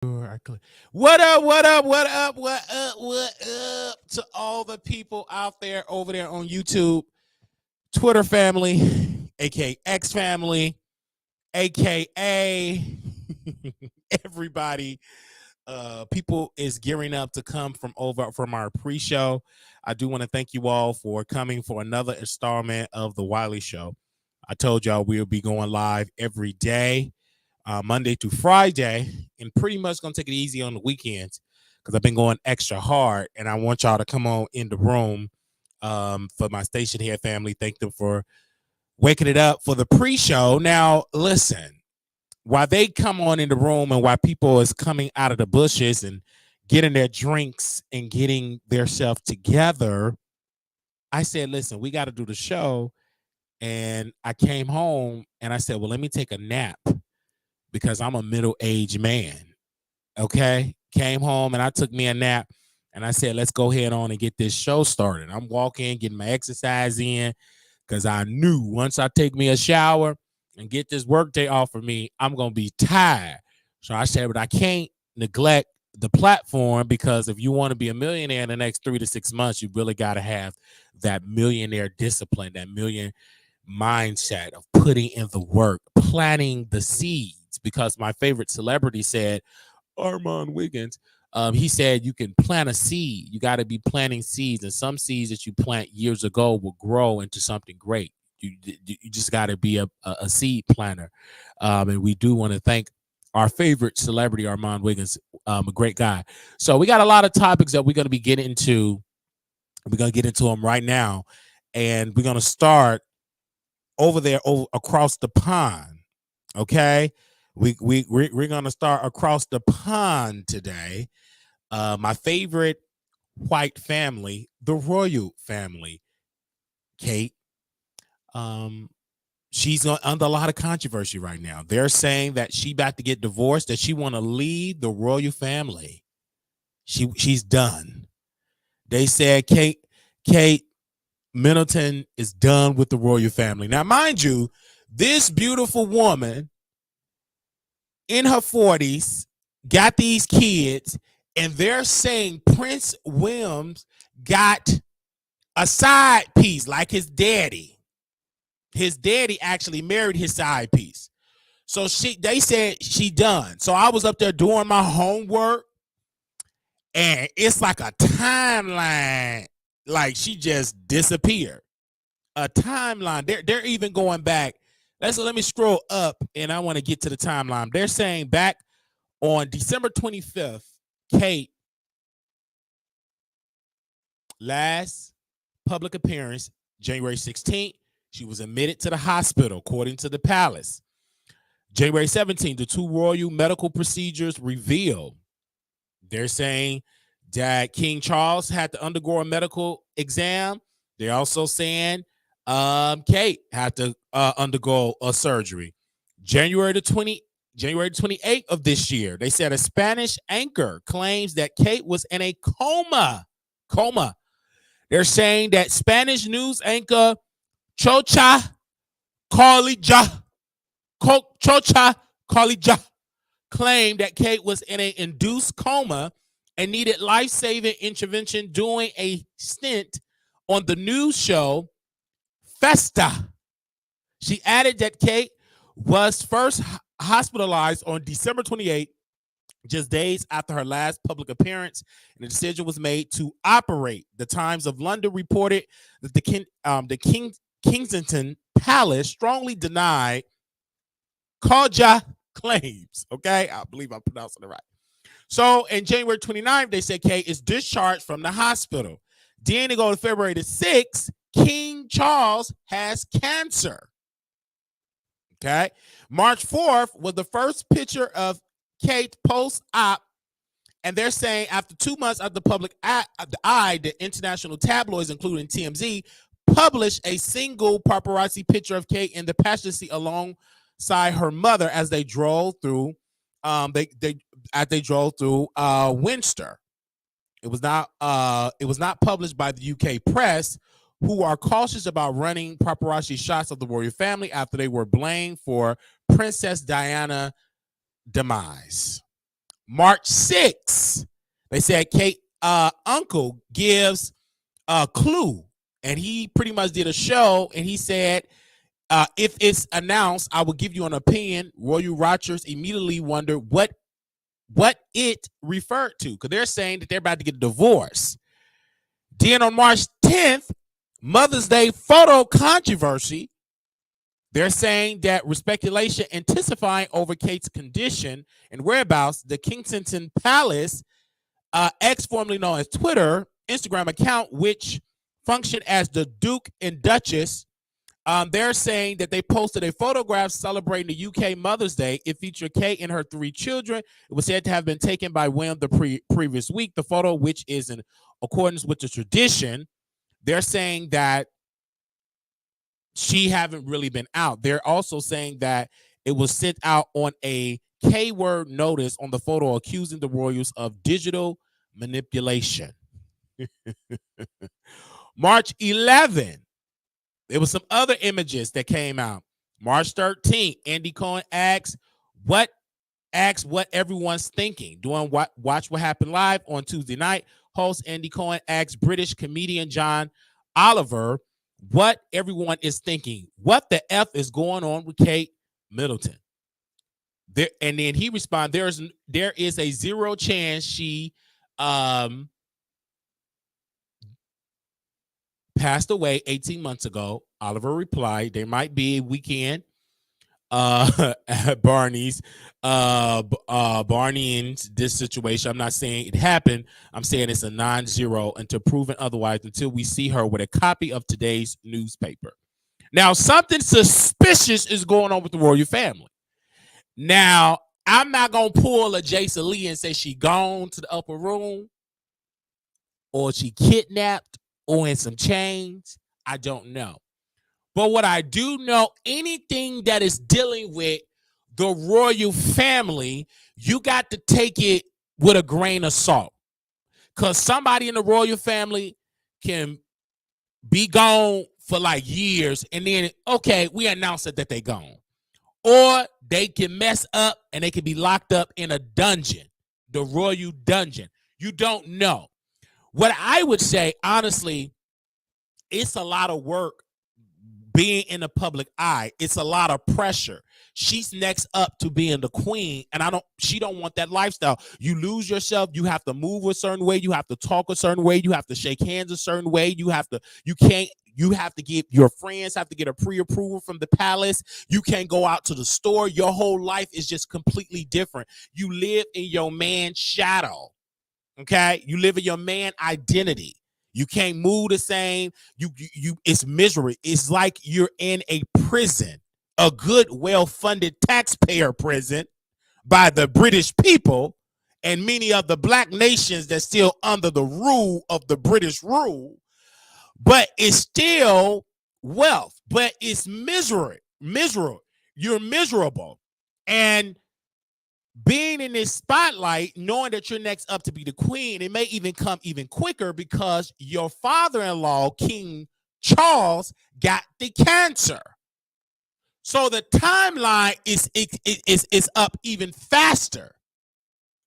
What up, what up, what up, what up, what up to all the people out there over there on YouTube, Twitter family, aka X family, aka everybody. People is gearing up to come from over from our pre-show. I do want to thank you all for coming for another installment of the Wiley Show. I told y'all we'll be going live every day, Monday through Friday, and pretty much gonna take it easy on the weekends because I've been going extra hard, and I want y'all to come on in the room for my station here family. Thank them for waking it up for the pre-show. Now, listen, while they come on in the room and while people is coming out of the bushes and getting their drinks and getting their self together, I said, listen, we got to do the show. And I came home and I said, well, let me take a nap because I'm a middle-aged man. Okay. Came home and I took me a nap and I said, let's go ahead on and get this show started. I'm walking, getting my exercise in because I knew once I take me a shower and get this workday off of me, I'm going to be tired. So I said, but I can't neglect the platform because if you want to be a millionaire in the next 3 to 6 months, you really got to have that millionaire discipline, that million mindset of putting in the work, planting the seeds. Because my favorite celebrity said, Armon Wiggins, he said you can plant a seed. You got to be planting seeds, and some seeds that you plant years ago will grow into something great. You just got to be a seed planter. And we do want to thank our favorite celebrity, Armon Wiggins, a great guy. So we got a lot of topics that we're going to be getting into. We're going to get into them right now, and we're going to start over there across the pond. Okay, we're going to start across the pond today. My favorite white family, the royal family, Kate. She's under a lot of controversy right now. They're saying that she about to get divorced, that she want to leave the royal family. She's done. They said Kate Middleton is done with the royal family. Now, mind you, this beautiful woman in her 40s got these kids, and they're saying Prince Williams got a side piece like his daddy. His daddy actually married his side piece. So they said she done. So I was up there doing my homework, and it's like a timeline, like she just disappeared. A timeline. They're even going back. Let me scroll up, and I want to get to the timeline. They're saying back on December 25th, Kate last public appearance, January 16th, she was admitted to the hospital, according to the palace. January 17th, the two royal medical procedures revealed. They're saying that King Charles had to undergo a medical exam. They're also saying Kate had to undergo a surgery. January 28th of this year, they said a Spanish anchor claims that Kate was in a coma. They're saying that Spanish news anchor Chocha Carlija claimed that Kate was in an induced coma and needed life-saving intervention during a stint on the news show Festa. She added that Kate was first hospitalized on December 28th, just days after her last public appearance, and the decision was made to operate. The Times of London reported that the Kensington Palace strongly denied Claudia claims. Okay, I believe I'm pronouncing it right. So, in January 29th, they said Kate is discharged from the hospital. Then they go to February the 6th, King Charles has cancer. Okay. March 4th was the first picture of Kate post-op, and they're saying after 2 months of the public eye, the international tabloids, including TMZ, published a single paparazzi picture of Kate in the passenger seat alongside her mother as they drove through. They drove through Windsor. It was not published by the UK press, who are cautious about running paparazzi shots of the royal family after they were blamed for Princess Diana's demise. March 6th, they said Kate uncle gives a clue, and he pretty much did a show, and he said, if it's announced, I will give you an opinion. Royal Watchers immediately wonder what it referred to, because they're saying that they're about to get a divorce. Then on March 10th, Mother's Day photo controversy. They're saying that with speculation intensifying over Kate's condition and whereabouts, the Kensington Palace, ex formerly known as Twitter, Instagram account, which functioned as the Duke and Duchess, they're saying that they posted a photograph celebrating the UK Mother's Day. It featured Kate and her 3 children. It was said to have been taken by William the previous week. The photo, which is in accordance with the tradition, they're saying that she haven't really been out. They're also saying that it was sent out on a K-word notice on the photo, accusing the royals of digital manipulation. March 11th, there was some other images that came out. March 13th, Andy Cohen asks what everyone's thinking. Doing Watch What Happened Live on Tuesday night, host Andy Cohen asks British comedian John Oliver what everyone is thinking. What the F is going on with Kate Middleton? There, and then he responds, there is a 0 chance she passed away 18 months ago. Oliver replied, there might be a weekend at Barney's Barney's this situation. I'm not saying it happened. I'm saying it's a non-zero until proven otherwise, until we see her with a copy of today's newspaper. Now, something suspicious is going on with the royal family. Now, I'm not going to pull a Jason Lee and say she gone to the upper room or she kidnapped or in some chains. I don't know. But what I do know, anything that is dealing with the royal family, you got to take it with a grain of salt. Because somebody in the royal family can be gone for like years, and then, okay, we announce it that they gone. Or they can mess up and they can be locked up in a dungeon, the royal dungeon. You don't know. What I would say, honestly, it's a lot of work being in the public eye. It's a lot of pressure. She's next up to being the queen, and she don't want that lifestyle. You lose yourself. You have to move a certain way. You have to talk a certain way. You have to shake hands a certain way. You have to get your friends have to get a pre-approval from the palace. You can't go out to the store. Your whole life is just completely different. You live in your man's shadow. Okay? You live in your man identity. You can't move the same. It's misery. It's like you're in a prison, a good, well-funded taxpayer prison by the British people and many of the black nations that's still under the rule of the British rule. But it's still wealth, but it's misery. You're miserable. And being in this spotlight, knowing that you're next up to be the queen, it may even come even quicker because your father-in-law, King Charles, got the cancer. So the timeline is up even faster.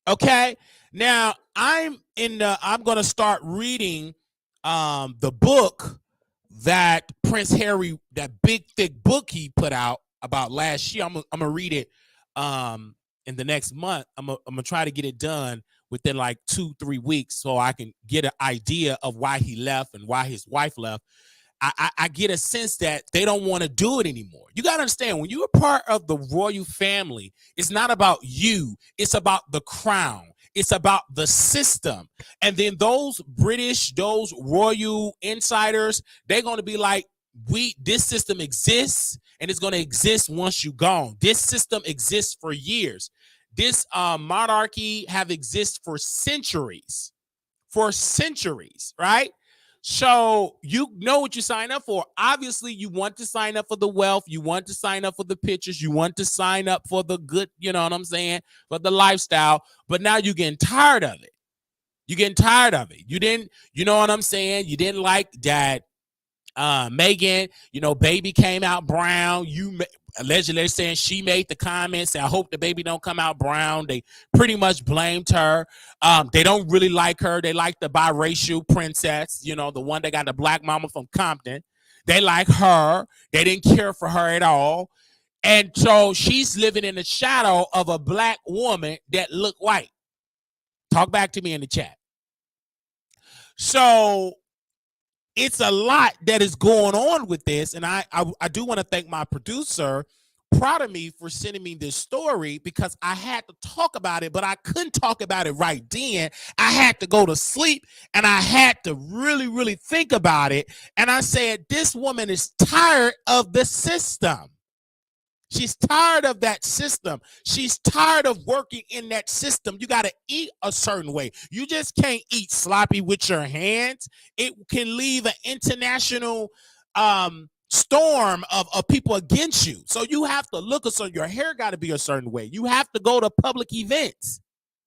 Okay? Now, I'm going to start reading the book that Prince Harry, that big thick book he put out about last year. I'm gonna read it in the next month. I'm gonna try to get it done within like 2-3 weeks so I can get an idea of why he left and why his wife left. I get a sense that they don't want to do it anymore. You got to understand, when you're a part of the royal family, it's not about you. It's about the crown. It's about the system. And then those royal insiders, they're going to be like, this system exists and it's going to exist once you're gone. This system exists for years. This monarchy have existed for centuries, right? So you know what you sign up for. Obviously, you want to sign up for the wealth. You want to sign up for the pictures. You want to sign up for the good, you know what I'm saying, for the lifestyle. But now you're getting tired of it. You're getting tired of it. You know what I'm saying? You didn't like that Megan, baby came out brown. Allegedly saying she made the comments. I hope the baby don't come out brown. They pretty much blamed her. They don't really like her. They like the biracial princess, the one that got the black mama from Compton. They like her. They didn't care for her at all. And so she's living in the shadow of a black woman that looked white. Talk back to me in the chat. So it's a lot that is going on with this. And I do want to thank my producer, proud of me, for sending me this story, because I had to talk about it, but I couldn't talk about it right then. I had to go to sleep and I had to really, really think about it. And I said, this woman is tired of the system. She's tired of that system. She's tired of working in that system. You got to eat a certain way. You just can't eat sloppy with your hands. It can leave an international storm of people against you. So you have to look, so your hair got to be a certain way. You have to go to public events.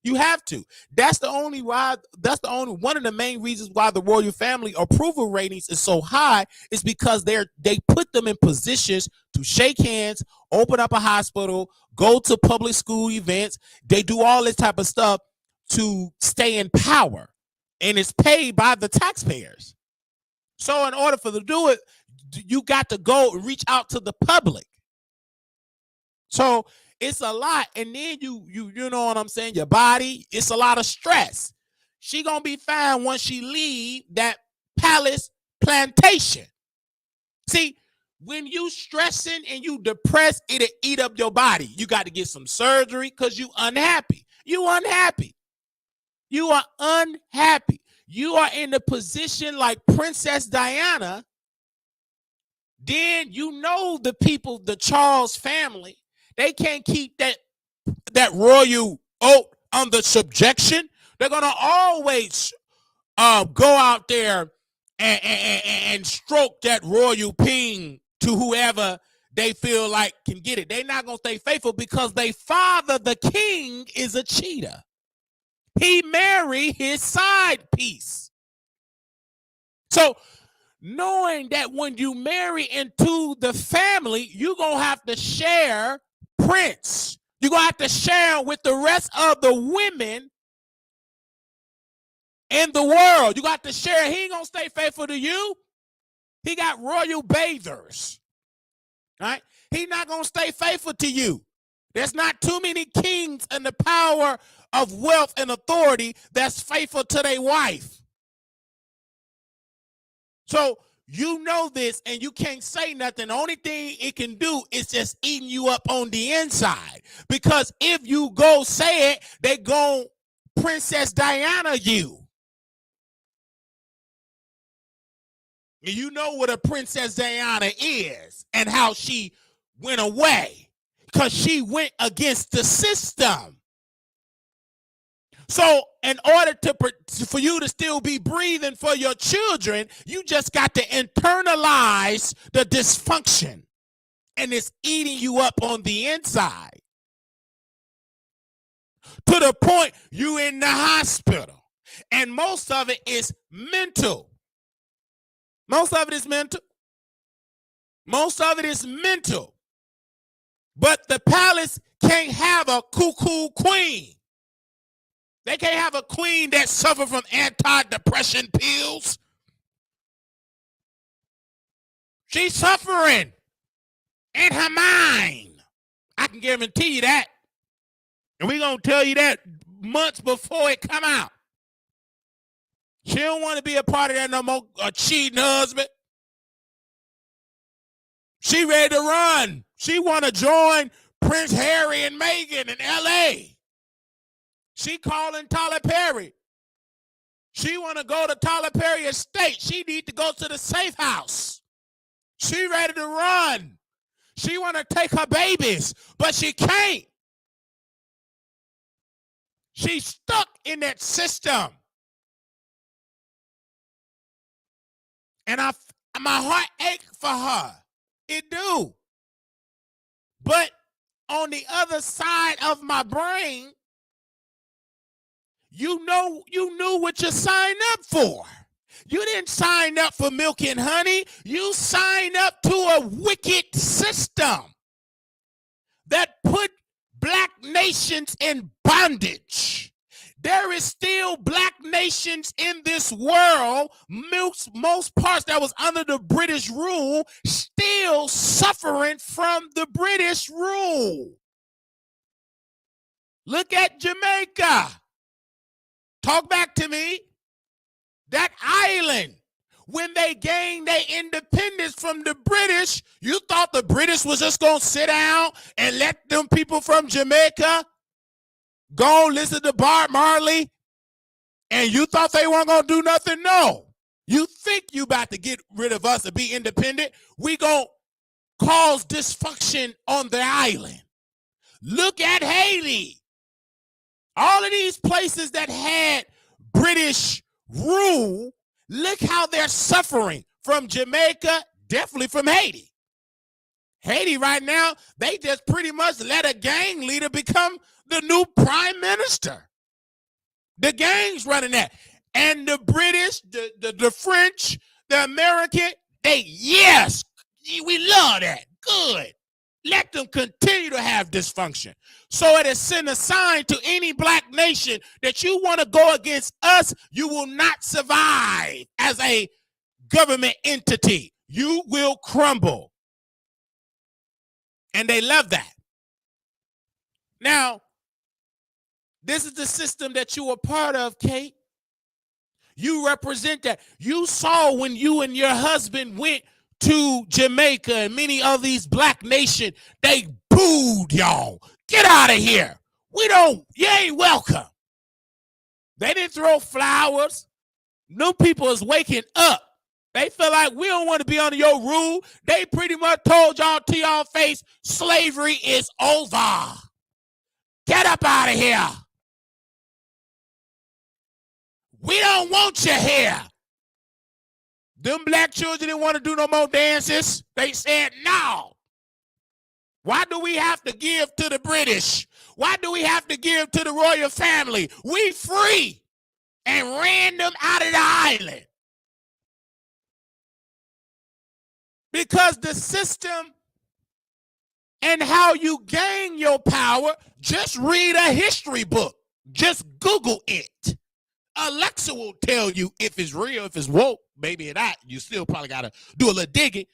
You have to. That's one of the main reasons why the royal family approval ratings is so high, is because they put them in positions to shake hands, open up a hospital, go to public school events. They do all this type of stuff to stay in power, and it's paid by the taxpayers. So in order for them to do it, you got to go reach out to the public. So it's a lot. And then you know what I'm saying? Your body, it's a lot of stress. She gonna be fine once she leave that palace plantation. See, when you stressing and you depressed, it'll eat up your body. You got to get some surgery because you unhappy. You unhappy. You are unhappy. You are in the position like Princess Diana. Then the people, the Charles family, they can't keep that royal oath under subjection. They're gonna always go out there and stroke that royal ping to whoever they feel like can get it. They're not gonna stay faithful because their father, the king, is a cheater. He married his side piece. So knowing that when you marry into the family, you're going to have to share Prince. You're going to have to share with the rest of the women in the world. You got to share. He ain't going to stay faithful to you. He got royal bathers. Right? He's not going to stay faithful to you. There's not too many kings in the power of wealth and authority that's faithful to their wife. So you know this, and you can't say nothing. The only thing it can do is just eating you up on the inside. Because if you go say it, they go Princess Diana you. And you know what a Princess Diana is and how she went away. Because she went against the system. So in order for you to still be breathing for your children, you just got to internalize the dysfunction. And it's eating you up on the inside. To the point you in the hospital. And most of it is mental. Most of it is mental. Most of it is mental. But the palace can't have a cuckoo queen. They can't have a queen that suffers from antidepressant pills. She's suffering in her mind. I can guarantee you that. And we're going to tell you that months before it come out. She don't want to be a part of that no more, a cheating husband. She ready to run. She want to join Prince Harry and Meghan in L.A. She calling Tyler Perry. She want to go to Tyler Perry estate. She need to go to the safe house. She ready to run. She want to take her babies, but she can't. She's stuck in that system. And my heart aches for her. It do. But on the other side of my brain, you knew what you signed up for. You didn't sign up for milk and honey. You signed up to a wicked system that put black nations in bondage. There is still black nations in this world, most parts that was under the British rule, still suffering from the British rule. Look at Jamaica. Talk back to me. That island, when they gained their independence from the British, you thought the British was just going to sit down and let them people from Jamaica go listen to Bob Marley, and you thought they weren't going to do nothing? No. You think you about to get rid of us and be independent? We going to cause dysfunction on the island. Look at Haiti. All of these places that had British rule, look how they're suffering from Jamaica, definitely from Haiti. Haiti right now, they just pretty much let a gang leader become the new prime minister. The gang's running that. And the British, the French, the American, yes, we love that. Good. Let them continue to have dysfunction. So it is sent a sign to any black nation that you want to go against us, you will not survive as a government entity. You will crumble. And they love that. Now, this is the system that you were part of, Kate. You represent that. You saw when you and your husband went to Jamaica and many of these black nations, they booed y'all. Get out of here. You ain't welcome. They didn't throw flowers. New people is waking up. They feel like we don't want to be under your rule. They pretty much told y'all to your face, slavery is over. Get up out of here. We don't want you here. Them black children didn't want to do no more dances. They said no. Why do we have to give to the British? Why do we have to give to the royal family? We free, and ran them out of the island. Because the system and how you gain your power, just read a history book. Just Google it. Alexa will tell you if it's real, if it's woke, maybe not. You still probably got to do a little digging.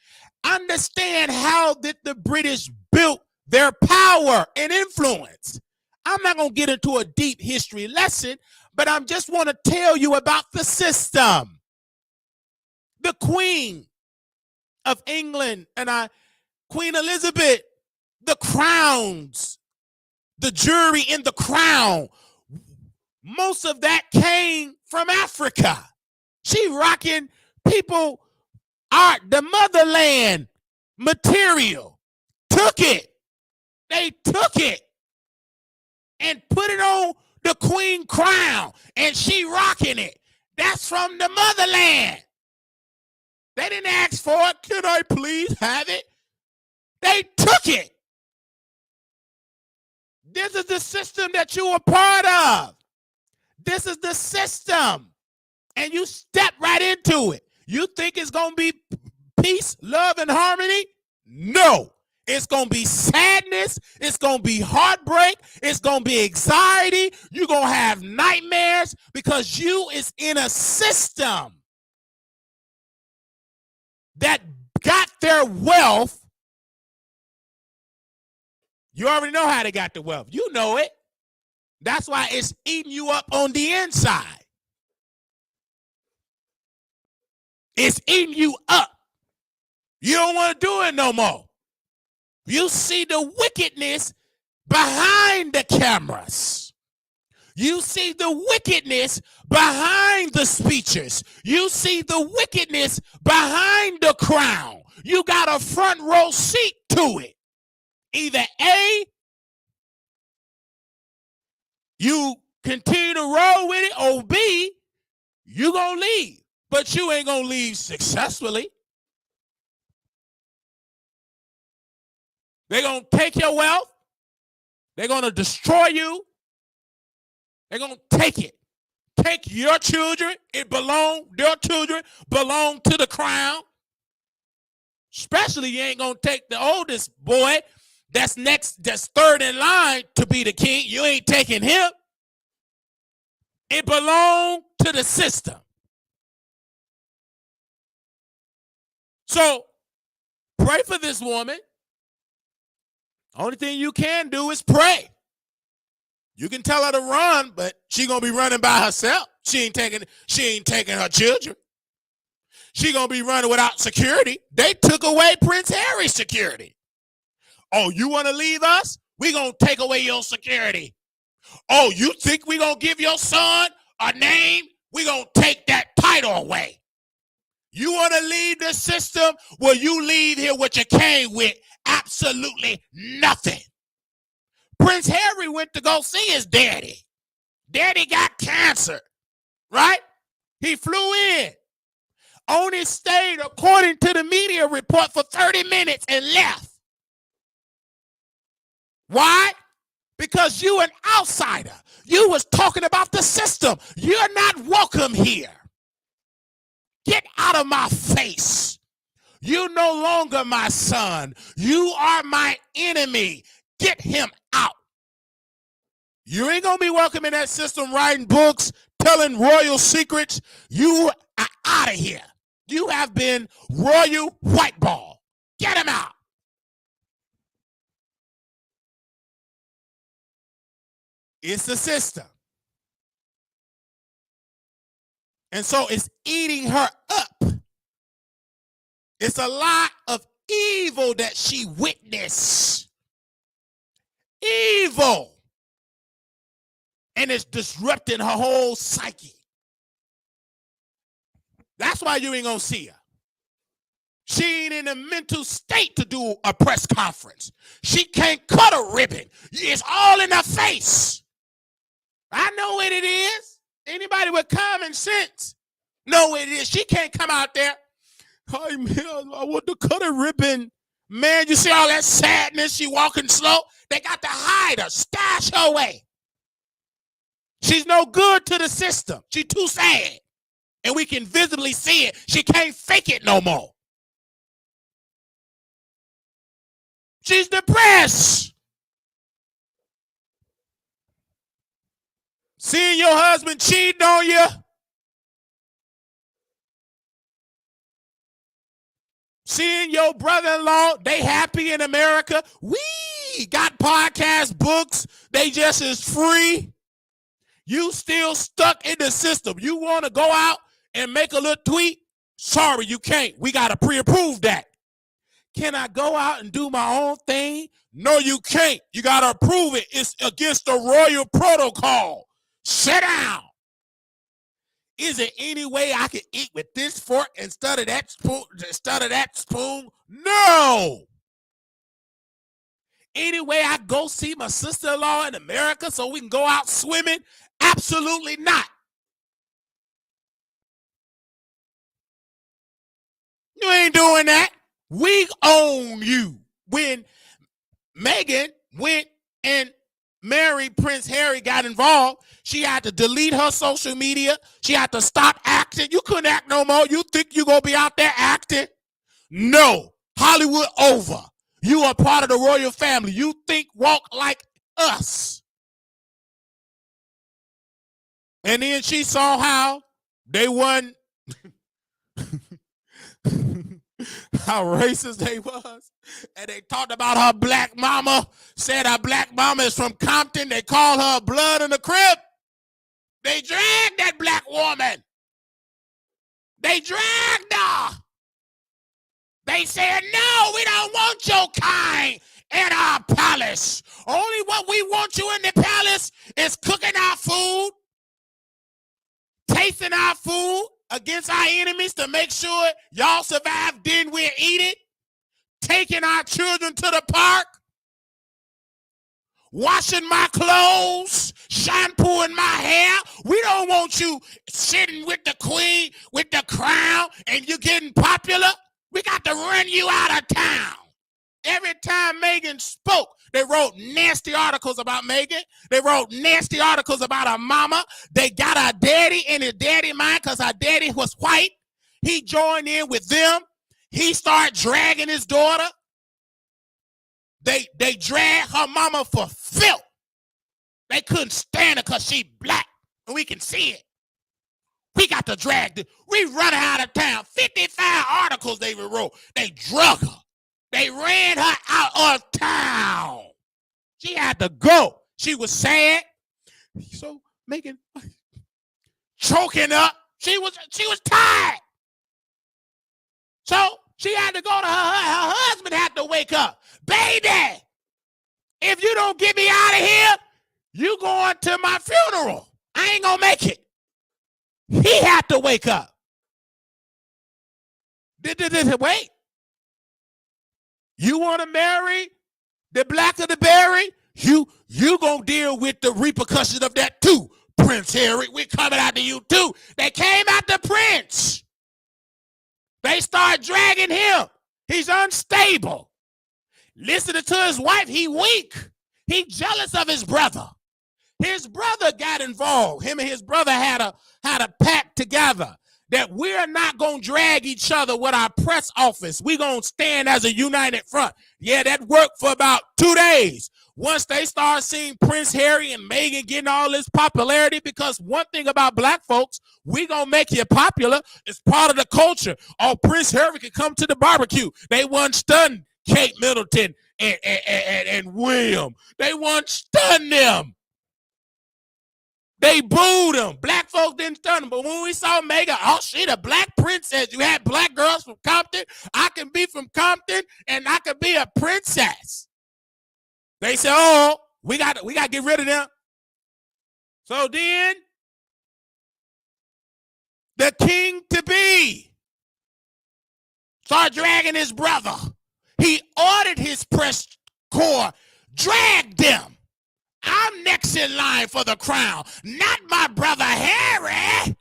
Understand how did the British built their power and influence. I'm not going to get into a deep history lesson, but I just want to tell you about the system. The Queen of England and Queen Elizabeth, the crowns, the jury in the crown, most of that came from Africa. She rocking people art, the motherland material. Took it. They took it and put it on the queen crown, and she rocking it. That's from the motherland. They didn't ask for it. Can I please have it? They took it. This is the system that you were part of. This is the system. And you step right into it. You think it's going to be peace, love, and harmony? No. It's going to be sadness. It's going to be heartbreak. It's going to be anxiety. You're going to have nightmares because you is in a system that got their wealth. You already know how they got the wealth. You know it. That's why it's eating you up on the inside. It's eating you up. You don't want to do it no more. You see the wickedness behind the cameras. You see the wickedness behind the speeches. You see the wickedness behind the crown. You got a front row seat to it. Either A, you continue to roll with it, or B, you gonna leave. But you ain't gonna leave successfully. They're gonna take your wealth. They're gonna destroy you. They're gonna take it. take your children. Their children belong to the crown. Especially you ain't gonna take the oldest boy that's third in line to be the king. You ain't taking him. It belongs to the system. So pray for this woman. Only thing you can do is pray. You can tell her to run, but she gonna be running by herself. She ain't taking her children. She gonna be running without security. They took away Prince Harry's security. Oh, you want to leave us? We gonna take away your security. Oh, you think we gonna give your son a name? We gonna take that title away. You want to leave the system? Well, you leave here what you came with. Absolutely nothing. Prince Harry went to go see his daddy. Daddy got cancer, right? He flew in. Only stayed, according to the media report, for 30 minutes and left. Why? Because you an outsider. You was talking about the system. You're not welcome here. Get out of my face. You no longer my son. You are my enemy. Get him out. You ain't going to be welcome in that system writing books, telling royal secrets. You are out of here. You have been royal whiteball. Get him out. It's the system. And so it's eating her up. It's a lot of evil that she witnessed. Evil. And it's disrupting her whole psyche. That's why you ain't gonna see her. She ain't in a mental state to do a press conference. She can't cut a ribbon. It's all in her face. I know what it is. Anybody with common sense know what it is. She can't come out there. Hi, man, I want to cut a ribbon. Man, you see all that sadness? She walking slow. They got to hide her, stash her away. She's no good to the system. She's too sad. And we can visibly see it. She can't fake it no more. She's depressed. Seeing your husband cheating on you. Seeing your brother-in-law, they happy in America. We got podcast books. They just is free. You still stuck in the system. You want to go out and make a little tweet? Sorry, you can't. We got to pre-approve that. Can I go out and do my own thing? No, you can't. You got to approve it. It's against the royal protocol. Sit down. Is there any way I can eat with this fork instead of that spoon? No. Any way I go see my sister-in-law in America so we can go out swimming? Absolutely not. You ain't doing that. We own you. When Meghan went and married Prince Harry, got involved, she had to delete her social media. She had to stop acting. You couldn't act no more. You think you're going to be out there acting? No. Hollywood over. You are part of the royal family. You think, walk like us. And then she saw how they won, how racist they was. And they talked about her black mama, said her black mama is from Compton. They call her blood in the crib. They dragged that black woman. They dragged her. They said, no, we don't want your kind in our palace. Only what we want you in the palace is cooking our food, tasting our food against our enemies to make sure y'all survive, then we'll eat it, taking our children to the park, washing my clothes, shampooing my hair. We don't want you sitting with the queen, with the crown, and you getting popular. We got to run you out of town. Every time Meghan spoke, they wrote nasty articles about Meghan. They wrote nasty articles about her mama. They got her daddy because our daddy was white. He joined in with them. He started dragging his daughter. They dragged her mama for filth. They couldn't stand her because she black. And we can see it. We got to drag this. We run her out of town. 55 articles they wrote. They drug her. They ran her out of town. She had to go. She was sad. So making choking up. She was tired. So she had to go to her husband had to wake up. Baby, if you don't get me out of here, you going to my funeral. I ain't gonna make it. He had to wake up. Wait. You want to marry the black of the berry? You gonna deal with the repercussions of that too, Prince Harry. We're coming after you too. They came after Prince. They start dragging him. He's unstable. Listening to his wife, he weak. He jealous of his brother. His brother got involved. Him and his brother had a pact together that we're not going to drag each other with our press office. We're going to stand as a united front. Yeah, that worked for about 2 days. Once they start seeing Prince Harry and Meghan getting all this popularity, because one thing about black folks, we going to make you popular. It's part of the culture. Oh, Prince Harry can come to the barbecue. They wasn't stunned Kate Middleton and William. They wasn't stunned them. They booed him. Black folks didn't stun him. But when we saw Meghan, oh, she the black princess. You had black girls from Compton. I can be from Compton and I can be a princess. They said, oh, we got to get rid of them. So then the king-to-be started dragging his brother. He ordered his press corps, dragged them. I'm next in line for the crown, not my brother Harry.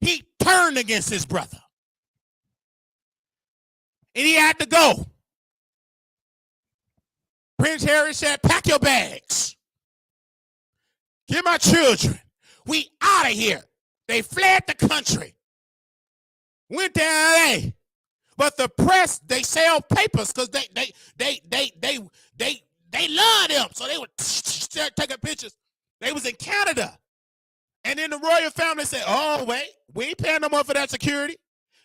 He turned against his brother. And he had to go. Prince Harry said, pack your bags. Get my children. We out of here. They fled the country. Went to LA. But the press, they sell papers because they love them. So they would start taking pictures. They was in Canada. And then the royal family said, oh, wait, we ain't paying no more for that security.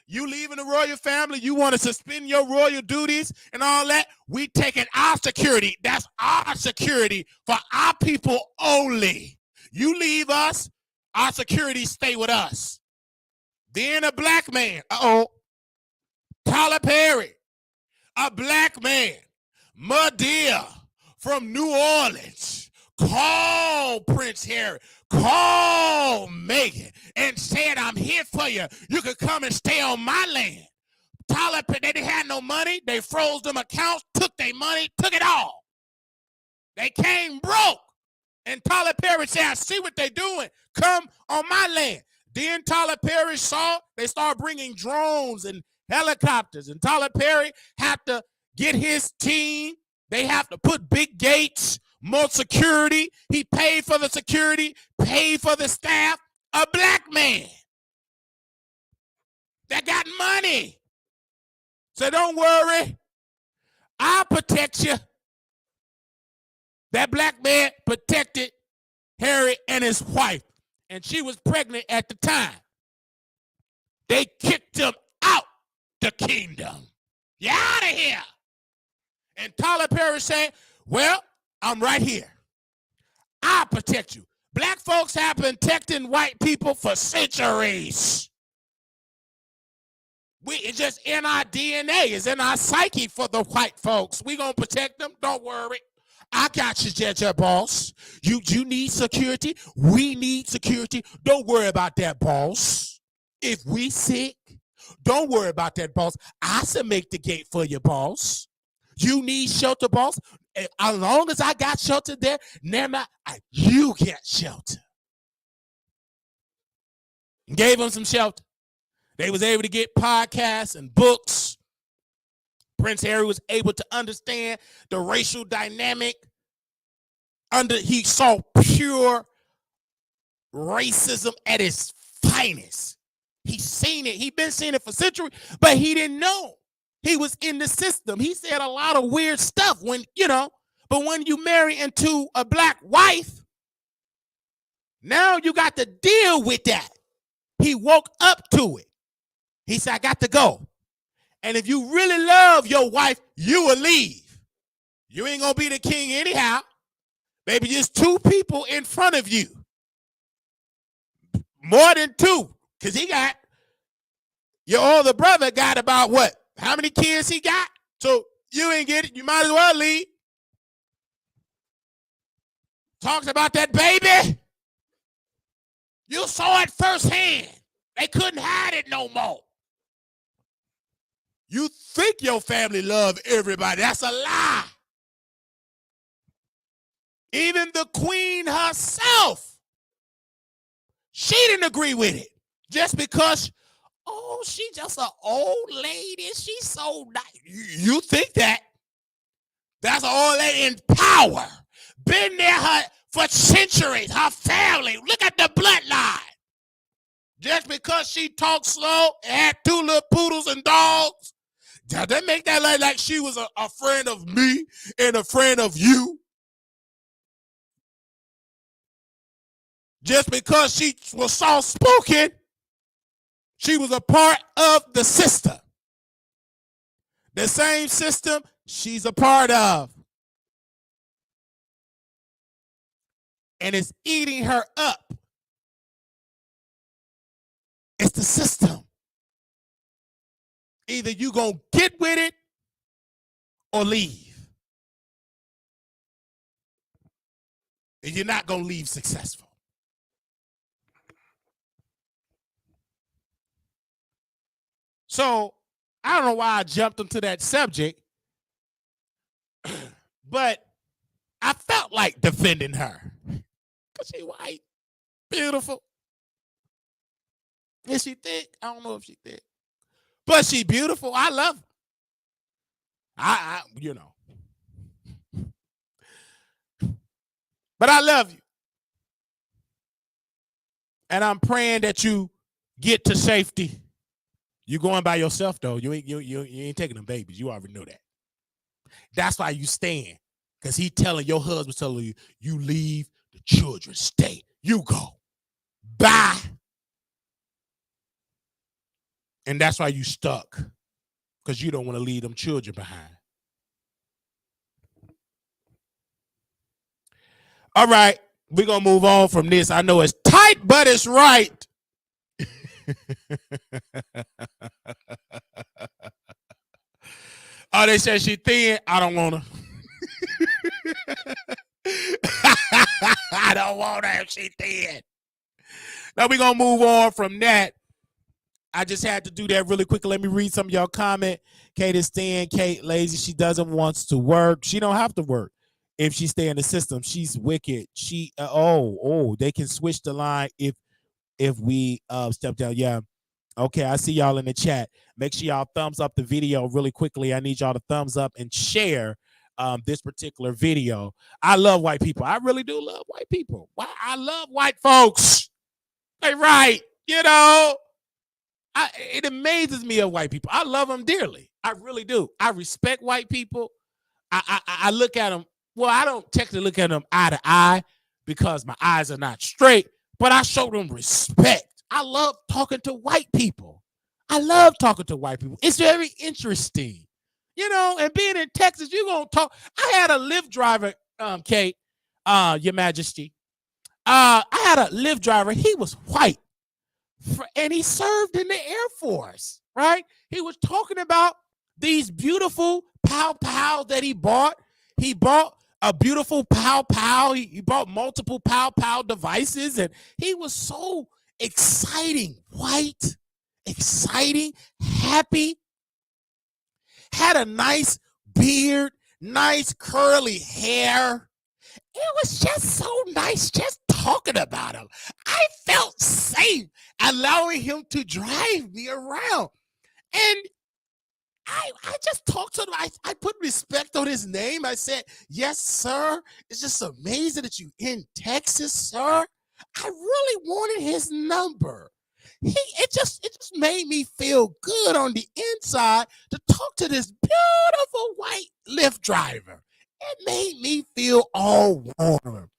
You leaving the royal family, you want to suspend your royal duties and all that. We taking our security. That's our security for our people only. You leave us, our security stay with us. Then a black man, Tyler Perry, a black man, Madea from New Orleans, called Prince Harry, called Meghan, and said, I'm here for you. You can come and stay on my land. Tyler, they didn't have no money. They froze them accounts, took their money, took it all. They came broke. And Tyler Perry said, I see what they're doing. Come on my land. Then Tyler Perry saw they started bringing drones and helicopters. And Tyler Perry had to get his team. They have to put big gates, more security. He paid for the security, paid for the staff. A black man that got money. So don't worry. I'll protect you. That black man protected Harry and his wife. And she was pregnant at the time. They kicked him out the kingdom. You're out of here. And Tyler Perry said, well, I'm right here. I'll protect you. Black folks have been protecting white people for centuries. It's just in our DNA. It's in our psyche for the white folks. We're going to protect them. Don't worry. I got you, Judge Boss. You need security. We need security. Don't worry about that, boss. If we sick, don't worry about that, boss. I should make the gate for you, boss. You need shelter, boss. As long as I got shelter there, never mind, you get shelter. Gave them some shelter. They was able to get podcasts and books. Prince Harry was able to understand the racial dynamic. He saw pure racism at its finest. He's seen it. He's been seeing it for centuries, but he didn't know. He was in the system. He said a lot of weird stuff when, but when you marry into a black wife, now you got to deal with that. He woke up to it. He said, I got to go. And if you really love your wife, you will leave. You ain't going to be the king anyhow. Maybe just two people in front of you. More than two. Because he got, your older brother got about what? How many kids he got? So you ain't get it. You might as well leave. Talks about that baby. You saw it firsthand. They couldn't hide it no more. You think your family love everybody. That's a lie. Even the queen herself, she didn't agree with it. Just because, she's just an old lady. She's so nice. You think that. That's an old lady in power. Been there for centuries. Her family. Look at the bloodline. Just because she talks slow and had two little poodles and dogs, does that make that like she was a friend of me and a friend of you? Just because she was soft-spoken, she was a part of the system. The same system she's a part of. And it's eating her up. It's the system. Either you gonna get with it or leave. And you're not gonna leave successful. So I don't know why I jumped into that subject, but I felt like defending her. Because she's white, beautiful. Is she thick? I don't know if she's thick. But she beautiful. I love her. I But I love you. And I'm praying that you get to safety. You going by yourself though. You ain't taking them babies. You already know that. That's why you staying. Because your husband telling you, you leave, the children stay. You go. Bye. And that's why you stuck. Because you don't want to leave them children behind. All right. We're going to move on from this. I know it's tight, but it's right. They said she thin. I don't want her. I don't want her if she thin. Now we're going to move on from that. I just had to do that really quickly. Let me read some of y'all comment. Kate is thin. Kate lazy. She doesn't want to work. She don't have to work. If she stay in the system, she's wicked. She they can switch the line if we step down. Yeah. Okay, I see y'all in the chat. Make sure y'all thumbs up the video really quickly. I need y'all to thumbs up and share this particular video. I love white people. I really do love white people. I love white folks. They right. It amazes me of white people. I love them dearly. I really do. I respect white people. I look at them. Well, I don't technically look at them eye to eye because my eyes are not straight, but I show them respect. I love talking to white people. It's very interesting. And being in Texas, you're going to talk. I had a Lyft driver, Kate, Your Majesty. I had a Lyft driver. He was white. And he served in the Air Force, right? He was talking about these beautiful pow-pows that he bought. He bought a beautiful pow-pow. He bought multiple pow-pow devices, and he was so exciting, white, exciting, happy, had a nice beard, nice curly hair. It was just so nice just talking about him. I felt safe allowing him to drive me around. And I just talked to him. I put respect on his name. I said, yes, sir. It's just amazing that you in Texas, sir. I really wanted his number. it just made me feel good on the inside to talk to this beautiful white Lyft driver. It made me feel all warm.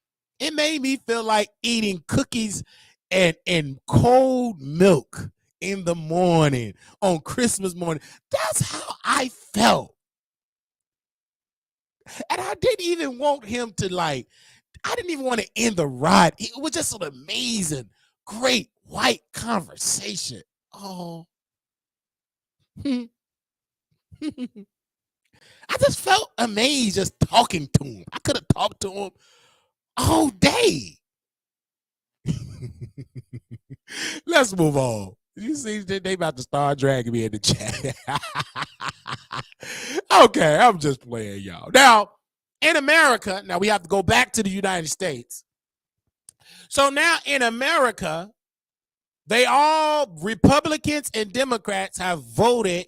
It made me feel like eating cookies and cold milk in the morning on Christmas morning. That's how I felt. And I didn't even want him to I didn't even want to end the ride. It was just an amazing, great white conversation. Oh. I just felt amazed just talking to him. I could have talked to him all day. Let's move on. You see, they about to start dragging me in the chat. Okay, I'm just playing, y'all. Now, in America, now we have to go back to the United States. So now in America, Republicans and Democrats have voted,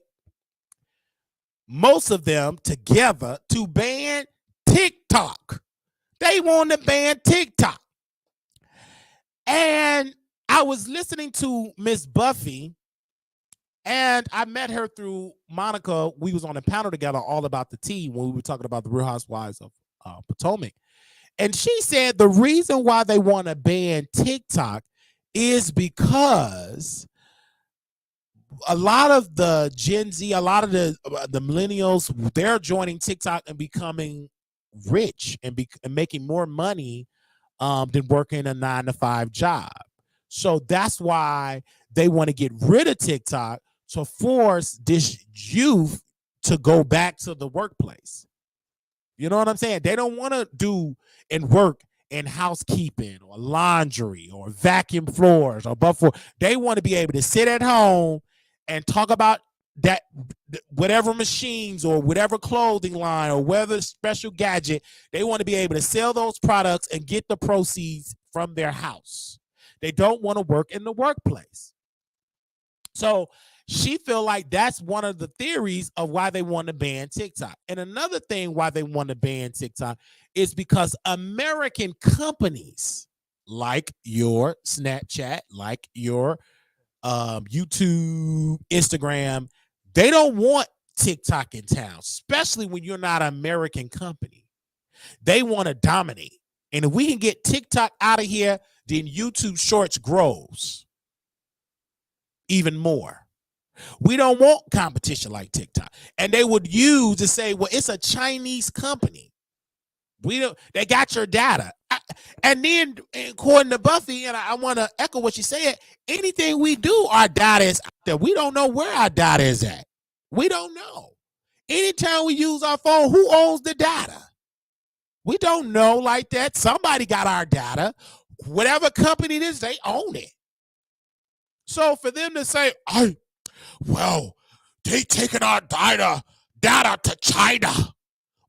most of them together, to ban TikTok. They want to ban TikTok. And I was listening to Miss Buffy, and I met her through Monica. We was on a panel together all about the tea when we were talking about the Real Housewives of Potomac. And she said the reason why they want to ban TikTok is because a lot of the Gen Z, a lot of the millennials, they're joining TikTok and becoming rich and making more money than working a 9-to-5 job. So that's why they want to get rid of TikTok to force this youth to go back to the workplace. You know what I'm saying? They don't want to do and work in housekeeping or laundry or vacuum floors or buff. They want to be able to sit at home and talk about that whatever machines or whatever clothing line or whatever special gadget. They want to be able to sell those products and get the proceeds from their house. They don't want to work in the workplace. So she feel like that's one of the theories of why they want to ban TikTok. And another thing why they want to ban TikTok is because American companies like your Snapchat, like your YouTube, Instagram, they don't want TikTok in town, especially when you're not an American company. They want to dominate. And if we can get TikTok out of here, then YouTube Shorts grows even more. We don't want competition like TikTok. And they would use to say, well, it's a Chinese company. They got your data. And then, according to Buffy, and I want to echo what she said, anything we do, our data is out there. We don't know where our data is at. We don't know. Anytime we use our phone, who owns the data? We don't know like that. Somebody got our data. Whatever company it is, they own it. So for them to say, well, they taking our data to China.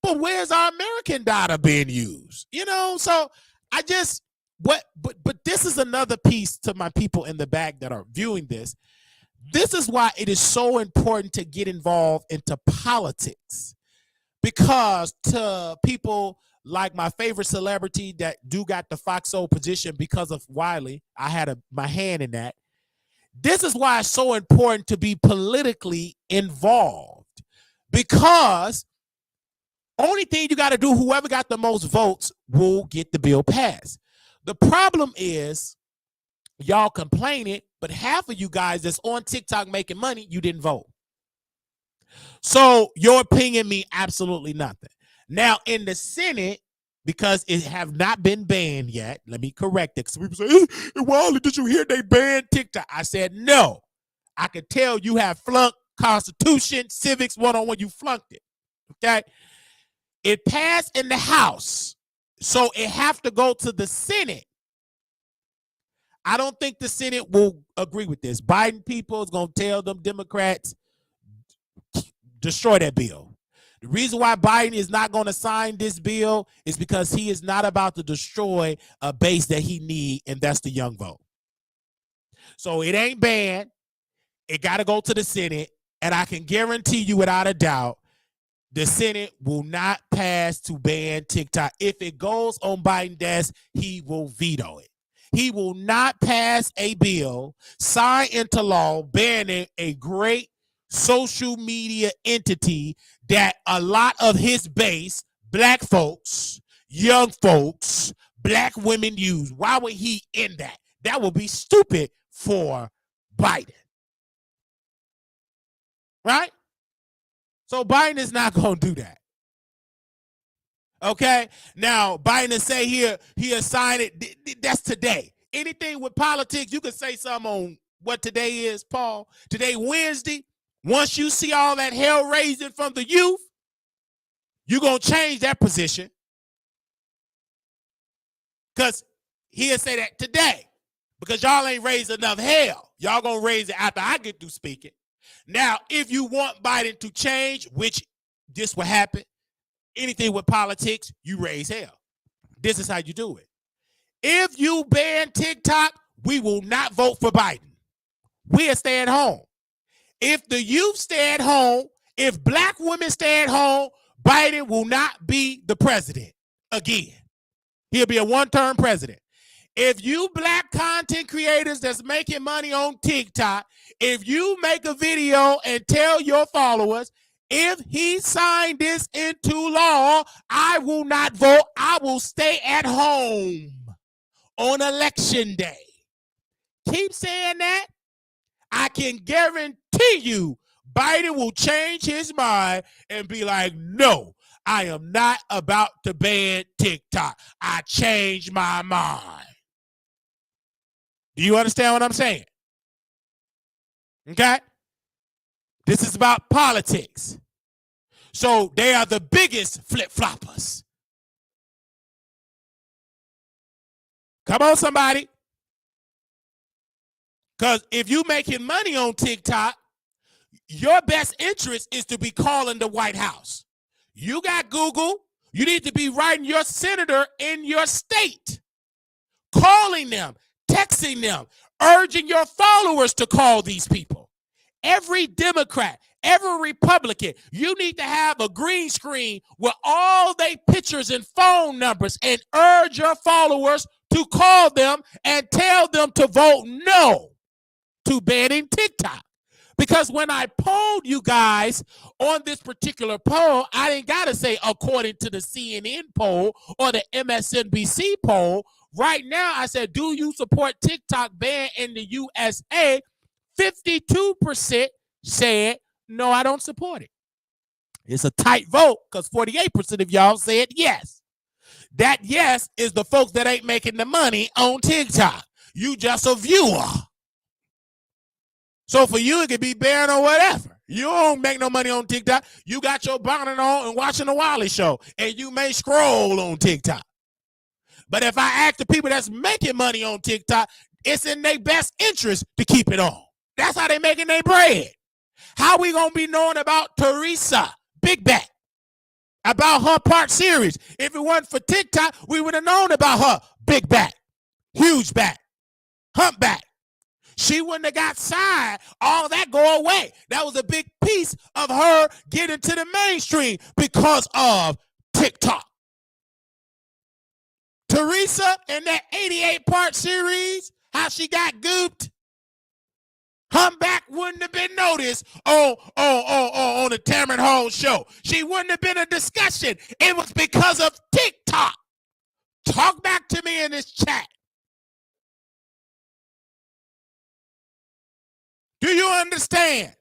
But where's our American data being used? You know, so I just, but this is another piece to my people in the back that are viewing this. This is why it is so important to get involved into politics, because to people like my favorite celebrity that got the Foxhole position because of Wiley, I had my hand in that. This is why it's so important to be politically involved, because only thing you got to do, whoever got the most votes will get the bill passed. The problem is y'all complaining, but half of you guys that's on TikTok making money, you didn't vote. So your opinion means absolutely nothing. Now in the Senate, because it have not been banned yet, let me correct it. Some people say, Wally, did you hear they banned TikTok? I said, no. I could tell you have flunked Constitution, Civics 101, you flunked it. Okay? It passed in the House, so it have to go to the Senate. I don't think the Senate will agree with this. Biden people is going to tell them Democrats, destroy that bill. The reason why Biden is not going to sign this bill is because he is not about to destroy a base that he needs, and that's the young vote. So it ain't banned. It got to go to the Senate, and I can guarantee you without a doubt, the Senate will not pass to ban TikTok. If it goes on Biden's desk, he will veto it. he will not pass a bill, sign into law, banning a great social media entity that a lot of his base, black folks, young folks, black women use. Why would he end that? That would be stupid for Biden. Right? So Biden is not going to do that. Okay? Now, Biden say here, he assigned it. That's today. Anything with politics, you can say something on what today is, Paul. Today, Wednesday. Once you see all that hell raising from the youth, you're going to change that position. Because he'll say that today. Because y'all ain't raised enough hell. Y'all going to raise it after I get through speaking. Now, if you want Biden to change, which this will happen, anything with politics, you raise hell. This is how you do it. If you ban TikTok, we will not vote for Biden. We'll stay at home. If the youth stay at home, if black women stay at home, Biden will not be the president again. He'll be a one-term president. If you black content creators that's making money on TikTok, if you make a video and tell your followers, if he signed this into law, I will not vote. I will stay at home on election day. Keep saying that. I can guarantee you Biden will change his mind and be like, no, I am not about to ban TikTok. I changed my mind. Do you understand what I'm saying? Okay? This is about politics. So they are the biggest flip-floppers. Come on, somebody. Because if you're making money on TikTok, your best interest is to be calling the White House. You got Google. You need to be writing your senator in your state, calling them, texting them, urging your followers to call these people. Every Democrat, every Republican, you need to have a green screen with all their pictures and phone numbers and urge your followers to call them and tell them to vote no to banning TikTok. Because when I polled you guys on this particular poll, I didn't got to say according to the CNN poll or the MSNBC poll. Right now, I said, do you support TikTok ban in the USA? 52% said, no, I don't support it. It's a tight vote because 48% of y'all said yes. That yes is the folks that ain't making the money on TikTok. You just a viewer. So for you, it could be banned or whatever. You don't make no money on TikTok. You got your bonnet on and watching the Wally Show, and you may scroll on TikTok. But if I ask the people that's making money on TikTok, it's in their best interest to keep it on. That's how they making their bread. How we gonna be knowing about Teresa Big Back, about her part series? If it wasn't for TikTok, we would have known about her big back, huge back, humpback. She wouldn't have got signed. All that go away. That was a big piece of her getting to the mainstream because of TikTok. Teresa in that 88-part series, how she got gooped, humpback wouldn't have been noticed on the Tamron Hall show. She wouldn't have been a discussion. It was because of TikTok. Talk back to me in this chat. Do you understand?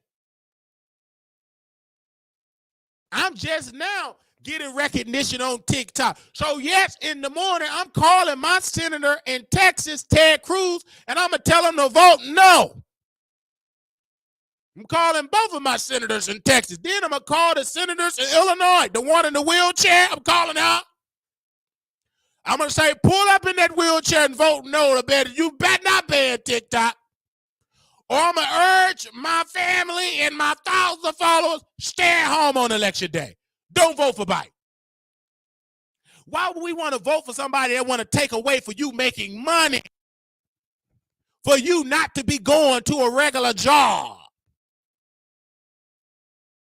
I'm just now getting recognition on TikTok. So yes, in the morning, I'm calling my senator in Texas, Ted Cruz, and I'm going to tell him to vote no. I'm calling both of my senators in Texas. Then I'm going to call the senators in Illinois, the one in the wheelchair. I'm calling out. I'm going to say, pull up in that wheelchair and vote no. You better not ban TikTok. Or I'm going to urge my family and my thousands of followers, stay at home on election day. Don't vote for Biden. Why would we want to vote for somebody that want to take away for you making money? For you not to be going to a regular job?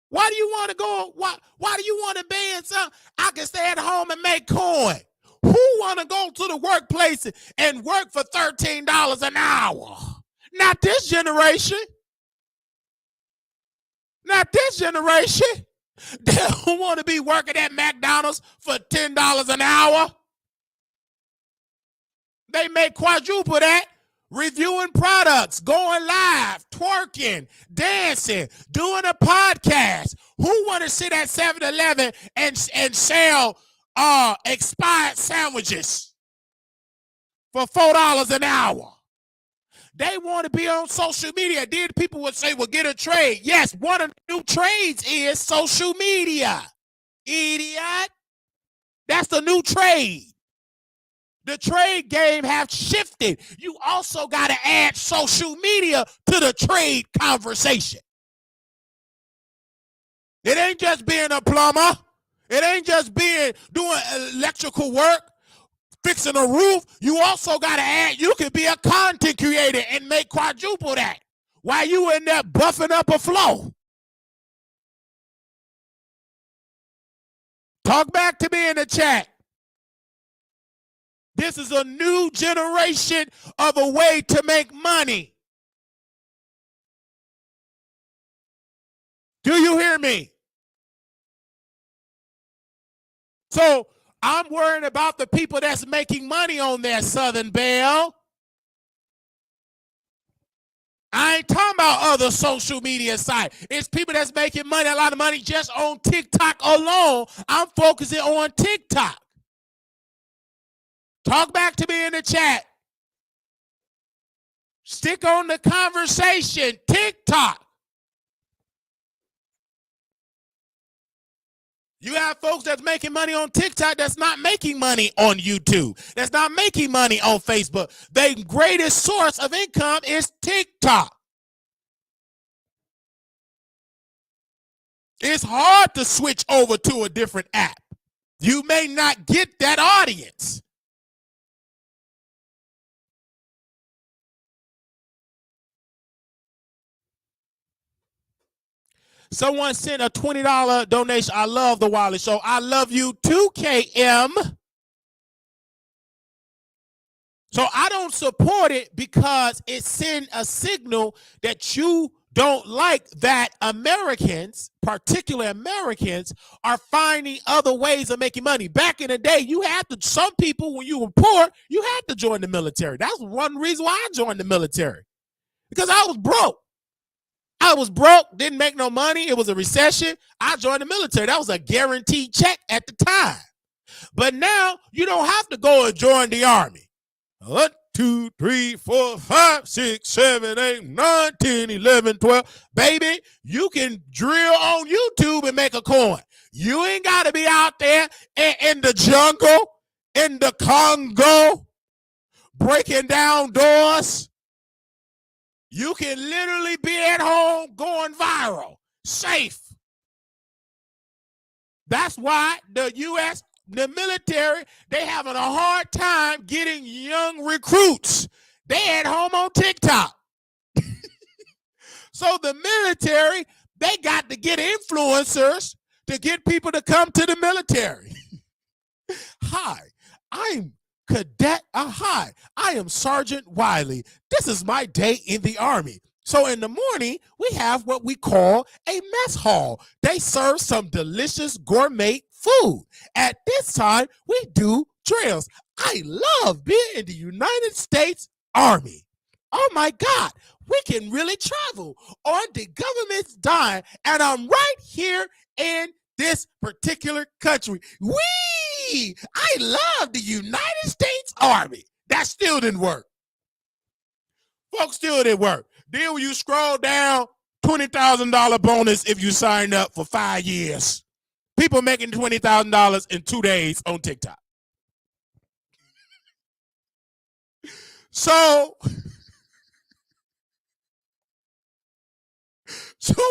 Why do you want to go? Why do you want to ban something? I can stay at home and make coin. Who want to go to the workplace and work for $13 an hour? Not this generation. Not this generation. They don't want to be working at McDonald's for $10 an hour. They make quadruple that, reviewing products, going live, twerking, dancing, doing a podcast. Who want to sit at 7-Eleven and sell expired sandwiches for $4 an hour? They want to be on social media. Then people would say, well, get a trade. Yes, one of the new trades is social media. Idiot. That's the new trade. The trade game have shifted. You also got to add social media to the trade conversation. It ain't just being a plumber. It ain't just being doing electrical work, fixing a roof. You also got to add, you can be a content creator and make quadruple that while you in there buffing up a flow. Talk back to me in the chat. This is a new generation of a way to make money. Do you hear me? So I'm worrying about the people that's making money on their Southern Belle. I ain't talking about other social media sites. It's people that's making money, a lot of money just on TikTok alone. I'm focusing on TikTok. Talk back to me in the chat. Stick on the conversation. TikTok. You have folks that's making money on TikTok that's not making money on YouTube. That's not making money on Facebook. The greatest source of income is TikTok. It's hard to switch over to a different app. You may not get that audience. Someone sent a $20 donation. I love the Wiley Show. I love you too, KM. So I don't support it because it sends a signal that you don't like that Americans, particularly Americans, are finding other ways of making money. Back in the day, you had to, some people, when you were poor, you had to join the military. That's one reason why I joined the military, because I was broke. I was broke, didn't make no money. It was a recession. I joined the military. That was a guaranteed check at the time. But now you don't have to go and join the Army. 1, 2, 3, 4, 5, 6, 7, 8, 9, 10, 11, 12. Baby, you can drill on YouTube and make a coin. You ain't got to be out there in the jungle, in the Congo, breaking down doors. You can literally be at home going viral, safe. That's why the U.S., the military, they having a hard time getting young recruits. They at home on TikTok. So the military, they got to get influencers to get people to come to the military. Hi, I'm Cadet. Hi, I am Sergeant Wiley. This is my day in the Army. So in the morning, we have what we call a mess hall. They serve some delicious gourmet food. At this time, we do drills. I love being in the United States Army. Oh my God, we can really travel on the government's dime, and I'm right here in this particular country. Whee! I love the United States Army. That still didn't work. Folks, still didn't work. Then when you scroll down, $20,000 bonus if you sign up for 5 years. People making $20,000 in 2 days on TikTok. So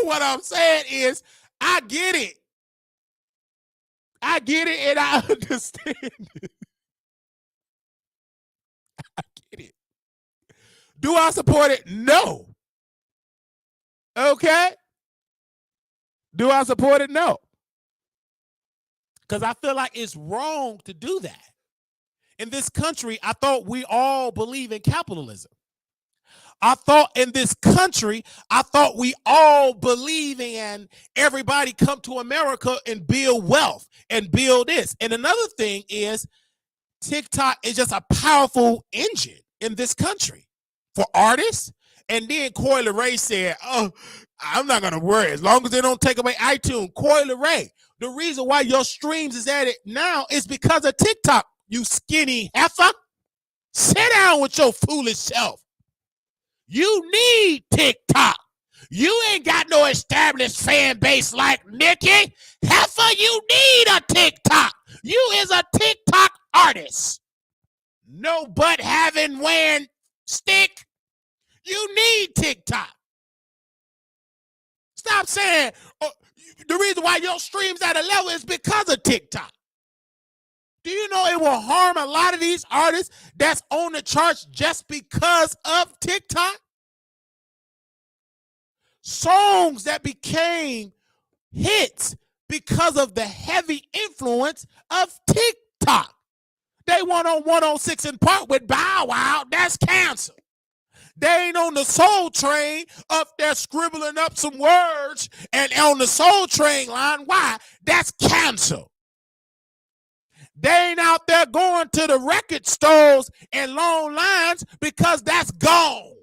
what I'm saying is, I get it. I get it and I understand it. I get it. Do I support it? No. Okay? Do I support it? No. Because I feel like it's wrong to do that. In this country, I thought we all believe in capitalism. I thought in this country, I thought we all believe in everybody come to America and build wealth and build this. And another thing is TikTok is just a powerful engine in this country for artists. And then Coi Leray said, oh, I'm not going to worry as long as they don't take away iTunes. Coi Leray, the reason why your streams is at it now is because of TikTok, you skinny heifer. Sit down with your foolish self. You need TikTok. You ain't got no established fan base like Nikki. Heifer, you need a TikTok. You is a TikTok artist. No butt having wearing stick. You need TikTok. Stop saying the reason why your streams at a level is because of TikTok. Do you know it will harm a lot of these artists that's on the charts just because of TikTok? Songs that became hits because of the heavy influence of TikTok. They went on 106 in Park with Bow Wow. That's canceled. They ain't on the Soul Train up there scribbling up some words and on the Soul Train line. Why? That's canceled. They ain't out there going to the record stores and long lines because that's gone.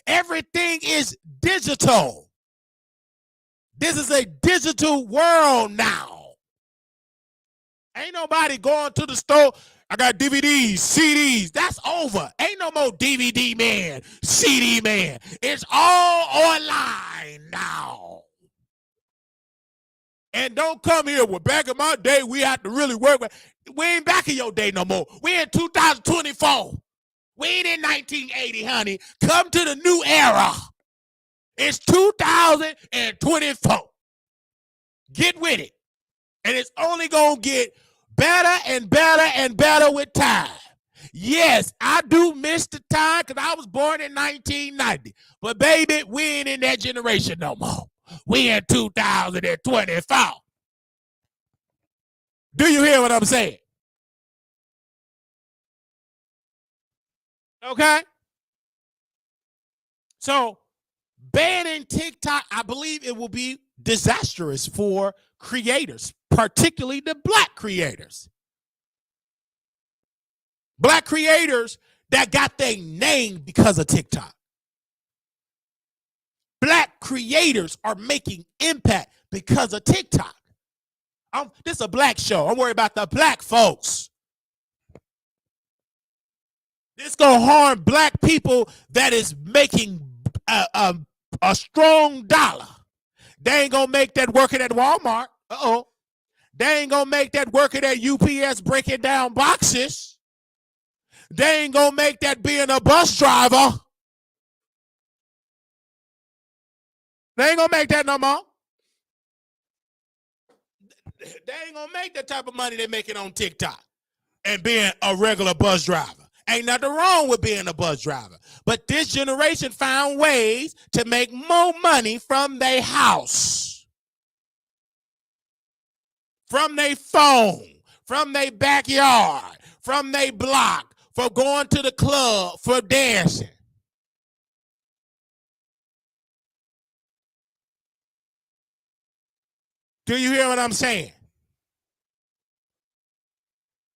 Everything is digital. This is a digital world now. Ain't nobody going to the store. I got DVDs, CDs. That's over. Ain't no more DVD man, CD man. It's all online now. And don't come here with back in my day, we had to really work with. We ain't back in your day no more. We in 2024. We ain't in 1980, honey. Come to the new era. It's 2024. Get with it. And it's only going to get better and better and better with time. Yes, I do miss the time because I was born in 1990. But baby, we ain't in that generation no more. We in 2024. Do you hear what I'm saying? Okay? So, banning TikTok, I believe it will be disastrous for creators, particularly the black creators. Black creators that got their name because of TikTok. Black creators are making impact because of TikTok. This is a black show. I'm worried about the black folks. This gonna harm black people that is making a strong dollar. They ain't gonna make that working at Walmart. They ain't gonna make that working at UPS breaking down boxes. They ain't gonna make that being a bus driver. They ain't gonna make that no more. They ain't gonna make the type of money they making on TikTok and being a regular bus driver. Ain't nothing wrong with being a bus driver. But this generation found ways to make more money from their house, from their phone, from their backyard, from their block, for going to the club, for dancing. Do you hear what I'm saying?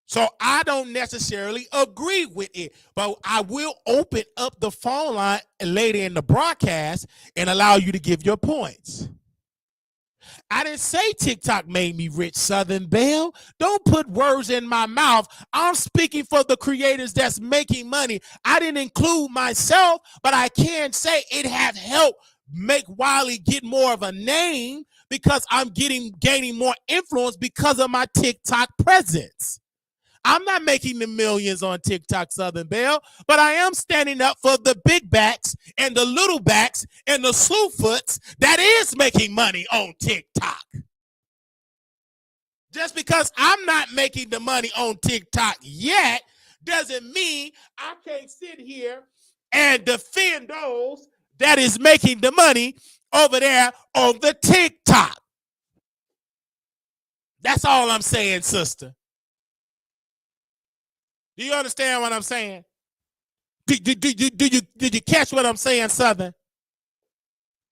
So I don't necessarily agree with it, but I will open up the phone line later in the broadcast and allow you to give your points. I didn't say TikTok made me rich, Southern Belle. Don't put words in my mouth. I'm speaking for the creators that's making money. I didn't include myself, but I can say it have helped make Wiley get more of a name because I'm gaining more influence because of my TikTok presence. I'm not making the millions on TikTok, Southern Belle, but I am standing up for the big backs and the little backs and the slewfoots that is making money on TikTok. Just because I'm not making the money on TikTok yet doesn't mean I can't sit here and defend those that is making the money over there on the TikTok. That's all I'm saying, sister. Do you understand what I'm saying? Did you catch what I'm saying, Southern?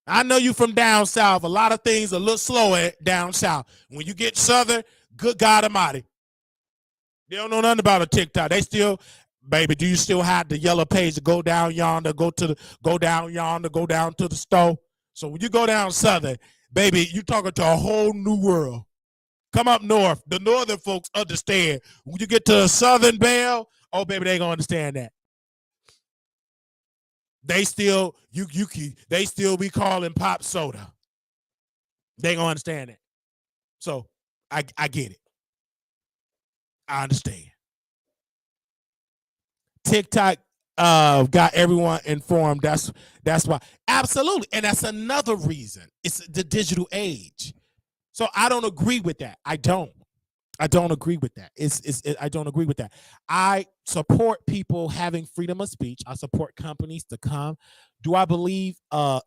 I know you from down south. A lot of things are a little slower down south. When you get Southern, good God Almighty, they don't know nothing about a TikTok. They still, baby, do you still have the yellow page to go down yonder, go down yonder, go down to the store? So when you go down Southern, baby, you talking to a whole new world. Come up north. The northern folks understand. When you get to the Southern Belle, oh baby, they gonna understand that. They still they still be calling pop soda. They gonna understand that. So I get it. I understand. TikTok got everyone informed. That's why. Absolutely. And that's another reason. It's the digital age. So I don't agree with that. I don't agree with that. I don't agree with that. I support people having freedom of speech. I support companies to come. Do I believe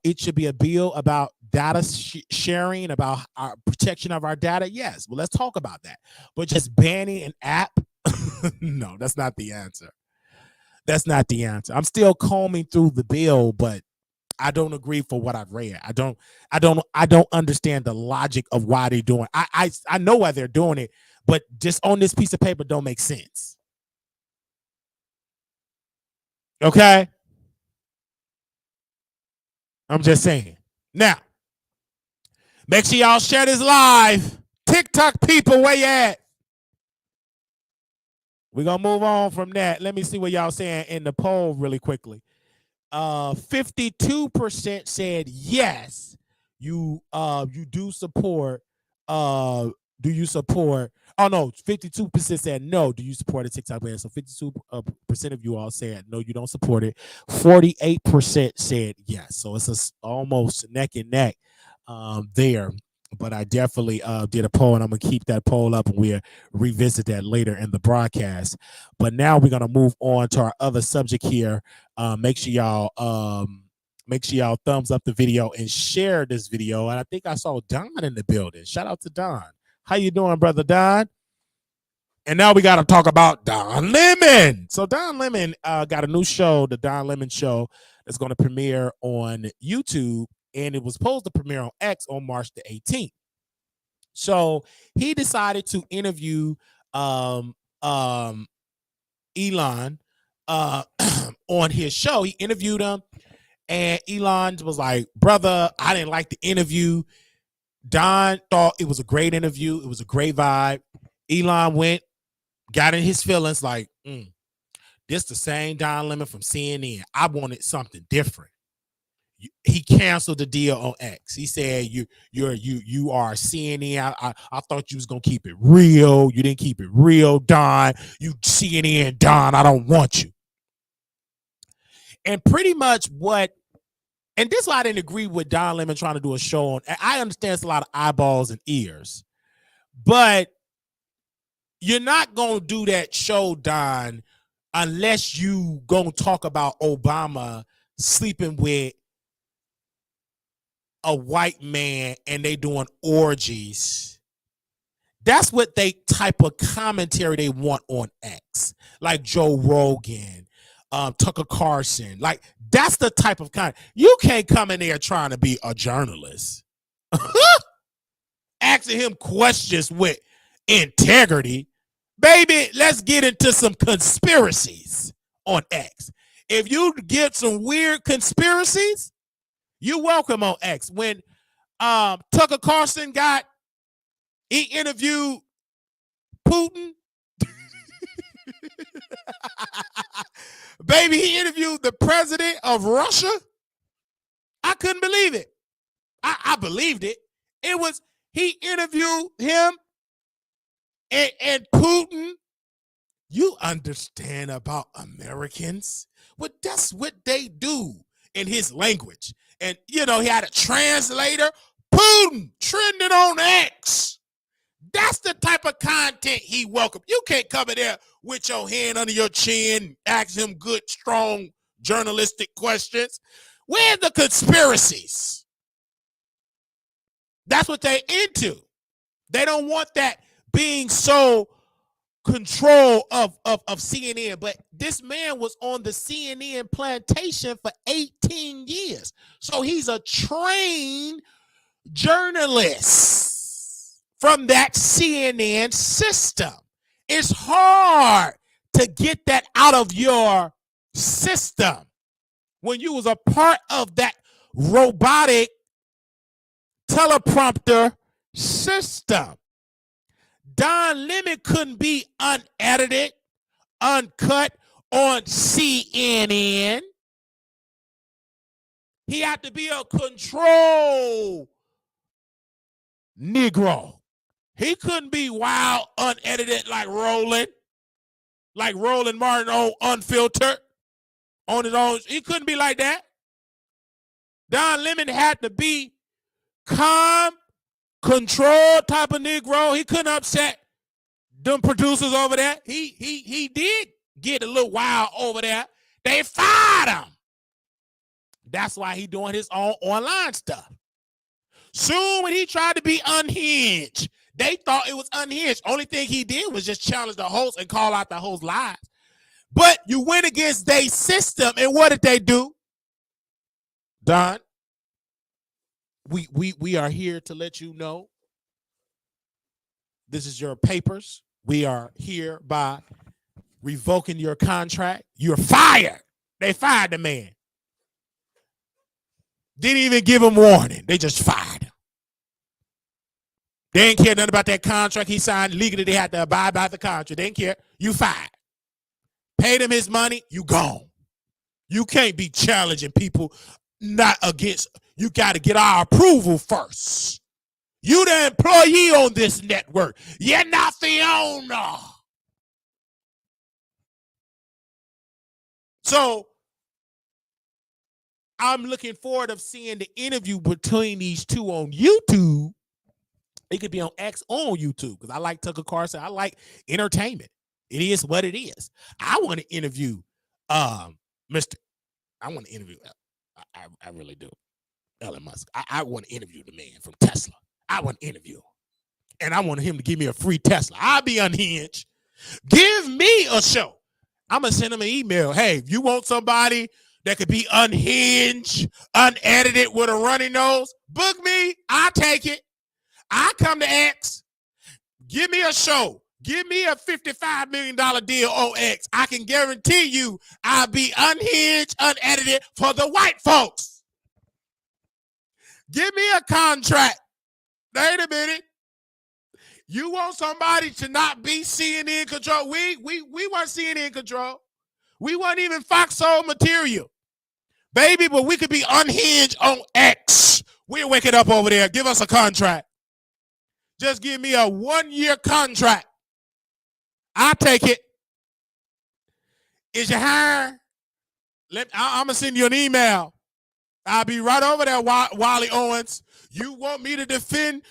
it should be a bill about data sharing, about our protection of our data? Yes. Well, let's talk about that. But just banning an app, no, that's not the answer. That's not the answer. I'm still combing through the bill, but I don't agree for what I've read. I don't understand the logic of why they're doing. I know why they're doing it, but just on this piece of paper don't make sense. Okay? I'm just saying. Now, make sure y'all share this live. TikTok people, where you at? We're gonna move on from that. Let me see what y'all saying in the poll really quickly. 52% said yes. You do support. Do you support? Oh no, 52% said no. Do you support a TikTok ban? So 52% of you all said no, you don't support it. 48% said yes. So it's almost neck and neck there. But I definitely did a poll, and I'm gonna keep that poll up, and we'll revisit that later in the broadcast. But now we're gonna move on to our other subject here. Make sure y'all thumbs up the video and share this video. And I think I saw Don in the building. Shout out to Don. How you doing, brother Don? And now we got to talk about Don Lemon. So Don Lemon got a new show, the Don Lemon Show, that's going to premiere on YouTube, and it was supposed to premiere on X on March the 18th. So he decided to interview Elon on his show. He interviewed him, and Elon was like, brother, I didn't like the interview. Don thought it was a great interview. It was a great vibe. Elon went, got in his feelings like, this the same Don Lemon from CNN. I wanted something different. He canceled the deal on X. He said, you are CNN. I thought you was gonna keep it real. You didn't keep it real, Don. You CNN Don, I don't want you. And pretty much and this is why I didn't agree with Don Lemon trying to do a show on. I understand it's a lot of eyeballs and ears, but you're not going to do that show, Don, unless you going to talk about Obama sleeping with a white man and they doing orgies. That's what they type of commentary they want on X, like Joe Rogan, Tucker Carlson. Like, that's the type of kind. You can't come in there trying to be a journalist. Asking him questions with integrity. Baby, let's get into some conspiracies on X. If you get some weird conspiracies, you're welcome on X. When Tucker Carlson he interviewed Putin. Baby, he interviewed the president of Russia. I couldn't believe it. I believed it. It was, he interviewed him and Putin. You understand about Americans? Well, that's what they do in his language. And, he had a translator. Putin trending on X. That's the type of content he welcomed. You can't come in there with your hand under your chin, ask him good, strong, journalistic questions. Where's the conspiracies? That's what they into. They don't want that being so control of CNN, but this man was on the CNN plantation for 18 years. So he's a trained journalist from that CNN system. It's hard to get that out of your system when you was a part of that robotic teleprompter system. Don Lemon couldn't be unedited, uncut on CNN. He had to be a control Negro. He couldn't be wild, unedited like Roland Martin on Unfiltered on his own. He couldn't be like that. Don Lemon had to be calm, control type of Negro. He couldn't upset them producers over there. He did get a little wild over there. They fired him. That's why he doing his own online stuff. Soon when he tried to be unhinged, they thought it was unhinged. Only thing he did was just challenge the host and call out the host lies. But you went against their system, and what did they do? Don, we are here to let you know this is your papers. We are here by revoking your contract. You're fired. They fired the man. Didn't even give him warning. They just fired him. They didn't care nothing about that contract he signed. Legally, they had to abide by the contract. They didn't care. You fired. Paid him his money. You gone. You can't be challenging people not against. You got to get our approval first. You the employee on this network. You're not the owner. So I'm looking forward to seeing the interview between these two on YouTube. It could be on X on YouTube because I like Tucker Carlson. I like entertainment. It is what it is. I want to interview Mr. I want to interview. I really do. Elon Musk. I want to interview the man from Tesla. I want to interview him. And I want him to give me a free Tesla. I'll be unhinged. Give me a show. I'm going to send him an email. Hey, if you want somebody that could be unhinged, unedited with a runny nose, book me. I'll take it. I come to X. Give me a show. Give me a $55 million deal on X. I can guarantee you I'll be unhinged, unedited for the white folks. Give me a contract. Wait a minute. You want somebody to not be CNN control? We weren't CNN control. We weren't even Fox Soul material. Baby, but we could be unhinged on X. We're waking up over there. Give us a contract. Just give me a 1-year contract. I'll take it. Is you hired? I'm going to send you an email. I'll be right over there, Wally Owens. You want me to defend?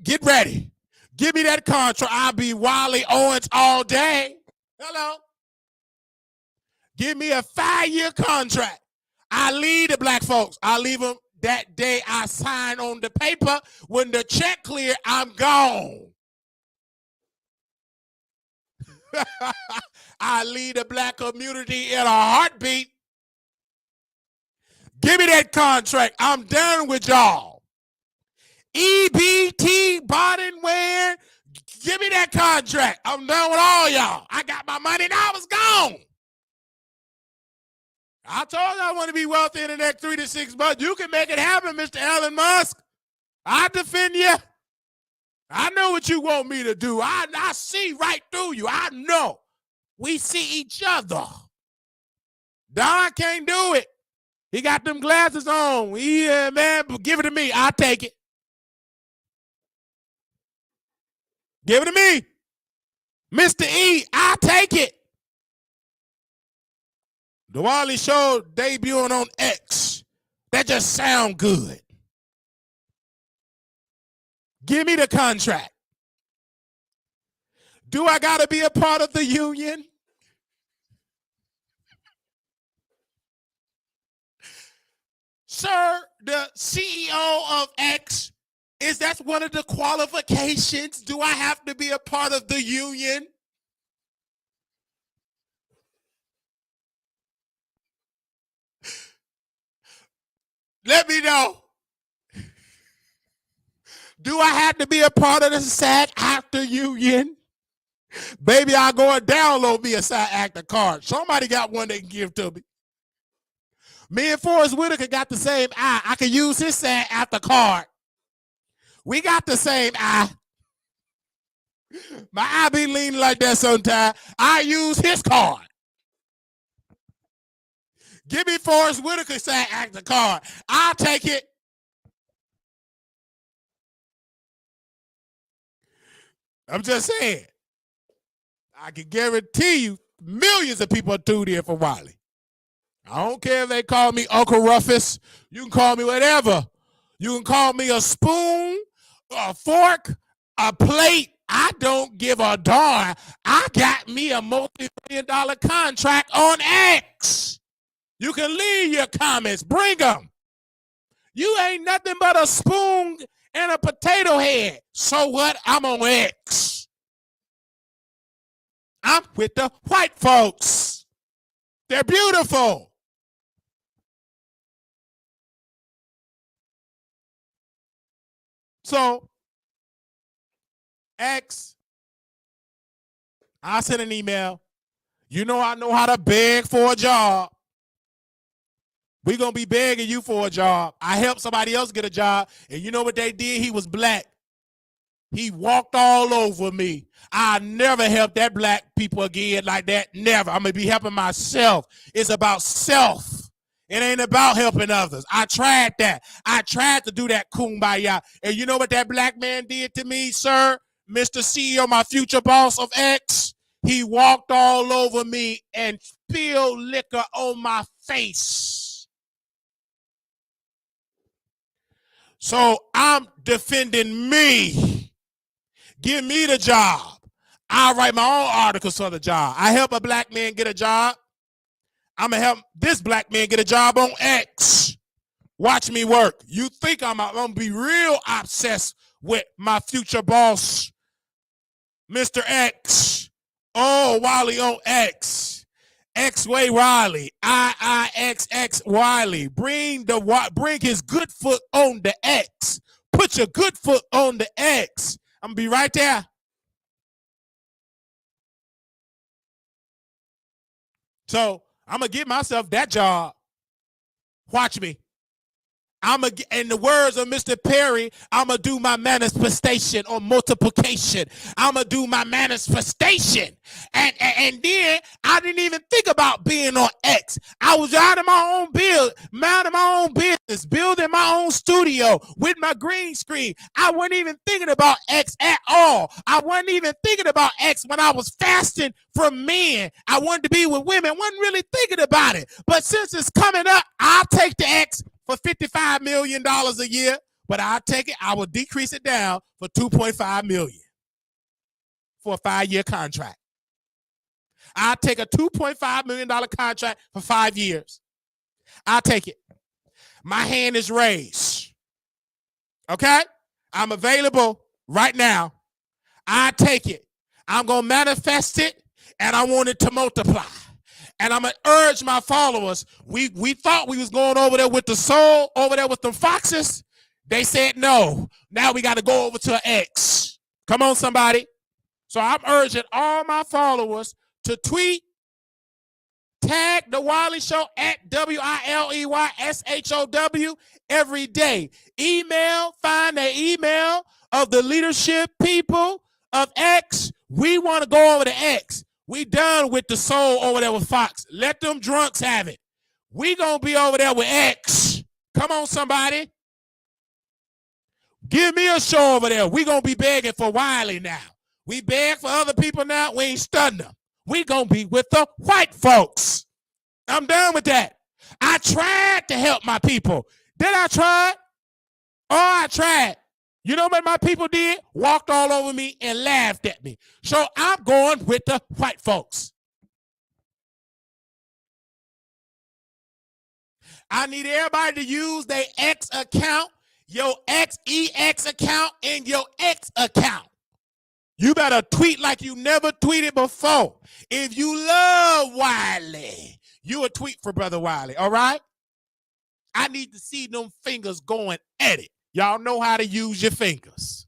Get ready. Give me that contract. I'll be Wally Owens all day. Hello. Give me a 5-year contract. I leave the black folks. I leave them that day I sign on the paper. When the check clear, I'm gone. I leave the black community in a heartbeat. Give me that contract. I'm done with y'all. EBT, Bodenware, give me that contract. I'm done with all y'all. I got my money and I was gone. I told you I want to be wealthy in the next 3 to 6 months. You can make it happen, Mr. Elon Musk. I defend you. I know what you want me to do. I see right through you. I know. We see each other. Don can't do it. He got them glasses on. Yeah, man, but give it to me. I'll take it. Give it to me. Mr. E, I'll take it. The Wally Show debuting on X. That just sound good. Give me the contract. Do I got to be a part of the union? Sir, the CEO of X, that's one of the qualifications? Do I have to be a part of the union? Let me know. Do I have to be a part of the SAG Actor Union? Baby, I'll go and download me a SAG Actor card. Somebody got one they can give to me. Me and Forrest Whitaker got the same eye. I can use his SAG Actor card. We got the same eye. My eye be leaning like that sometimes. I use his card. Give me Forrest Whitaker SAG Actor card. I'll take it. I'm just saying. I can guarantee you millions of people are tuned in for Wiley. I don't care if they call me Uncle Rufus. You can call me whatever. You can call me a spoon, a fork, a plate. I don't give a darn. I got me a multi-million-dollar contract on X. You can leave your comments. Bring them. You ain't nothing but a spoon and a potato head. So what? I'm on X. I'm with the white folks. They're beautiful. So, X, I sent an email. You know I know how to beg for a job. We're going to be begging you for a job. I helped somebody else get a job, and you know what they did? He was black. He walked all over me. I never help that black people again like that. Never. I'm going to be helping myself. It's about self. It ain't about helping others. I tried that. I tried to do that kumbaya. And you know what that black man did to me, sir? Mr. CEO, my future boss of X, he walked all over me and spilled liquor on my face. So I'm defending me. Give me the job. I'll write my own articles for the job. I help a black man get a job. I'm going to help this black man get a job on X. Watch me work. You think I'm going to be real obsessed with my future boss, Mr. X. Oh, Wiley on X. X-Way Wiley. I-I-X-X Wiley. Bring his good foot on the X. Put your good foot on the X. I'm going to be right there. So I'm going to give myself that job. Watch me. In the words of Mr. Perry, I'm going to do my manifestation or multiplication. I'm going to do my manifestation. And then I didn't even think about being on X. I was out of my own minding my own business, building my own studio with my green screen. I wasn't even thinking about X at all. I wasn't even thinking about X when I was fasting from men. I wanted to be with women. Wasn't really thinking about it. But since it's coming up, I'll take the X for $55 million a year, but I'll take it. I will decrease it down for $2.5 million for a 5-year contract. I'll take a $2.5 million contract for 5 years. I'll take it. My hand is raised. Okay? I'm available right now. I take it. I'm going to manifest it, and I want it to multiply. And I'm going to urge my followers. We thought we was going over there with the soul, over there with the foxes. They said no. Now we got to go over to an X. Come on, somebody. So I'm urging all my followers to tweet, tag The Wiley Show at WILEYSHOW every day. Find the email of the leadership people of X. We want to go over to X. We done with the soul over there with Fox. Let them drunks have it. We gonna be over there with X. Come on, somebody. Give me a show over there. We gonna be begging for Wiley now. We beg for other people now. We ain't studying them. We gonna be with the white folks. I'm done with that. I tried to help my people. Did I try? Oh, I tried. You know what my people did? Walked all over me and laughed at me. So I'm going with the white folks. I need everybody to use their X account, your XEX account, and your X account. You better tweet like you never tweeted before. If you love Wiley, you a tweet for Brother Wiley, all right? I need to see them fingers going at it. Y'all know how to use your fingers.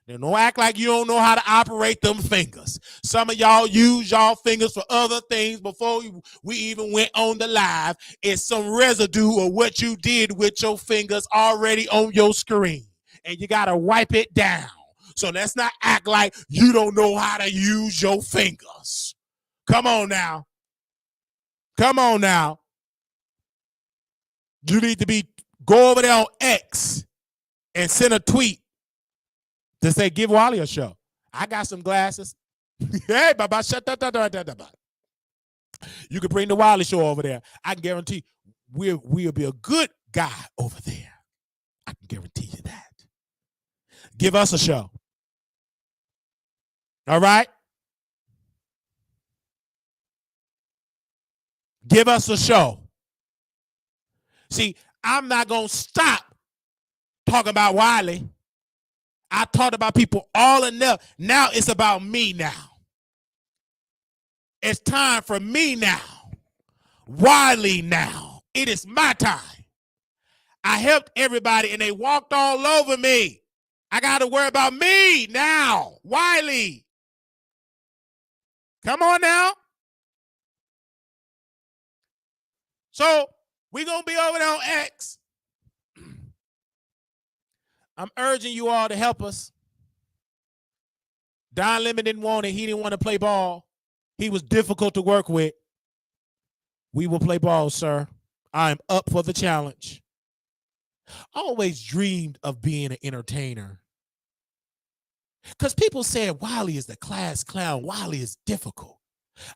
Don't act like you don't know how to operate them fingers. Some of y'all use y'all fingers for other things before we even went on the live. It's some residue of what you did with your fingers already on your screen. And you got to wipe it down. So let's not act like you don't know how to use your fingers. Come on now. Come on now. You need to go over there on X and send a tweet to say, give Wally a show. I got some glasses. Hey, baba, shut up. You can bring the Wally show over there. I can guarantee we'll be a good guy over there. I can guarantee you that. Give us a show. All right? Give us a show. See, I'm not going to stop talking about Wiley. I talked about people all enough. Now it's about me now. It's time for me now. Wiley now. It is my time. I helped everybody and they walked all over me. I got to worry about me now. Wiley. Come on now. So we're going to be over there on X. I'm urging you all to help us. Don Lemon didn't want it. He didn't want to play ball. He was difficult to work with. We will play ball, sir. I'm up for the challenge. I always dreamed of being an entertainer. Because people said Wiley is the class clown. Wiley is difficult.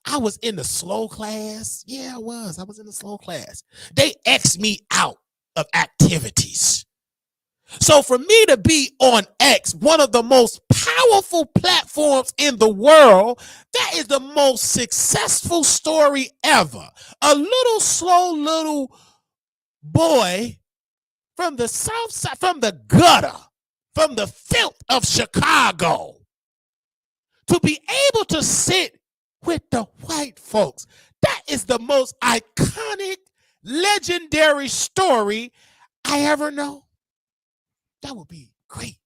I was in the slow class. Yeah, I was. I was in the slow class. They X'd me out of activities. So for me to be on X, one of the most powerful platforms in the world, that is the most successful story ever. A little slow little boy from the south side, from the gutter, from the filth of Chicago, to be able to sit with the white folks. That is the most iconic, legendary story I ever know. That would be great.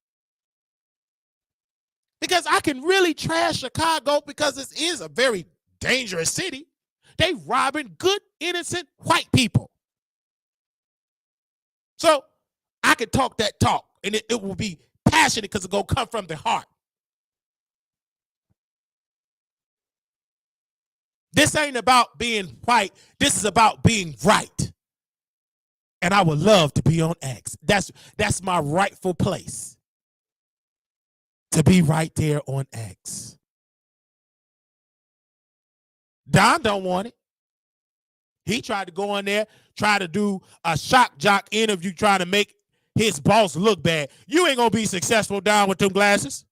Because I can really trash Chicago because this is a very dangerous city. They robbing good, innocent white people. So I can talk that talk and it will be passionate because it's going to come from the heart. This ain't about being white. This is about being right. And I would love to be on X. That's my rightful place. To be right there on X. Don don't want it. He tried to go on there, try to do a shock jock interview, trying to make his boss look bad. You ain't going to be successful, Don, with them glasses.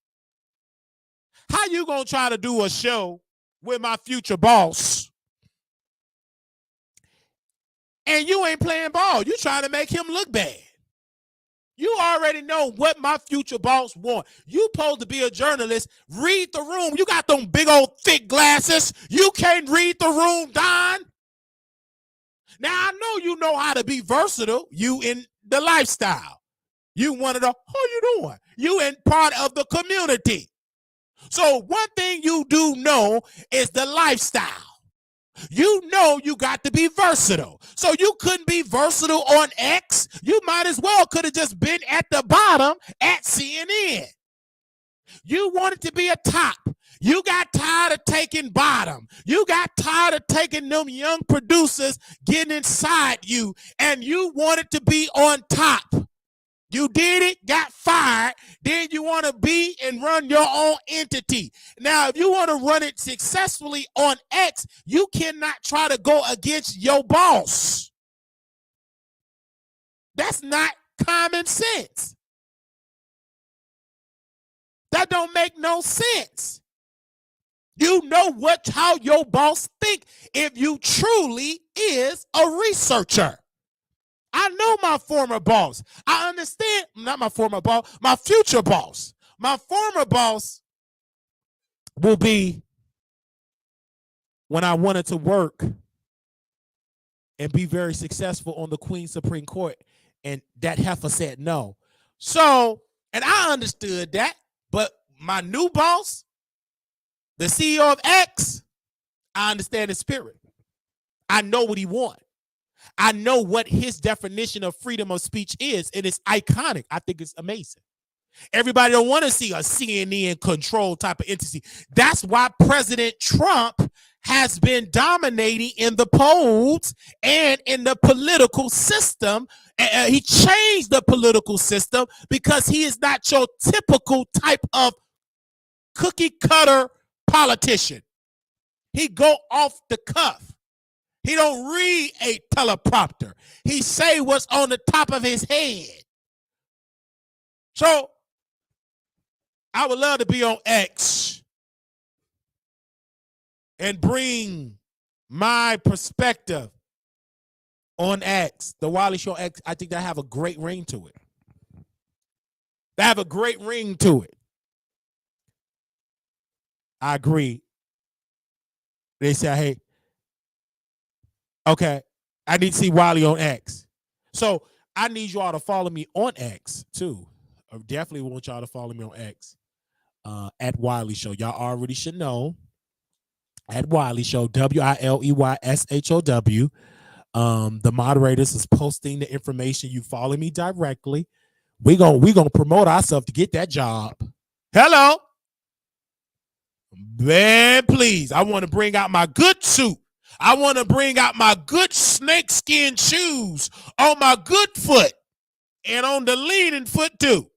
How you going to try to do a show with my future boss and you ain't playing ball? You trying to make him look bad. You already know what my future boss want. You supposed to be a journalist. Read the room. You got them big old thick glasses. You can't read the room, Don. Now, I know you know how to be versatile. You in the lifestyle. You one of the, how you doing? You in part of the community. So one thing you do know is the lifestyle. You know you got to be versatile. So you couldn't be versatile on X. You might as well could have just been at the bottom at CNN. You wanted to be a top. You got tired of taking bottom. You got tired of taking them young producers getting inside you, and you wanted to be on top. You did it, got fired, then you want to be and run your own entity. Now, if you want to run it successfully on X, you cannot try to go against your boss. That's not common sense. That don't make no sense. You know how your boss think if you truly is a researcher. I know my former boss. I understand, not my former boss, my future boss. My former boss will be when I wanted to work and be very successful on the Queen Supreme Court. And that heifer said no. So, and I understood that, but my new boss, the CEO of X, I understand his spirit. I know what he wants. I know what his definition of freedom of speech is, and it's iconic. I think it's amazing. Everybody don't want to see a CNN control type of entity. That's why President Trump has been dominating in the polls and in the political system. He changed the political system because he is not your typical type of cookie cutter politician. He go off the cuff. He don't read a teleprompter. He say what's on the top of his head. So I would love to be on X and bring my perspective on X, the Wiley Show X. I think that have a great ring to it. They have a great ring to it. I agree. They say, hey, okay, I need to see Wiley on X. So I need y'all to follow me on X too. I definitely want y'all to follow me on X at Wiley Show. Y'all already should know. At Wiley Show, WILEYSHOW. The moderators is posting the information. You follow me directly. We gonna promote ourselves to get that job. Hello. Man, please. I want to bring out my good suit. I want to bring out my good snakeskin shoes on my good foot and on the leading foot too.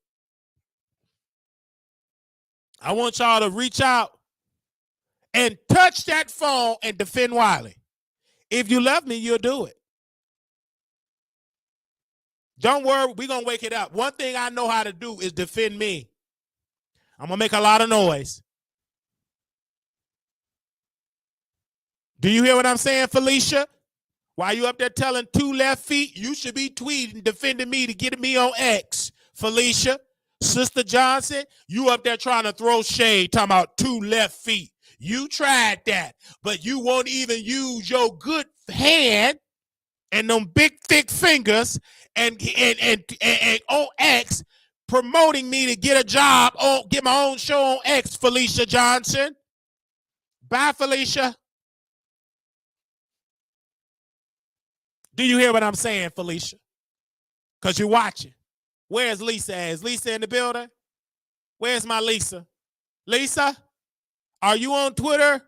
I want y'all to reach out and touch that phone and defend Wiley. If you love me, you'll do it. Don't worry, we're going to wake it up. One thing I know how to do is defend me. I'm going to make a lot of noise. Do you hear what I'm saying, Felicia? While you up there telling 2 left feet, you should be tweeting, defending me to get me on X, Felicia. Sister Johnson, you up there trying to throw shade, talking about 2 left feet. You tried that, but you won't even use your good hand and them big, thick fingers and on X promoting me to get a job, get my own show on X, Felicia Johnson. Bye, Felicia. Do you hear what I'm saying, Felicia? Because you're watching. Where's Lisa at? Is Lisa in the building? Where's my Lisa? Lisa, are you on Twitter?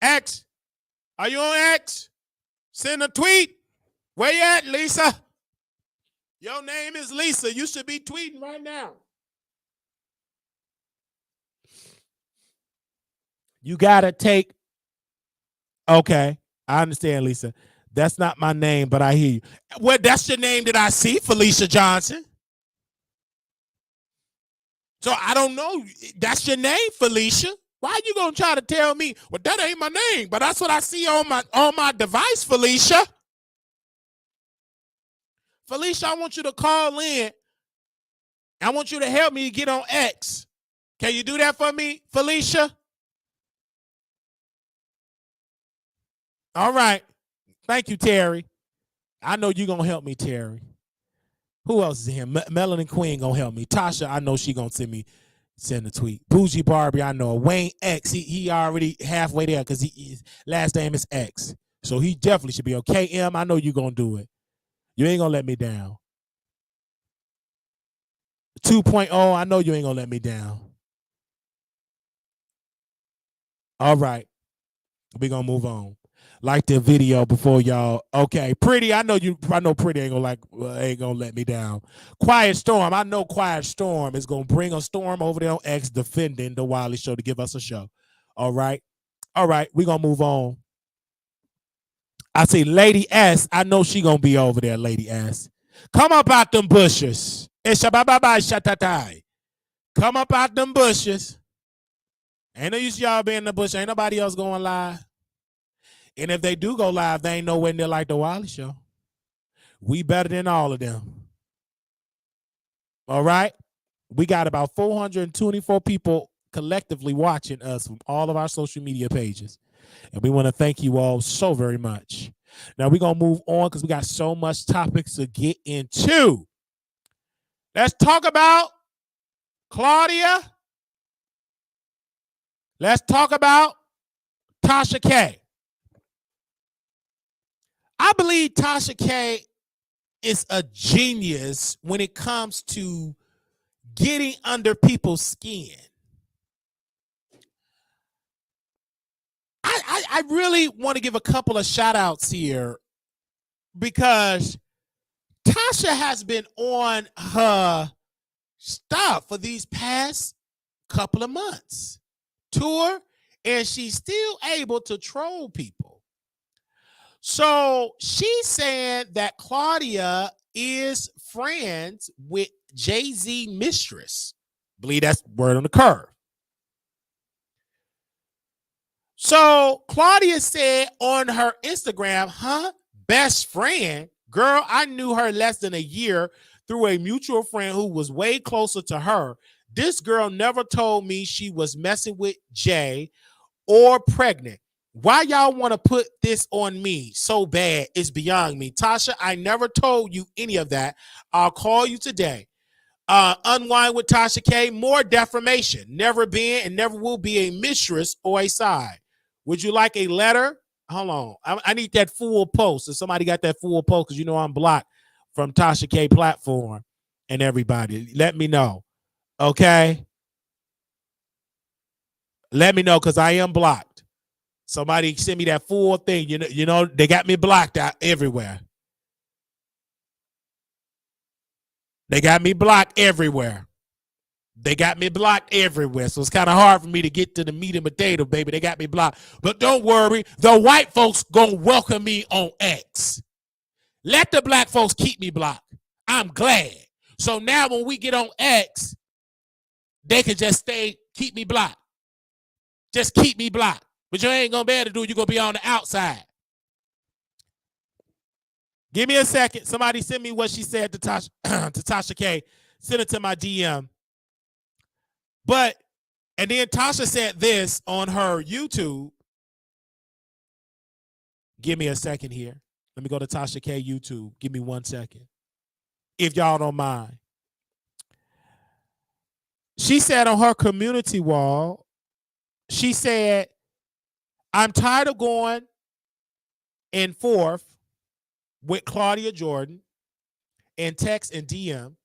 X, are you on X? Send a tweet. Where you at, Lisa? Your name is Lisa. You should be tweeting right now. You got to take. Okay, I understand, Lisa. That's not my name, but I hear you. Well, that's your name that I see, Felicia Johnson. So I don't know. That's your name, Felicia. Why are you gonna try to tell me? Well, that ain't my name, but that's what I see on my device, Felicia. Felicia, I want you to call in. I want you to help me get on X. Can you do that for me, Felicia? All right. Thank you, Terry. I know you're going to help me, Terry. Who else is here? Melanie Queen going to help me. Tasha, I know she going to send a tweet. Bougie Barbie, I know. Wayne X, he already halfway there because his last name is X. So he definitely should be okay. KM, I know you're going to do it. You ain't going to let me down. 2.0, I know you ain't going to let me down. All right. We're going to move on. Like the video before y'all. Okay, Pretty. I know Pretty ain't gonna let me down. Quiet Storm. I know Quiet Storm is gonna bring a storm over there on X defending the Wiley Show to give us a show. All right, we're gonna move on. I see Lady S. I know she gonna be over there, Lady S. Come up out them bushes. Come up out them bushes. Ain't no use y'all being in the bush. Ain't nobody else going live. And if they do go live, they ain't nowhere near like the Wiley Show. We better than all of them. All right? We got about 424 people collectively watching us from all of our social media pages. And we want to thank you all so very much. Now we're going to move on because we got so much topics to get into. Let's talk about Claudia. Let's talk about Tasha K. I believe Tasha K is a genius when it comes to getting under people's skin. I really want to give a couple of shout outs here because Tasha has been on her stuff for these past couple of months, tour, and she's still able to troll people. So she's saying that Claudia is friends with Jay-Z mistress. I believe that's word on the curve. So Claudia said on her Instagram, best friend? Girl, I knew her less than a year through a mutual friend who was way closer to her. This girl never told me she was messing with Jay or pregnant. Why y'all want to put this on me so bad? It's beyond me. Tasha, I never told you any of that. I'll call you today. Unwind with Tasha K. More defamation. Never been and never will be a mistress or a side. Would you like a letter? Hold on. I need that full post. If somebody got that full post, because you know I'm blocked from Tasha K platform and everybody. Let me know. Okay? Let me know because I am blocked. Somebody send me that full thing. You know, they got me blocked out everywhere. They got me blocked everywhere. They got me blocked everywhere. So it's kind of hard for me to get to the meat and potato, baby. They got me blocked. But don't worry. The white folks gonna welcome me on X. Let the black folks keep me blocked. I'm glad. So now when we get on X, they can just keep me blocked. Just keep me blocked. But you ain't gonna be able to do it. You're gonna be on the outside. Give me a second. Somebody send me what she said to Tasha, to Tasha K. Send it to my DM. And then Tasha said this on her YouTube. Give me a second here. Let me go to Tasha K YouTube. Give me 1 second. If y'all don't mind. She said on her community wall, she said, I'm tired of going in forth with Claudia Jordan in text and DM.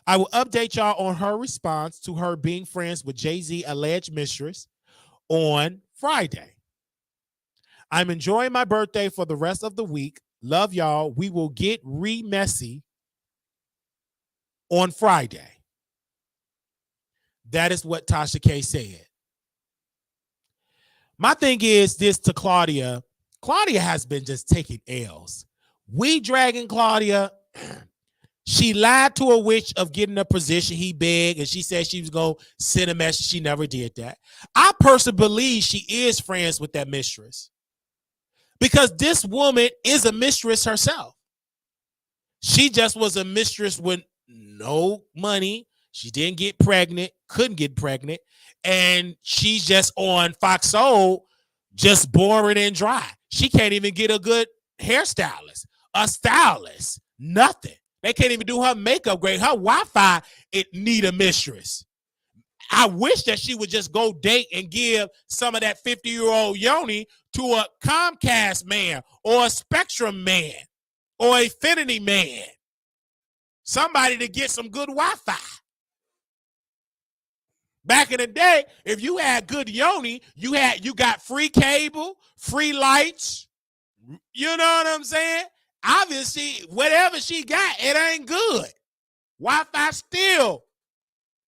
I will update y'all on her response to her being friends with Jay-Z alleged mistress on Friday. I'm enjoying my birthday for the rest of the week. Love y'all. We will get messy on Friday. That is what Tasha K said. My thing is this to Claudia. Claudia has been just taking L's. We dragging Claudia. She lied to a witch of getting a position. He begged, and she said she was going to send a message. She never did that. I personally believe she is friends with that mistress because this woman is a mistress herself. She just was a mistress with no money. She didn't get pregnant, couldn't get pregnant, and she's just on Fox Soul, just boring and dry. She can't even get a good hairstylist, a stylist, nothing. They can't even do her makeup great. Her Wi-Fi, it need a mistress. I wish that she would just go date and give some of that 50-year-old yoni to a Comcast man or a Spectrum man or a Affinity man. Somebody to get some good Wi-Fi. Back in the day, if you had good yoni, you got free cable, free lights. You know what I'm saying? Obviously, whatever she got, it ain't good. Wi-Fi still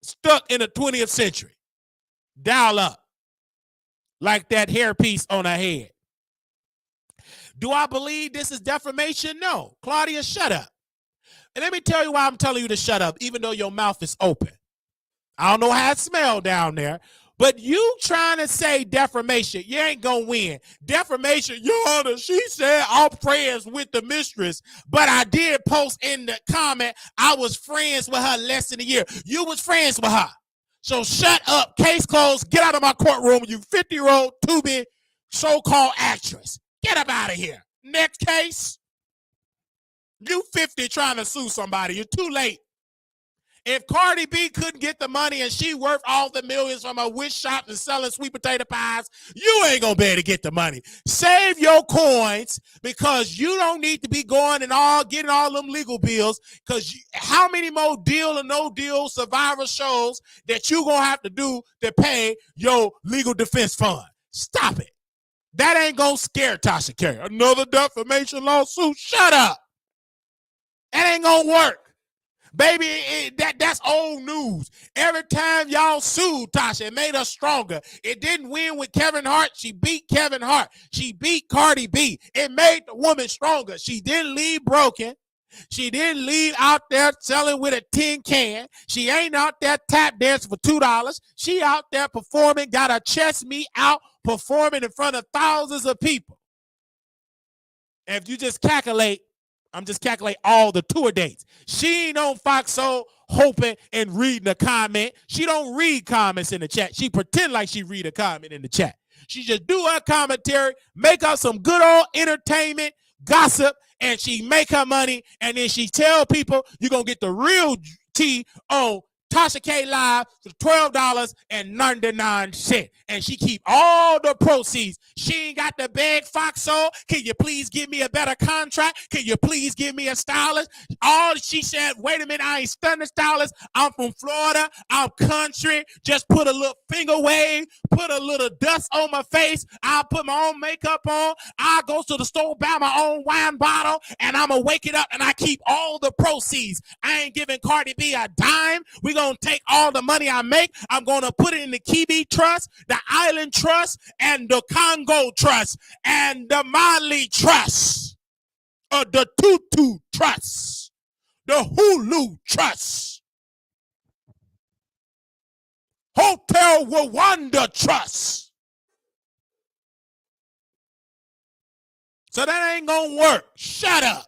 stuck in the 20th century. Dial up like that hairpiece on her head. Do I believe this is defamation? No. Claudia, shut up. And let me tell you why I'm telling you to shut up, even though your mouth is open. I don't know how it smells down there, but you trying to say defamation, you ain't gonna win. Defamation, Your Honor, she said I'm friends with the mistress, but I did post in the comment I was friends with her less than a year. You was friends with her. So shut up. Case closed. Get out of my courtroom, you 50-year-old Tubi so-called actress. Get up out of here. Next case. You 50 trying to sue somebody. You're too late. If Cardi B couldn't get the money and she worth all the millions from her wish shop and selling sweet potato pies, you ain't gonna be able to get the money. Save your coins, because you don't need to be going and getting all them legal bills, because how many more Deal or No Deal Survivor shows that you gonna have to do to pay your legal defense fund? Stop it. That ain't gonna scare Tasha K. Another defamation lawsuit? Shut up. That ain't gonna work. Baby, that's old news. Every time y'all sued Tasha, it made her stronger. It didn't win with Kevin Hart. She beat Kevin Hart. She beat Cardi B. It made the woman stronger. She didn't leave broken. She didn't leave out there selling with a tin can. She ain't out there tap dancing for $2. She out there performing, got her chest meat out, performing in front of thousands of people. And if you just calculate, I'm just calculating all the tour dates. She ain't on Fox Soul hoping and reading a comment. She don't read comments in the chat. She pretend like she read a comment in the chat. She just do her commentary, make up some good old entertainment, gossip, and she make her money, and then she tell people you're going to get the real tea on Tasha K Live for $12.99. And she keep all the proceeds. She ain't got to beg Fox Soul, can you please give me a better contract? Can you please give me a stylist? All she said, wait a minute, I ain't stunning stylist. I'm from Florida. I'm country. Just put a little finger wave, put a little dust on my face. I'll put my own makeup on. I'll go to the store, buy my own wine bottle, and I'm going to wake it up, and I keep all the proceeds. I ain't giving Cardi B a dime. We going to take all the money I make. I'm going to put it in the Kiwi Trust, the Island Trust, and the Congo Trust, and the Mali Trust, the Tutu Trust, the Hulu Trust, Hotel Rwanda Trust. So that ain't going to work. Shut up.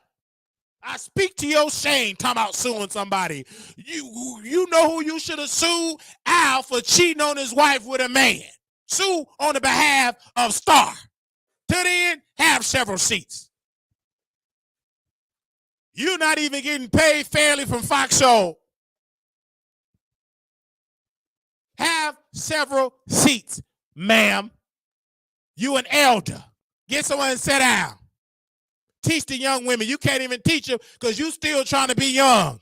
I speak to your shame, talking about suing somebody. You know who you should have sued? Al for cheating on his wife with a man. Sue on the behalf of Star. To the end, have several seats. You're not even getting paid fairly from Fox Soul. Have several seats, ma'am. You an elder. Get someone and sit down. Teach the young women. You can't even teach them because you still trying to be young.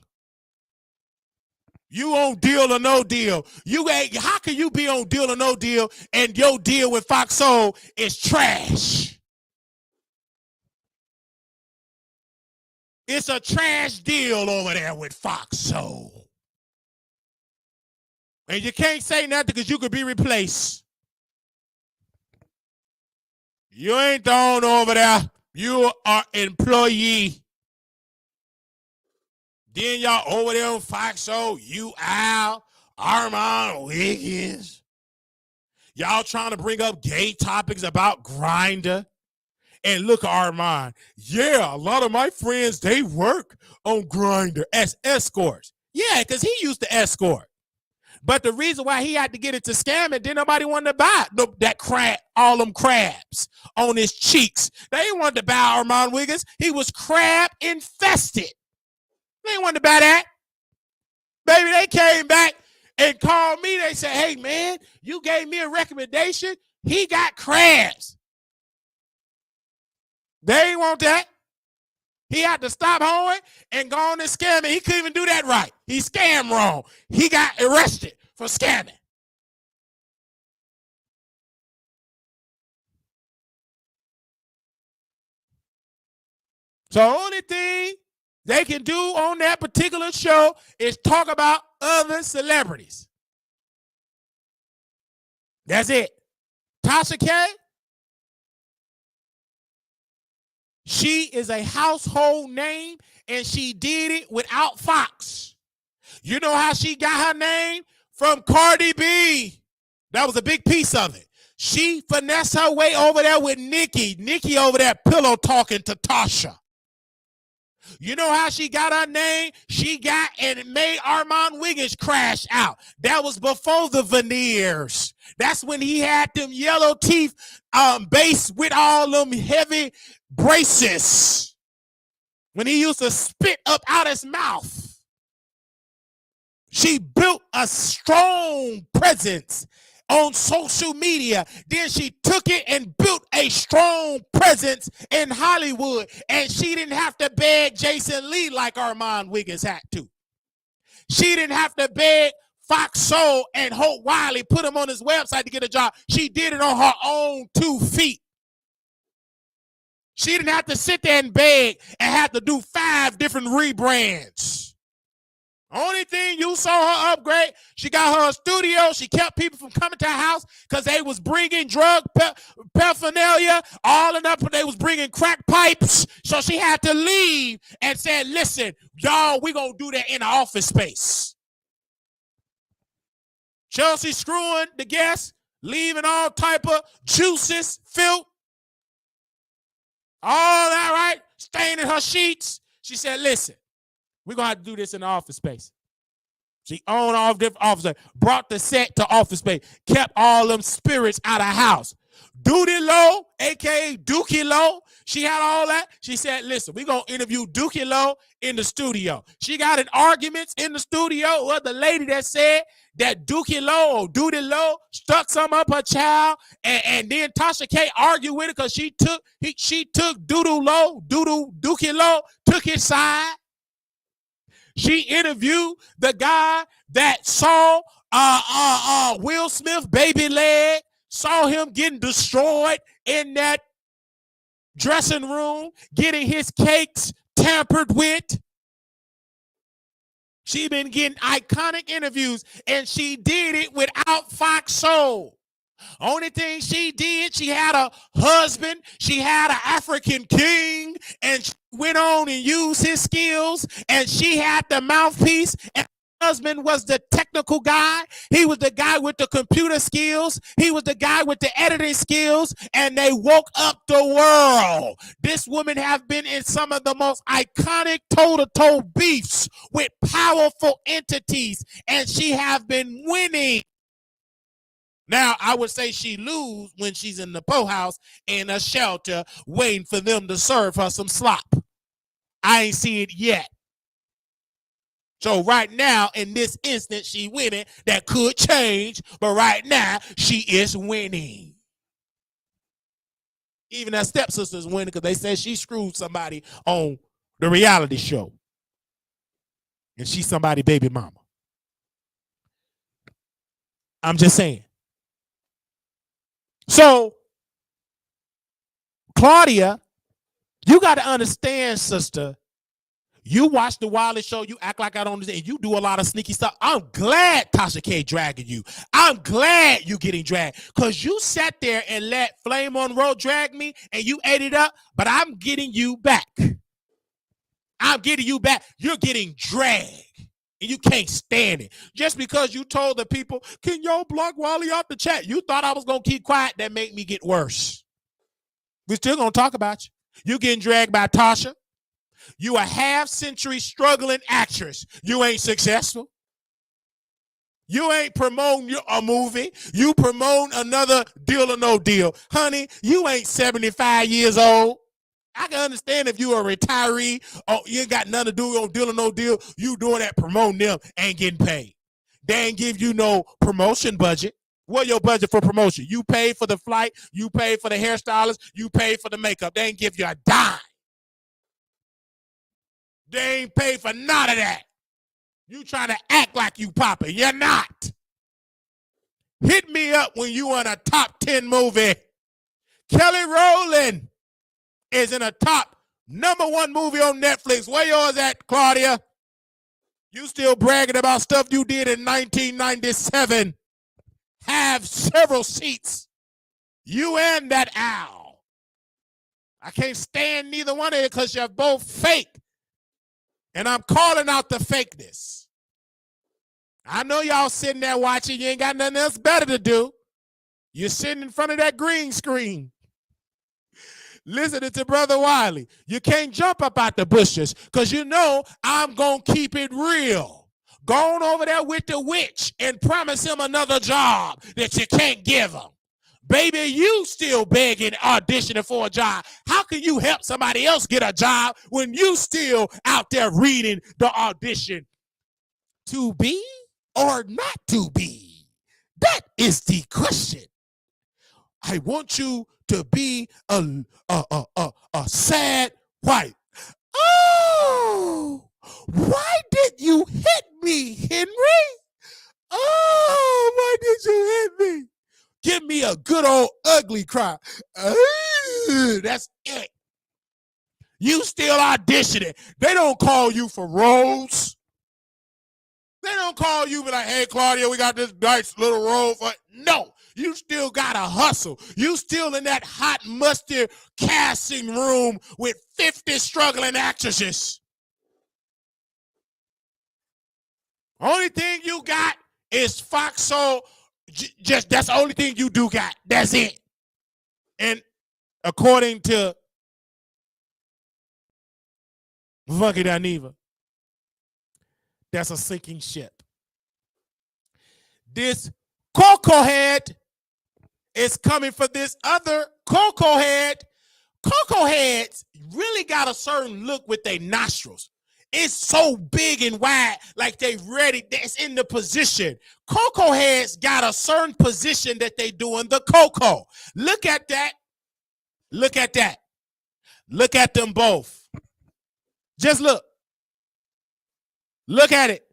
You on Deal or No Deal. How can you be on Deal or No Deal and your deal with Fox Soul is trash? It's a trash deal over there with Fox Soul. And you can't say nothing because you could be replaced. You ain't the owner over there. You are employee. Then y'all over there on Fox Soul, you Al, Armon Wiggins. Y'all trying to bring up gay topics about Grindr. And look at Armon. Yeah, a lot of my friends, they work on Grindr as escorts. Yeah, because he used to escort. But the reason why he had to get into scamming, didn't nobody want to buy that crab, all them crabs on his cheeks. They didn't want to buy Armon Wiggins. He was crab infested. They didn't want to buy that. Baby, they came back and called me. They said, hey, man, you gave me a recommendation. He got crabs. They didn't want that. He had to stop hoeing and go on and scamming. He couldn't even do that right. He scammed wrong. He got arrested for scamming. So the only thing they can do on that particular show is talk about other celebrities. That's it. Tasha K, she is a household name, and she did it without Fox. You know how she got her name? From Cardi B. That was a big piece of it. She finessed her way over there with Nicki. Nicki over there pillow talking to Tasha. You know how she got her name? She got and made Armon Wiggins crash out. That was before the veneers. That's when he had them yellow teeth base with all them heavy braces. When he used to spit up out his mouth. She built a strong presence on social media. Then she took it and built a strong presence in Hollywood. And she didn't have to beg Jason Lee like Armon Wiggins had to. She didn't have to beg Fox Soul and Hope Wiley, put him on his website to get a job. She did it on her own 2 feet. She didn't have to sit there and beg and have to do 5 different rebrands. Only thing you saw her upgrade, she got her a studio. She kept people from coming to her house because they was bringing drug paraphernalia, all in up. They was bringing crack pipes. So she had to leave and said, listen, y'all, we going to do that in the office space. Chelsea screwing the guests, leaving all type of juices, filth, all that, right? Staining her sheets. She said, listen, we're going to have to do this in the office space. She owned all different offices, brought the set to office space, kept all them spirits out of house. Duty Low, a.k.a. Dookie Low, she had all that. She said, listen, we're going to interview Dookie Low in the studio. She got in arguments in the studio with the lady that said that Dookie Low or Duty Low stuck some up her child, and then Tasha K argued with her because she took Dookie Low, took his side. She interviewed the guy that saw Will Smith baby leg, saw him getting destroyed in that dressing room, getting his cakes tampered with. She been getting iconic interviews, and she did it without Fox Soul. Only thing she did, she had a husband, she had an African king, and she went on and used his skills, and she had the mouthpiece, and her husband was the technical guy. He was the guy with the computer skills. He was the guy with the editing skills, and they woke up the world. This woman have been in some of the most iconic toe-to-toe beefs with powerful entities, and she have been winning. Now, I would say she lose when she's in the po house in a shelter waiting for them to serve her some slop. I ain't see it yet. So right now, in this instant, she winning. That could change, but right now, she is winning. Even her stepsister's winning because they said she screwed somebody on the reality show. And she's somebody's baby mama. I'm just saying. So, Claudia, you got to understand, sister, you watch the Wiley show, you act like I don't understand, and you do a lot of sneaky stuff. I'm glad Tasha K dragging you. I'm glad you getting dragged because you sat there and let Flame on Road drag me and you ate it up, but I'm getting you back. I'm getting you back. You're getting dragged. And you can't stand it. Just because you told the people, can y'all block Wiley off the chat? You thought I was going to keep quiet. That made me get worse. We're still going to talk about you. You getting dragged by Tasha. You a half-century struggling actress. You ain't successful. You ain't promoting a movie. You promote another Deal or No Deal. Honey, you ain't 75 years old. I can understand if you're a retiree or you ain't got nothing to do on Deal or No Deal. You doing that promoting them ain't getting paid. They ain't give you no promotion budget. What your budget for promotion? You pay for the flight. You pay for the hairstylist. You pay for the makeup. They ain't give you a dime. They ain't pay for none of that. You trying to act like you poppin'. You're not. Hit me up when you in a top 10 movie. Kelly Rowland is in a top #1 movie on Netflix. Where yours at, Claudia? You still bragging about stuff you did in 1997. Have several seats. You and that owl. I can't stand neither one of you because you're both fake. And I'm calling out the fakeness. I know y'all sitting there watching. You ain't got nothing else better to do. You're sitting in front of that green screen. listening to Brother Wiley. You can't jump up out the bushes because you know I'm going to keep it real. Go on over there with the witch and promise him another job that you can't give him. Baby, you still begging, auditioning for a job. How can you help somebody else get a job when you still out there reading the audition? To be or not to be? That is the question. I want you to be a sad wife. Oh, why did you hit me, Henry? Oh, why did you hit me? Give me a good old ugly cry. That's it. You still auditioning. They don't call you for roles. They don't call you be like, hey, Claudia, we got this nice little role for. No, you still got to hustle. You still in that hot, musty casting room with 50 struggling actresses. Only thing you got is Foxhole. Just that's the only thing you do got. That's it. And according to Funky Dineva, that's a sinking ship. This Coco head is coming for this other Coco head. Coco heads really got a certain look with their nostrils. It's so big and wide, like they ready. It's in the position. Coco heads got a certain position that they do in the Coco. Look at that. Look at that. Look at them both. Just look. Look at it.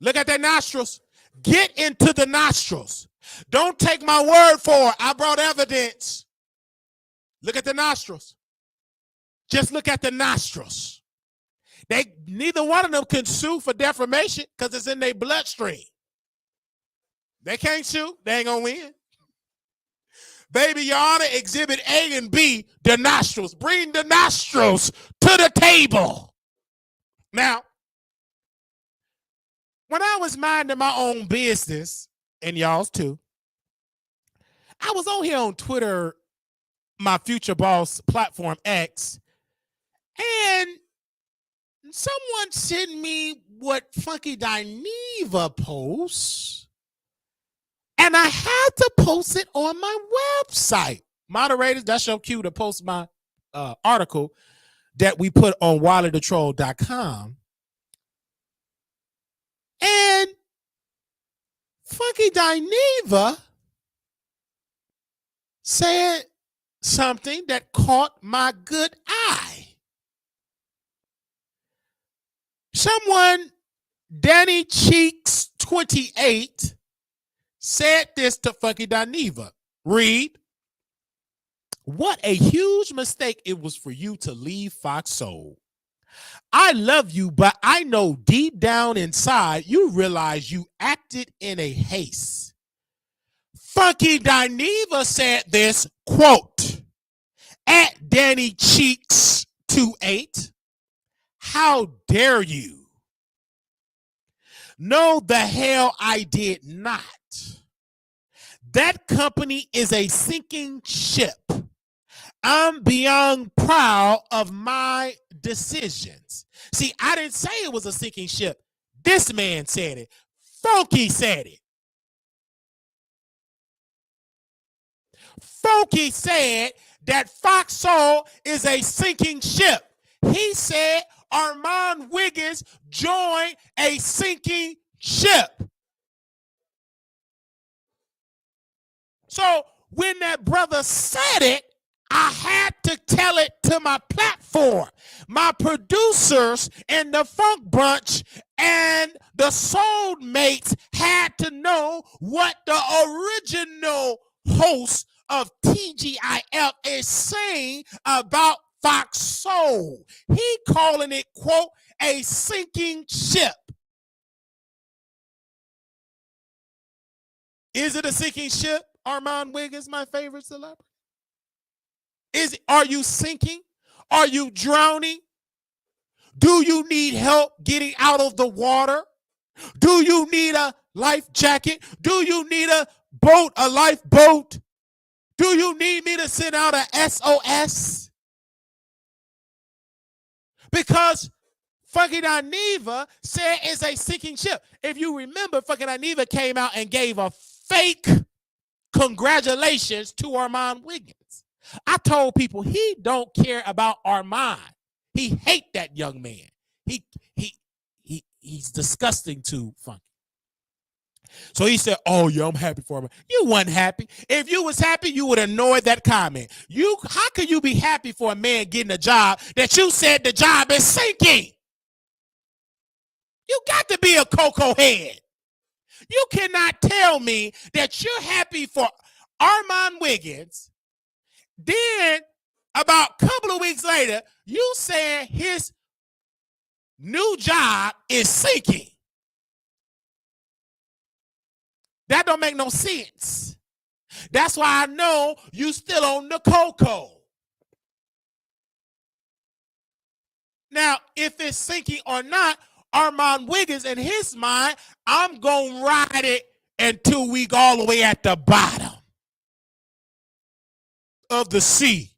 Look at their nostrils. Get into the nostrils. Don't take my word for it. I brought evidence. Look at the nostrils. Just look at the nostrils. Neither one of them can sue for defamation because it's in their bloodstream. They can't sue. They ain't gonna win. Baby, Your Honor, Exhibit A and B, the nostrils. Bring the nostrils to the table. Now, when I was minding my own business, and y'all's too, I was on here on Twitter, my future boss platform X, and someone sent me what Funky Dineva posts, and I had to post it on my website. Moderators, that's your cue to post my article that we put on WileyTheTroll.com. And Funky Dineva said something that caught my good eye. Someone, Danny Cheeks 28, said this to Funky Dineva. Read, what a huge mistake it was for you to leave Fox Soul. I love you, but I know deep down inside you realize you acted in a haste. Funky Dineva said this, quote, at Danny Cheeks 28. How dare you? No, the hell I did not. That company is a sinking ship. I'm beyond proud of my decisions. See, I didn't say it was a sinking ship. This man said it. Funky said it. Funky said that Fox Soul is a sinking ship. He said Armon Wiggins joined a sinking ship. So when that brother said it, I had to tell it to my platform. My producers and the Funk Brunch and the Soulmates had to know what the original host of TGIF is saying about Fox Soul. He calling it, quote, a sinking ship. Is it a sinking ship? Armon Wiggins, my favorite celebrity. Are you sinking? Are you drowning? Do you need help getting out of the water? Do you need a life jacket? Do you need a boat, a lifeboat? Do you need me to send out a SOS? Because fucking Aniva said it's a sinking ship. If you remember, fucking Aniva came out and gave a fake congratulations to Armon Wiggins. I told people he don't care about Armon. He hate that young man. He's disgusting to Funky. So he said, "Oh yeah, I'm happy for him." You wasn't happy. If you was happy, you would have ignored that comment. How could you be happy for a man getting a job that you said the job is sinking? You got to be a cocoa head. You cannot tell me that you're happy for Armon Wiggins. Then about a couple of weeks later, you said his new job is sinking. That don't make no sense. That's why I know you still on the cocoa. Now, if it's sinking or not, Armon Wiggins, in his mind, I'm going to ride it until we go all the way at the bottom of the sea.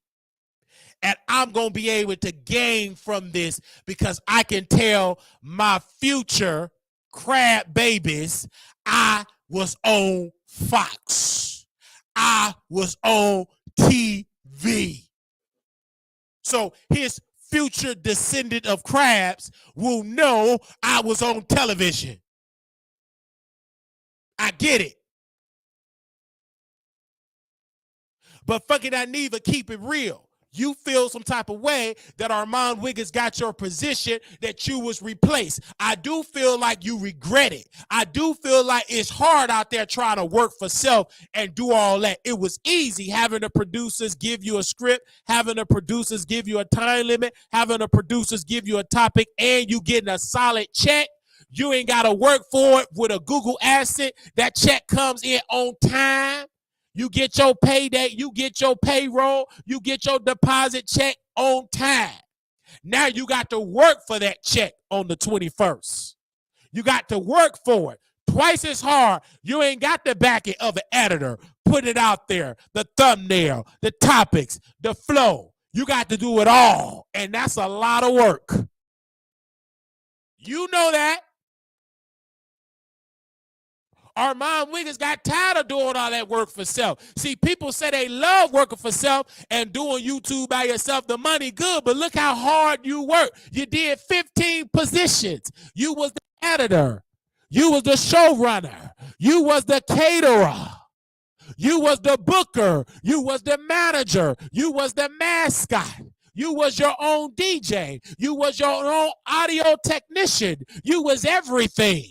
And I'm going to be able to gain from this because I can tell my future crab babies I was on Fox. I was on TV. So his future descendant of crabs will know I was on television. I get it. But fucking Aniva, keep it real. You feel some type of way that Armon Wiggins got your position, that you was replaced. I do feel like you regret it. I do feel like it's hard out there trying to work for self and do all that. It was easy having the producers give you a script, having the producers give you a time limit, having the producers give you a topic, and you getting a solid check. You ain't got to work for it with a Google asset. That check comes in on time. You get your payday, you get your payroll, you get your deposit check on time. Now you got to work for that check on the 21st. You got to work for it twice as hard. You ain't got the backing of an editor. Put it out there, the thumbnail, the topics, the flow. You got to do it all, and that's a lot of work. You know that. Armon Wiggins got tired of doing all that work for self. See, people say they love working for self and doing YouTube by yourself. The money good, but look how hard you work. You did 15 positions. You was the editor. You was the showrunner. You was the caterer. You was the booker. You was the manager. You was the mascot. You was your own DJ. You was your own audio technician. You was everything.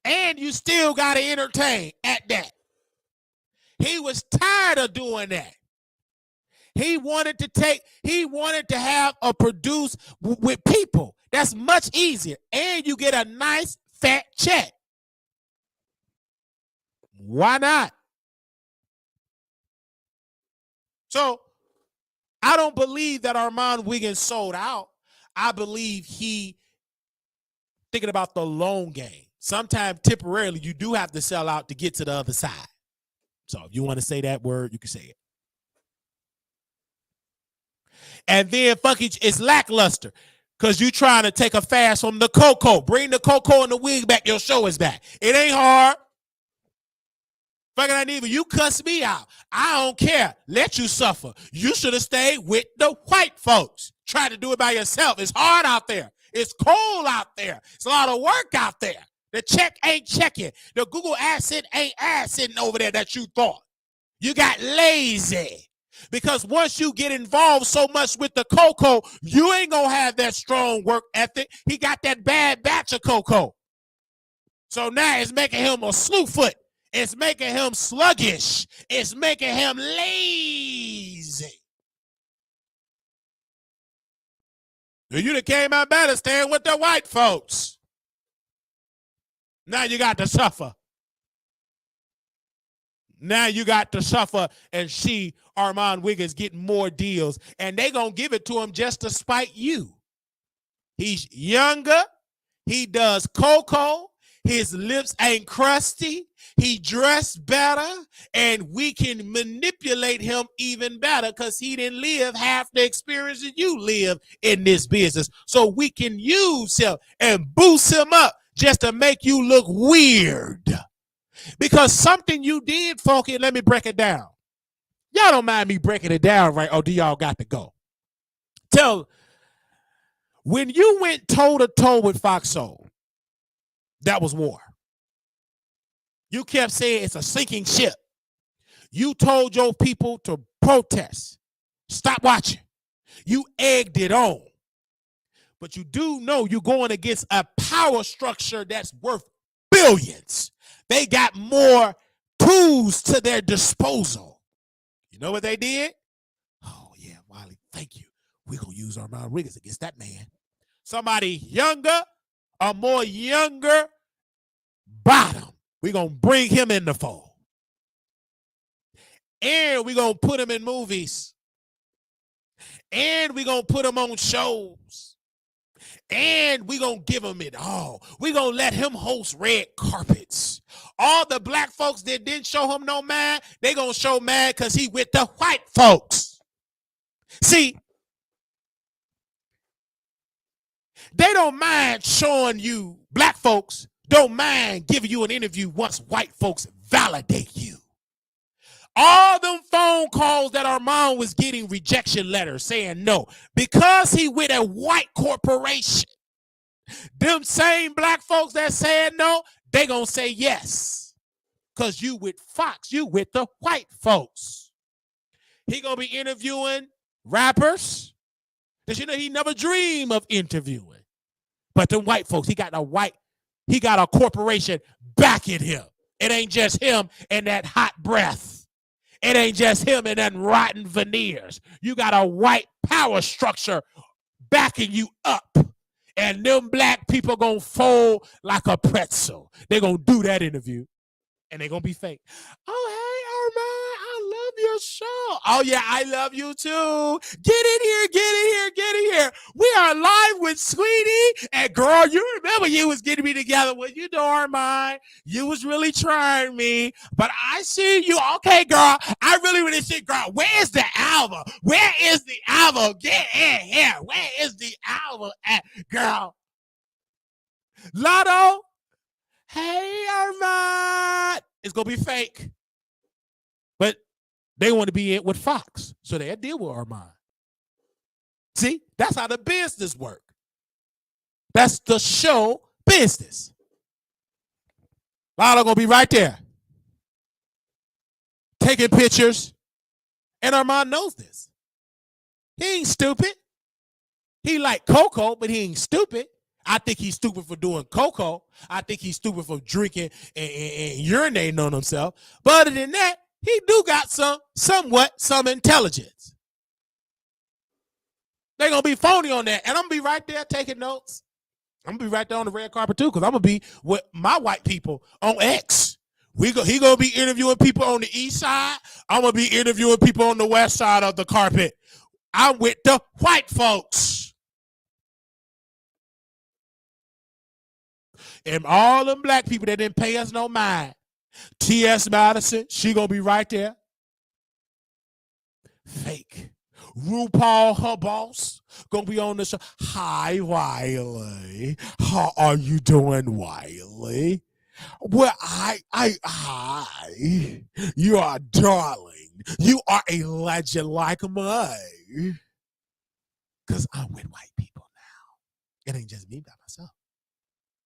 And you still got to entertain at that. He was tired of doing that. He wanted to have a produce with people. That's much easier. And you get a nice fat check. Why not? So I don't believe that Armon Wiggins sold out. I believe he thinking about the long game. Sometimes temporarily you do have to sell out to get to the other side. So if you want to say that word, you can say it. And then fucking it's lackluster because you trying to take a fast from the cocoa. Bring the cocoa and the wig back. Your show is back. It ain't hard. Fucking Aniva, you cuss me out. I don't care. Let you suffer. You should have stayed with the white folks. Try to do it by yourself. It's hard out there. It's cold out there. It's a lot of work out there. The check ain't checking. The Google asset ain't sitting over there that you thought. You got lazy. Because once you get involved so much with the cocoa, you ain't going to have that strong work ethic. He got that bad batch of cocoa. So now it's making him a slewfoot. It's making him sluggish. It's making him lazy. You done came out better staying with the white folks. Now you got to suffer. Now you got to suffer and see Armon Wiggins getting more deals. And they going to give it to him just to spite you. He's younger. He does cocoa. His lips ain't crusty. He dressed better, and we can manipulate him even better because he didn't live half the experience that you live in this business. So we can use him and boost him up just to make you look weird. Because something you did, Funky, let me break it down. Y'all don't mind me breaking it down, right? Or do y'all got to go? When you went toe-to-toe with Fox Soul, that was war. You kept saying it's a sinking ship. You told your people to protest. Stop watching. You egged it on. But you do know you're going against a power structure that's worth billions. They got more tools to their disposal. You know what they did? Oh, yeah, Wiley, thank you. We're going to use Armon Wiggins against that man. Somebody younger, a more younger bottom. We're going to bring him in the fold. And we're going to put him in movies. And we're going to put him on shows. And we're going to give him it all. We're going to let him host red carpets. All the black folks that didn't show him no mad, they going to show mad because he with the white folks. See, they don't mind showing you, black folks don't mind giving you an interview once white folks validate you. All them phone calls that Armon was getting rejection letters saying no, because he with a white corporation. Them same black folks that said no, they gonna say yes. Because you with Fox, you with the white folks. He gonna be interviewing rappers that you know he never dreamed of interviewing. But the white folks, he got a corporation backing him. It ain't just him and that hot breath. It ain't just him and them rotten veneers. You got a white power structure backing you up. And them black people gonna fold like a pretzel. They gonna do that interview. And they gonna be fake. Oh, hey, Armon, I love your show. Oh, yeah, I love you too. Get in here, get in here, get in here. We are live with Sweetie. And girl, you remember you was getting me together with you, Armon. You was really trying me. But I see you. Okay, girl. I really want to see, girl, where's the album? Where is the album? Get in here. Where is the album at, girl? Lotto. Hey, Armon. It's going to be fake. But they want to be in with Fox. So they'll deal with Armon. See? That's how the business work. That's the show business. Lotto going to be right there. Taking pictures. And Armon knows this. He ain't stupid. He like Coco, but he ain't stupid. I think he's stupid for doing cocoa. I think he's stupid for drinking and urinating on himself. But other than that, he do got some intelligence. They're going to be phony on that. And I'm going to be right there taking notes. I'm going to be right there on the red carpet too, because I'm going to be with my white people on X. He going to be interviewing people on the east side. I'm going to be interviewing people on the west side of the carpet. I'm with the white folks. And all them black people that didn't pay us no mind. T.S. Madison, she gonna be right there. Fake. RuPaul, her boss, gonna be on the show. Hi, Wiley. How are you doing, Wiley? Well, hi. You are darling. You are a legend like me. Because I'm with white people now. It ain't just me by myself.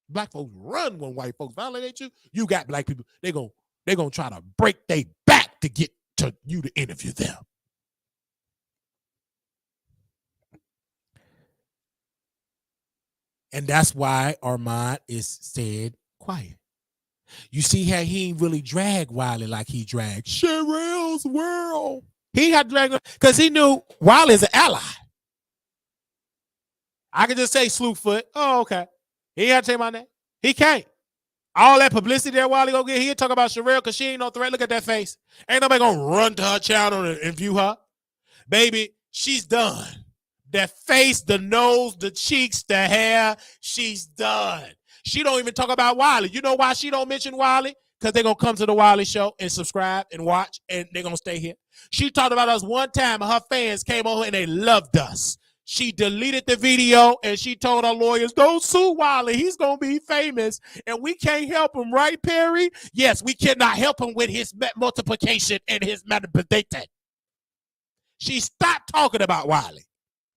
Black folks run when white folks validate you. You got black people. They gonna try to break their back to get to you to interview them. And that's why Armon is staying quiet. You see how he ain't really drag Wiley like he dragged Sherelle's World. He had to drag because he knew Wiley's an ally. I can just say Slewfoot. Oh, okay. He ain't had to say my name. He can't. All that publicity that Wiley gonna get, he'll talk about Sherelle because she ain't no threat. Look at that face. Ain't nobody gonna run to her channel and view her. Baby, she's done. That face, the nose, the cheeks, the hair, she's done. She don't even talk about Wiley. You know why she don't mention Wiley? Because they're going to come to the Wiley Show and subscribe and watch, and they're going to stay here. She talked about us one time, and her fans came over and they loved us. She deleted the video, and she told her lawyers, don't sue Wiley. He's going to be famous, and we can't help him, right, Perry? Yes, we cannot help him with his multiplication and his manipulation. She stopped talking about Wiley.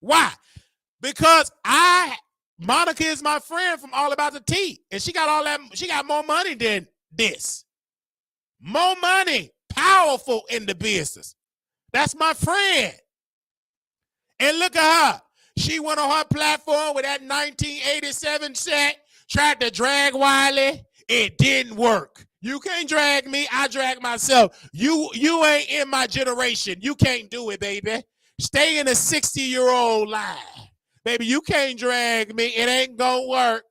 Why? Because Monica is my friend from All About the Tea, and she got all that. She got more money than this. More money, powerful in the business. That's my friend. And look at her. She went on her platform with that 1987 set, tried to drag Wiley. It didn't work. You can't drag me. I drag myself. You ain't in my generation. You can't do it, baby. Stay in a 60-year-old line. Baby, you can't drag me. It ain't gonna work.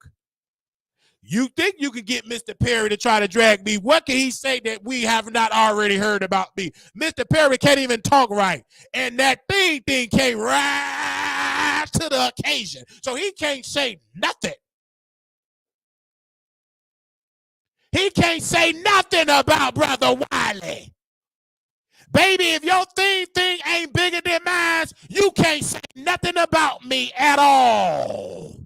You think you could get Mr. Perry to try to drag me? What can he say that we have not already heard about me? Mr. Perry can't even talk right. And that thing came right to the occasion. So he can't say nothing. He can't say nothing about Brother Wiley. Baby, if your thing ain't bigger than mine, you can't say nothing about me at all.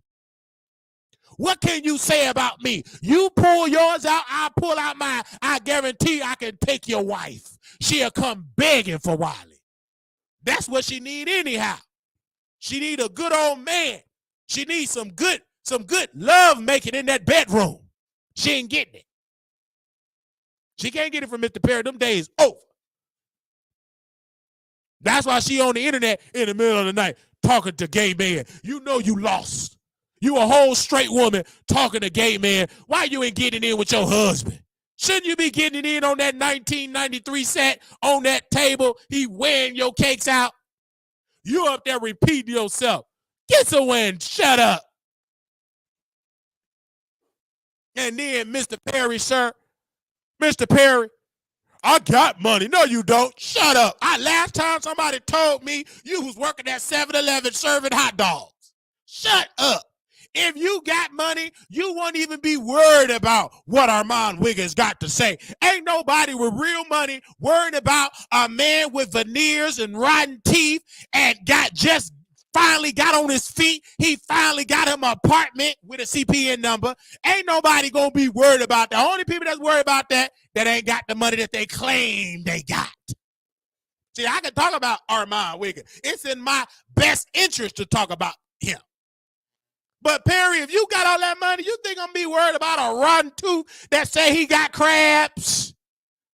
What can you say about me? You pull yours out, I pull out mine. I guarantee I can take your wife. She'll come begging for Wiley. That's what she need anyhow. She need a good old man. She needs some good love making in that bedroom. She ain't getting it. She can't get it from Mr. Perry. Them days over. That's why she on the internet in the middle of the night talking to gay men. You know you lost. You a whole straight woman talking to gay man. Why you ain't getting in with your husband? Shouldn't you be getting in on that 1993 set on that table? He wearing your cakes out. You up there repeating yourself. Get somewhere and shut up. And then Mr. Perry, sir. Mr. Perry, I got money. No, you don't. Shut up. Last time somebody told me you was working at 7-Eleven serving hot dogs. Shut up. If you got money, you won't even be worried about what Armon Wiggins got to say. Ain't nobody with real money worried about a man with veneers and rotten teeth and finally got on his feet. He finally got him an apartment with a CPN number. Ain't nobody gonna be worried about that. The only people that's worried about that ain't got the money that they claim they got. See, I can talk about Armon Wiggins. It's in my best interest to talk about him. But Perry, if you got all that money, you think I'm gonna be worried about a rotten tooth that say he got crabs?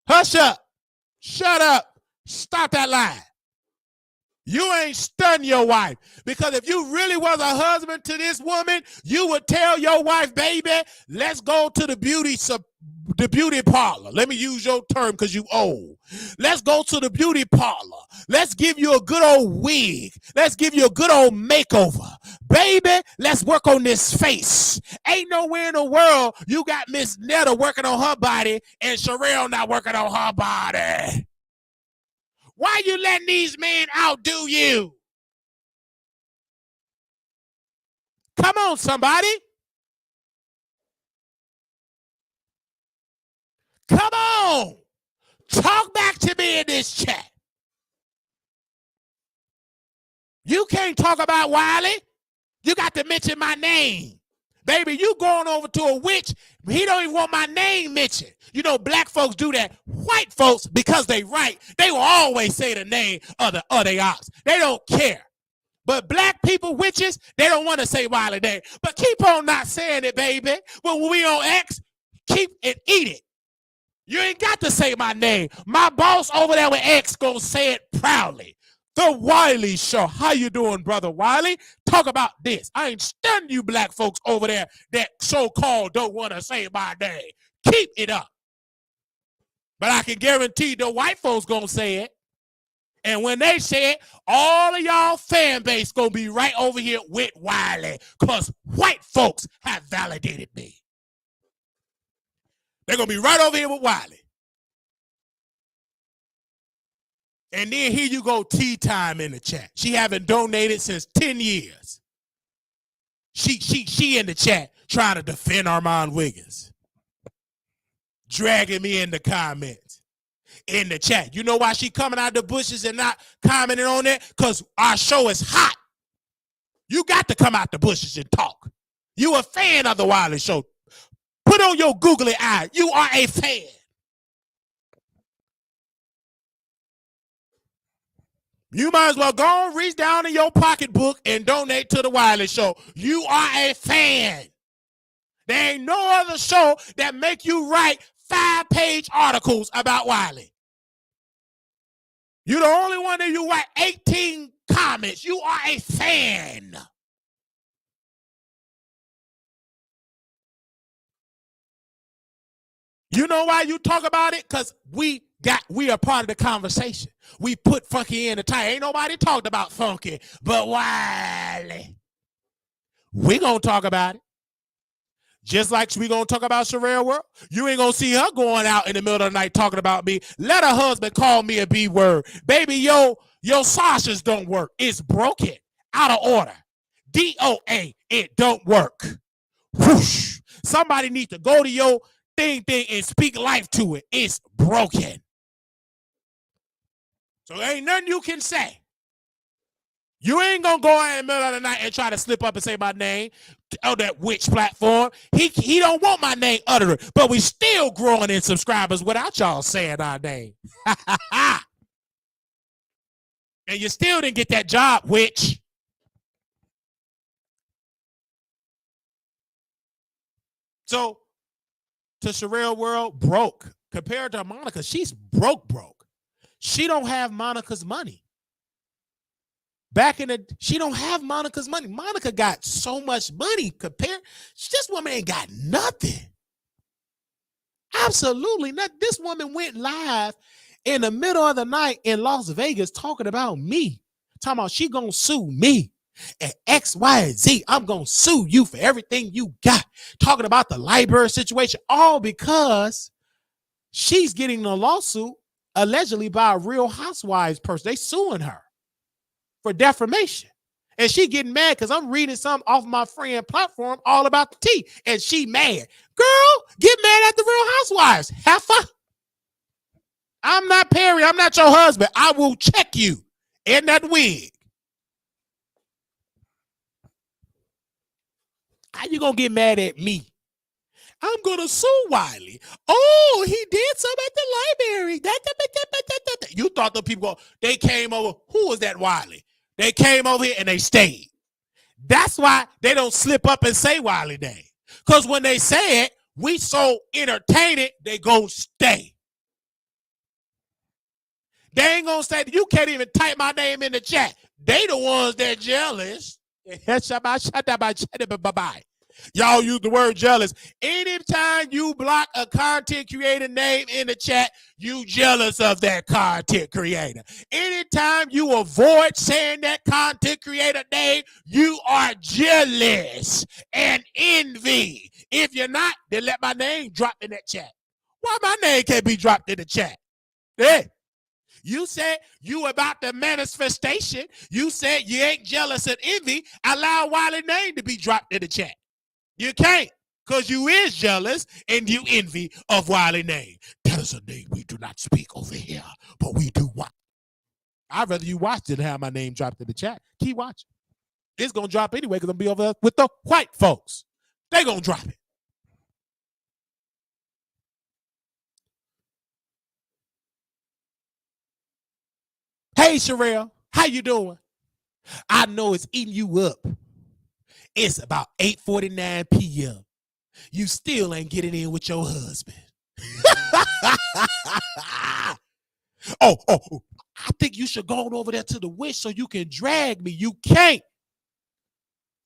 Hush up. Shut up. Stop that lie. You ain't stunned your wife. Because if you really was a husband to this woman, you would tell your wife, baby, let's go to the beauty parlor. Let me use your term because you old. Let's go to the beauty parlor. Let's give you a good old wig. Let's give you a good old makeover. Baby, let's work on this face. Ain't nowhere in the world you got Miss Netta working on her body and Sherelle not working on her body. Why you letting these men outdo you? Come on, somebody. Come on. Talk back to me in this chat. You can't talk about Wiley. You got to mention my name. Baby, you going over to a witch, he don't even want my name mentioned. You know, black folks do that. White folks, because they right, they will always say the name of their ops. They don't care. But black people, witches, they don't want to say Wiley name. But keep on not saying it, baby. But when we on X, keep and eat it. You ain't got to say my name. My boss over there with X gonna say it proudly. The Wiley Show. How you doing, Brother Wiley? Talk about this. I ain't stunned you black folks over there that so-called don't want to say my name. Keep it up. But I can guarantee the white folks gonna say it. And when they say it, all of y'all fan base gonna be right over here with Wiley, because white folks have validated me. They're gonna be right over here with Wiley. And then here you go, Tea Time in the chat. She haven't donated since 10 years. She in the chat trying to defend Armon Wiggins, dragging me in the comments, in the chat. You know why she coming out the bushes and not commenting on it? Because our show is hot. You got to come out the bushes and talk. You a fan of the Wiley Show. Put on your googly eye. You are a fan. You might as well go and reach down in your pocketbook and donate to the Wiley Show. You are a fan. There ain't no other show that make you write 5-page articles about Wiley. You're the only one that you write 18 comments. You are a fan. You know why you talk about it? Because we are part of the conversation. We put Funky in the title. Ain't nobody talked about Funky but Wiley. We gonna talk about it. Just like we gonna talk about Sherelle World. You ain't gonna see her going out in the middle of the night talking about me. Let her husband call me a B word. Baby, your sausages don't work. It's broken. Out of order. DOA, it don't work. Whoosh. Somebody needs to go to your thing and speak life to it. It's broken. So there ain't nothing you can say. You ain't gonna go in the middle of the night and try to slip up and say my name on that witch platform. He don't want my name uttered, but we still growing in subscribers without y'all saying our name. And you still didn't get that job, witch. So to Sherelle World, broke. Compared to Monica, she's broke. She don't have Monica's money. She don't have Monica's money. Monica got so much money compared. This woman ain't got nothing. Absolutely not. This woman went live in the middle of the night in Las Vegas talking about me. Talking about she gonna sue me. And X, Y, and Z, I'm going to sue you for everything you got. Talking about the library situation, all because she's getting a lawsuit allegedly by a Real Housewives person. They suing her for defamation. And she getting mad because I'm reading something off my friend platform all about the tea. And she mad. Girl, get mad at the Real Housewives. Heifer. I'm not Perry. I'm not your husband. I will check you in that wig. How you gonna get mad at me? I'm gonna sue Wiley. Oh, he did something at the library. You thought the people they came over. Who was that Wiley? They came over here and they stayed. That's why they don't slip up and say Wiley name. Because when they say it, we so entertaining, they go stay. They ain't gonna say you can't even type my name in the chat. They the ones that jealous. Bye-bye. Y'all use the word jealous. Anytime you block a content creator name in the chat, you jealous of that content creator. Anytime you avoid saying that content creator name, you are jealous and envy. If you're not, then let my name drop in that chat. Why my name can't be dropped in the chat? Hey. You said you about the manifestation. You said you ain't jealous and envy. Allow Wiley's name to be dropped in the chat. You can't, because you is jealous and you envy of Wiley's name. That is a name we do not speak over here, but we do watch. I'd rather you watch than have my name dropped in the chat. Keep watching. It's going to drop anyway because I'm going to be over there with the white folks. They going to drop it. Hey, Sherelle, how you doing? I know it's eating you up. It's about 8:49 p.m. You still ain't getting in with your husband. Oh, I think you should go on over there to the witch so you can drag me. You can't.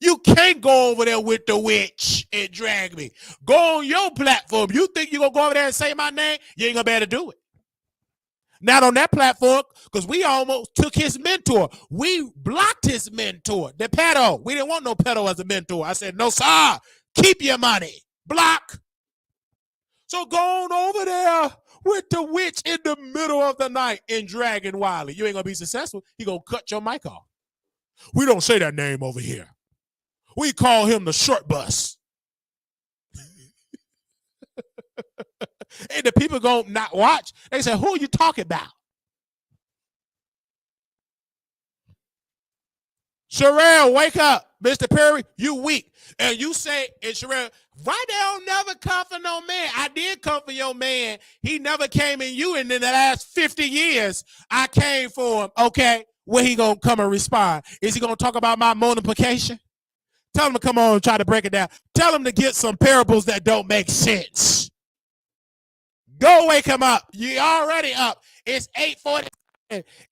You can't go over there with the witch and drag me. Go on your platform. You think you're going to go over there and say my name? You ain't going to be able to do it. Not on that platform, because we almost took his mentor. We blocked his mentor, the pedo. We didn't want no pedo as a mentor. I said, no, sir. Keep your money. Block. So go on over there with the witch in the middle of the night and dragging Wiley. You ain't going to be successful. He going to cut your mic off. We don't say that name over here. We call him the short bus. And the people gonna not watch. They say, who are you talking about? Sherelle, wake up. Mr. Perry, you weak. And you say, and Sherelle, why they don't never come for no man? I did come for your man. He never came in you. And in the last 50 years, I came for him. Okay, where he gonna come and respond? Is he gonna talk about my multiplication? Tell him to come on and try to break it down. Tell him to get some parables that don't make sense. Go wake him up. You already up. It's 8:40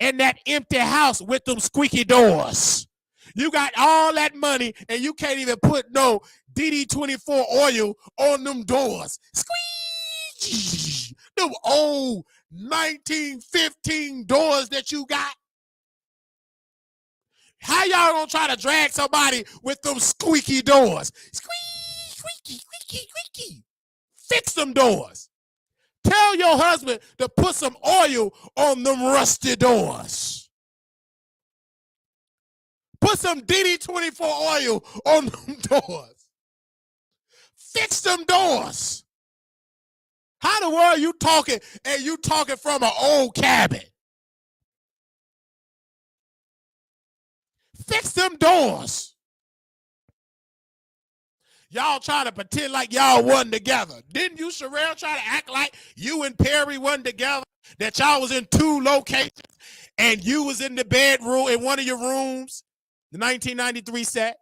in that empty house with them squeaky doors. You got all that money and you can't even put no DD24 oil on them doors. Squeeze! Them old 1915 doors that you got. How y'all gonna try to drag somebody with them squeaky doors? Squeak, squeaky, squeaky, squeaky. Fix them doors. Tell your husband to put some oil on them rusty doors. Put some DD24 oil on them doors. Fix them doors. How the world you talking and you talking from an old cabin? Fix them doors. Y'all trying to pretend like y'all wasn't together. Didn't you, Sherelle, try to act like you and Perry wasn't together? That y'all was in two locations and you was in the bedroom in one of your rooms, the 1993 set.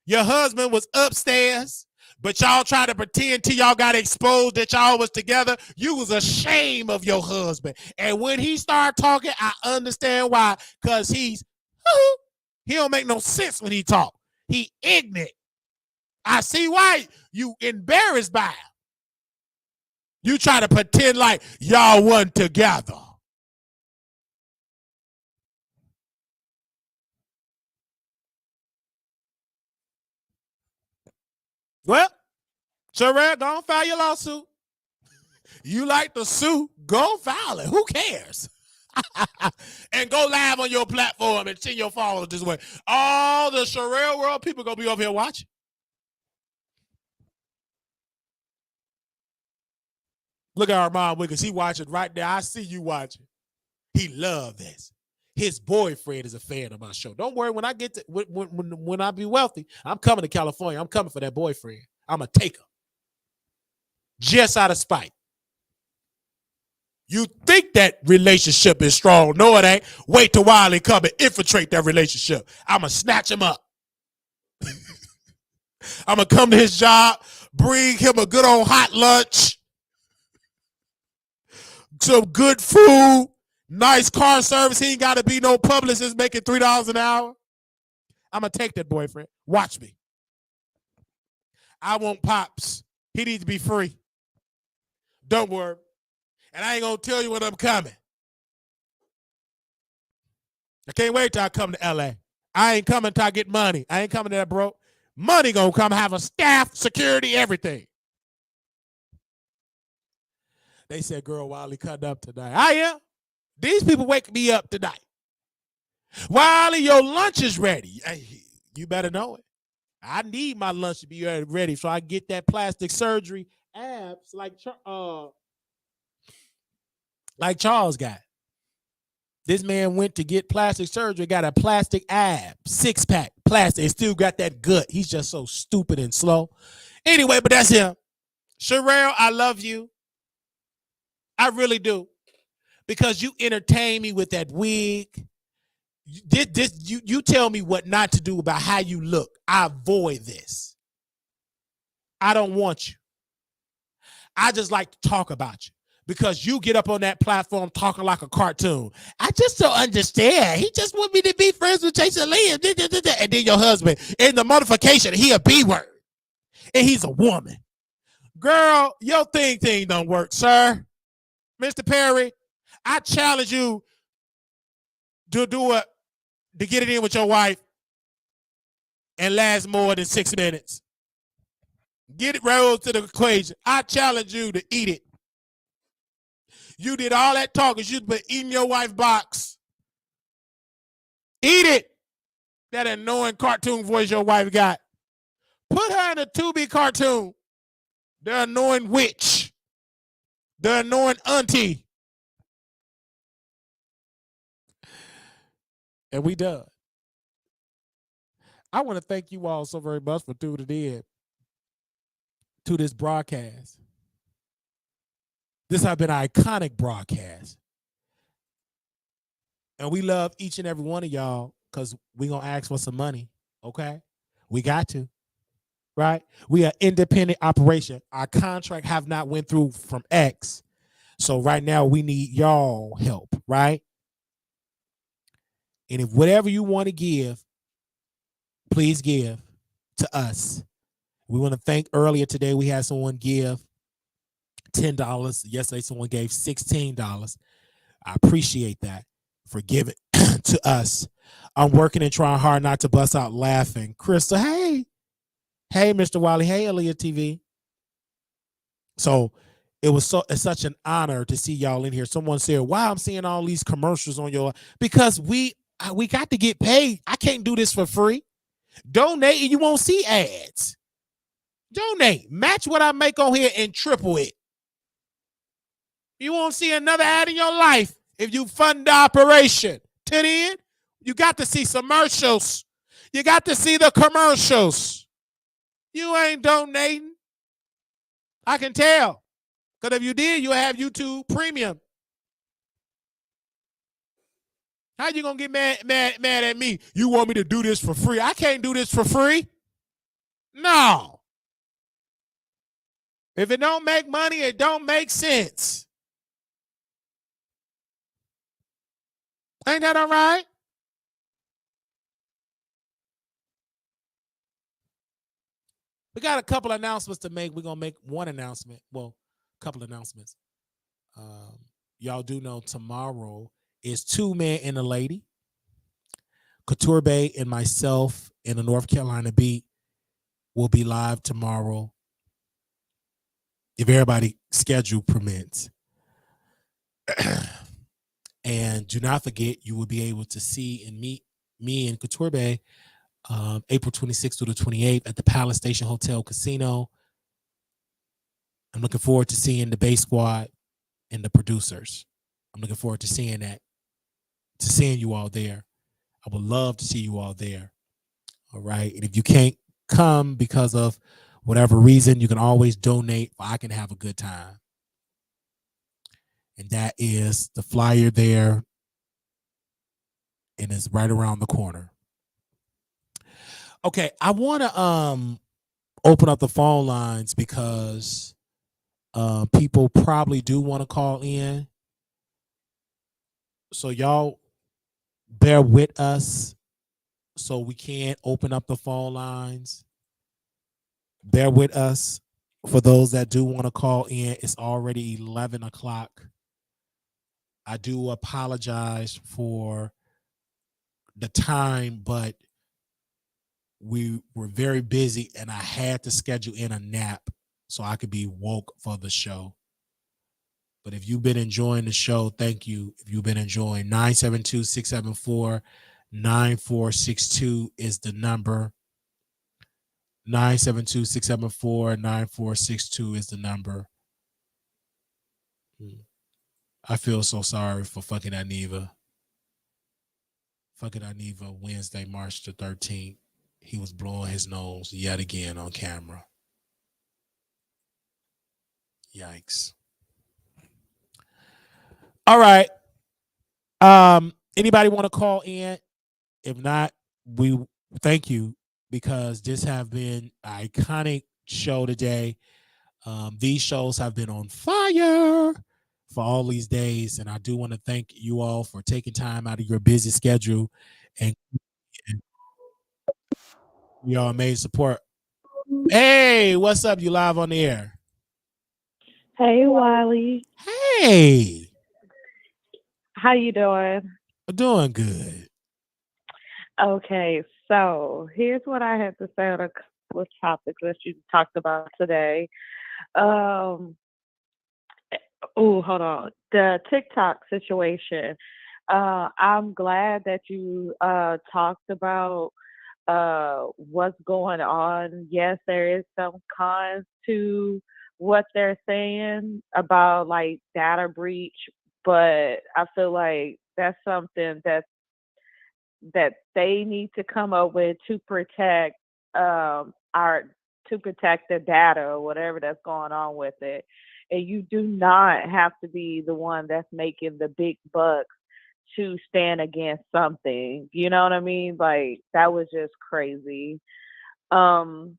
Your husband was upstairs, but y'all tried to pretend till y'all got exposed that y'all was together. You was ashamed of your husband. And when he started talking, I understand why. Because he don't make no sense when he talk. He ignorant. I see why you embarrassed by him. You try to pretend like y'all wasn't together. Well, Sherelle, go and file your lawsuit. You like to sue? Go file it. Who cares? And go live on your platform and send your followers this way. All the Sherelle world people gonna be over here watching. Look at Armon Wiggins. He watching right there. I see you watching. He love this. His boyfriend is a fan of my show. Don't worry. When I get to when I be wealthy, I'm coming to California. I'm coming for that boyfriend. I'm gonna take him. Just out of spite. You think that relationship is strong. No, it ain't. Wait till Wiley come and infiltrate that relationship. I'm going to snatch him up. I'm going to come to his job, bring him a good old hot lunch, some good food, nice car service. He ain't got to be no publicist making $3 an hour. I'm going to take that boyfriend. Watch me. I want Pops. He needs to be free. Don't worry. And I ain't going to tell you when I'm coming. I can't wait till I come to LA. I ain't coming till I get money. I ain't coming to that broke. Money going to come, have a staff, security, everything. They said, girl, Wiley cut up tonight. I am. These people wake me up tonight. Wiley, your lunch is ready. Hey, you better know it. I need my lunch to be ready so I get that plastic surgery abs like Charles got. This man went to get plastic surgery, got a plastic ab, 6-pack, plastic, and still got that gut. He's just so stupid and slow. Anyway, but that's him. Sherelle, I love you. I really do. Because you entertain me with that wig. You tell me what not to do about how you look. I avoid this. I don't want you. I just like to talk about you. Because you get up on that platform talking like a cartoon. I just don't understand. He just want me to be friends with Jason Lee. And then your husband, in the modification, he a B word. And he's a woman. Girl, your thing don't work, sir. Mr. Perry, I challenge you to get it in with your wife and last more than 6 minutes. Get it rolled to the equation. I challenge you to eat it. You did all that talking. You've been eating your wife's box. Eat it. That annoying cartoon voice your wife got. Put her in a Tubi cartoon. The annoying witch. The annoying auntie. And we done. I want to thank you all so very much for tuning in to this broadcast. This has been an iconic broadcast. And we love each and every one of y'all because we're going to ask for some money. Okay? We got to. Right? We are independent operation. Our contract have not went through from X. So right now we need y'all help. Right? And if whatever you want to give, please give to us. We want to thank earlier today we had someone give $10. Yesterday someone gave $16. I appreciate that for giving to us. I'm working and trying hard not to bust out laughing. Crystal, hey. Hey, Mr. Wiley. Hey, Aaliyah TV. So it's such an honor to see y'all in here. Someone said, wow, I'm seeing all these commercials on your, because we got to get paid. I can't do this for free. Donate and you won't see ads. Donate. Match what I make on here and triple it. You won't see another ad in your life if you fund the operation. To the end, you got to see some commercials. You got to see the commercials. You ain't donating. I can tell. Because if you did, you'll have YouTube Premium. How you going to get mad at me? You want me to do this for free? I can't do this for free. No. If it don't make money, it don't make sense. Ain't that all right? We got a couple announcements to make. We're going to make one announcement. Well, a couple announcements. Y'all do know tomorrow is Two Men and a Lady. Couture Bay and myself in the North Carolina beat will be live tomorrow if everybody schedule permits. And do not forget, you will be able to see and meet me in Couture Bay April 26th through the 28th at the Palace Station Hotel Casino. I'm looking forward to seeing the Bay Squad and the producers. I'm looking forward to seeing that, to seeing you all there. I would love to see you all there. All right. And if you can't come because of whatever reason, you can always donate. I can have a good time. And that is the flyer there. And it's right around the corner. Okay, I want to open up the phone lines because people probably do want to call in. So y'all bear with us so we can open up the phone lines. Bear with us. For those that do want to call in, it's already 11 o'clock. I do apologize for the time, but we were very busy and I had to schedule in a nap so I could be woke for the show. But if you've been enjoying the show, thank you. If you've been enjoying, 972-674-9462 is the number. 972-674-9462 is the number. I feel so sorry for fucking Aniva. Fucking Aniva Wednesday, March the 13th. He was blowing his nose yet again on camera. Yikes. All right. Anybody want to call in? If not, we thank you because this have been an iconic show today. These shows have been on fire for all these days, and I do want to thank you all for taking time out of your busy schedule and your amazing support. Hey, what's up? You live on the air. Hey, Wiley. Hey. How you doing? I'm doing good. Okay, so here's what I had to say on a couple of topics that you talked about today. Um, hold on. The TikTok situation. I'm glad that you talked about what's going on. Yes, there is some cons to what they're saying about like data breach, but I feel like that's something that they need to come up with to protect our to protect the data or whatever that's going on with it. And you do not have to be the one that's making the big bucks to stand against something. You know what I mean? Like that was just crazy. Um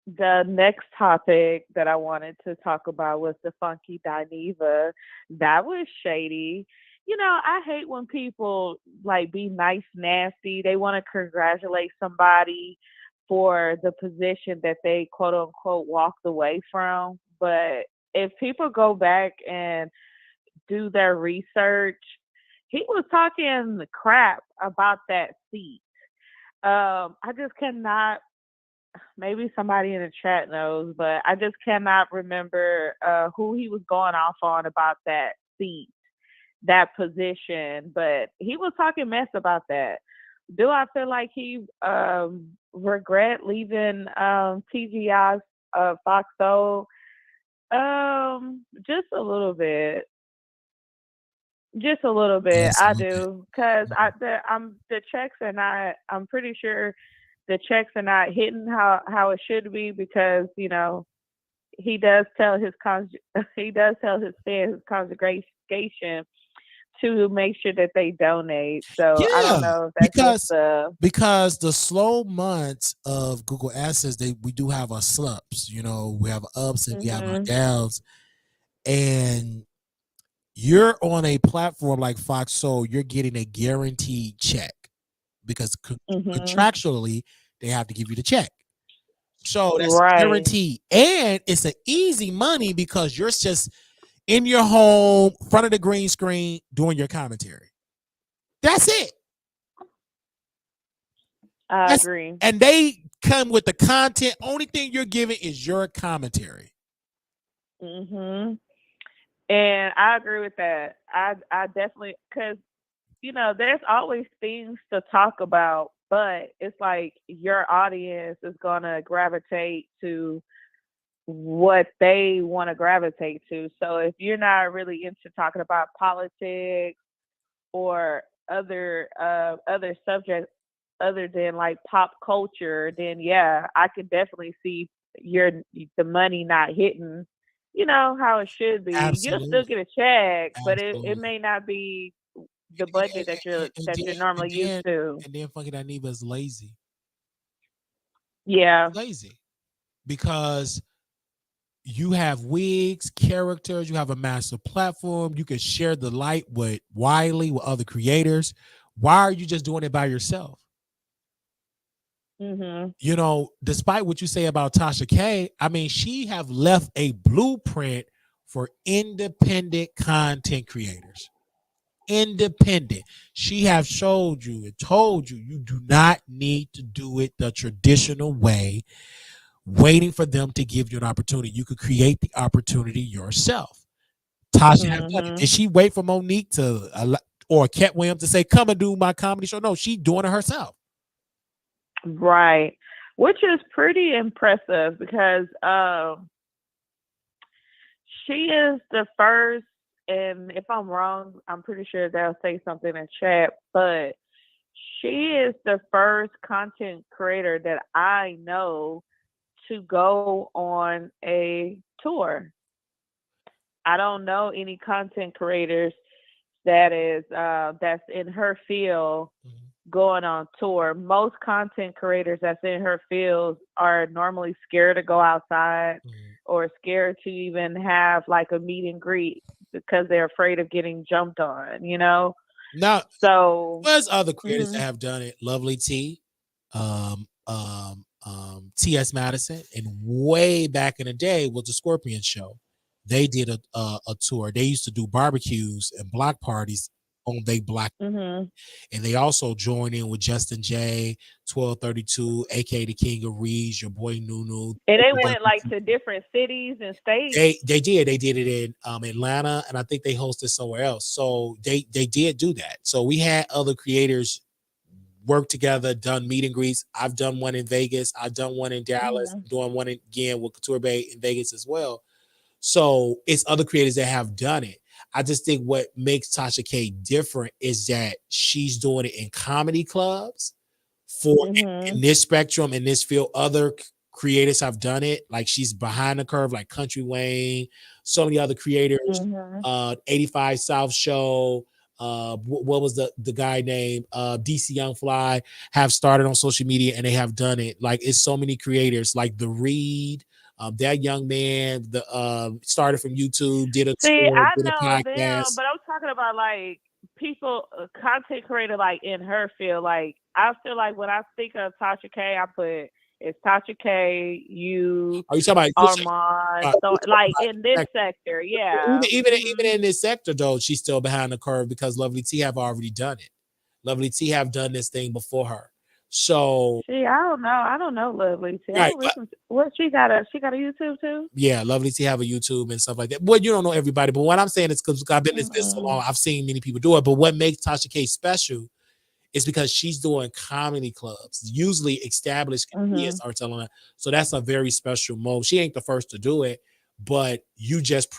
the next topic that I wanted to talk about was the funky Dineva. That was shady. You know, I hate when people like be nice, nasty. They want to congratulate somebody for the position that they quote unquote walked away from. But if people go back and do their research, he was talking crap about that seat. I just cannot, maybe somebody in the chat knows, but I just cannot remember who he was going off on about that seat, that position. But he was talking mess about that. Do I feel like he regret leaving TGI's Fox Soul? Just a little bit. Just a little bit, Yes, a I little bit. do, cause the checks are not. I'm pretty sure the checks are not hitting how it should be because he does tell his he does tell his fans, his congregation, to make sure that they donate. So I don't Yeah, know if that's just because the. because the slow months of Google AdSense, we do have our slumps. We have ups and we have our Mhm. downs, and you're on a platform like Fox Soul, you're getting a guaranteed check because Mhm. contractually they have to give you the check. So that's Right. guaranteed, and it's an easy money because you're just in your home, front of the green screen, doing your commentary. That's it. I That's agree. and they come with the content. Only thing you're giving is your commentary. Mhm. And I agree with that. I definitely, because there's always things to talk about, but it's like your audience is gonna gravitate to what they want to gravitate to. So if you're not really into talking about politics or other subjects other than like pop culture, then yeah, I could definitely see your the money not hitting, how it should be. You'll still Absolutely, get a check, but it absolutely. may not be the And, budget that you're and, and, that then you're normally and used then to. and then fucking Aniva is lazy. Yeah. Lazy because you have wigs, characters, you have a massive platform. You can share the light with Wiley, with other creators. Why are you just doing it by yourself? Mhm. Despite what you say about Tasha K, I mean, she have left a blueprint for independent content creators. Independent. She have showed you and told you do not need to do it the traditional way, waiting for them to give you an opportunity. You could create the opportunity yourself. Tasha have done it. Did Mhm. she wait for Monique or Cat Williams to say, "Come and do my comedy show"? No, she doing it herself. Right. Which is pretty impressive because she is the first, and if I'm wrong, I'm pretty sure they'll say something in chat, but she is the first content creator that I know to go on a tour. I don't know any content creators that's in her field Mhm. going on tour. Most content creators that's in her field are normally scared to go outside Mhm. or scared to even have like a meet and greet because they're afraid of getting jumped on. Now, So, there's other creators that mhm, have done it. Lovely T, T.S. Madison, and way back in the day with the Scorpion Show, they did a tour. They used to do barbecues and block parties on they block, mhm. and they also joined in with Justin J, 1232, aka the King of Reeds, your boy Nunu. And they went like to different cities and states. They did it in Atlanta, and I think they hosted somewhere else. So they did do that. So we had other creators worked together, done meet and greets. I've done one in Vegas. I've done one in Dallas. Mhm. I'm doing one again with Couture Bay in Vegas as well. So it's other creators that have done it. I just think what makes Tasha K different is that she's doing it in comedy clubs for in Mhm. this spectrum, in this field. Other creators have done it. Like she's behind the curve, like Country Wayne, so many other creators. Mhm. 85 South Show. What was the guy named DC Young Fly have started on social media and they have done it. Like it's so many creators, like the Reed, that young man, the started from YouTube, did a See, tour, I did a know them, podcast. but I'm talking about like people, content creator, like in her field. Like I feel like when I think of Tasha K, I put it's Tasha K, you, Are you talking about? Armon, so You're talking like about in this like, sector, even yeah. even in this sector though, she's still behind the curve because Lovely T have already done it. Lovely T have done this thing before her. So See, I don't know. I don't know Lovely. See, I right, don't listen. What she got a YouTube too? yeah, Lovely T have a YouTube and stuff like that. Well, you don't know everybody, but what I'm saying is because I've been in this business so long, Mm-mm. I've seen many people do it. But what makes Tasha K special is because she's doing comedy clubs. Usually established comedians Mhm. are telling her. So that's a very special mode. She ain't the first to do it, but you just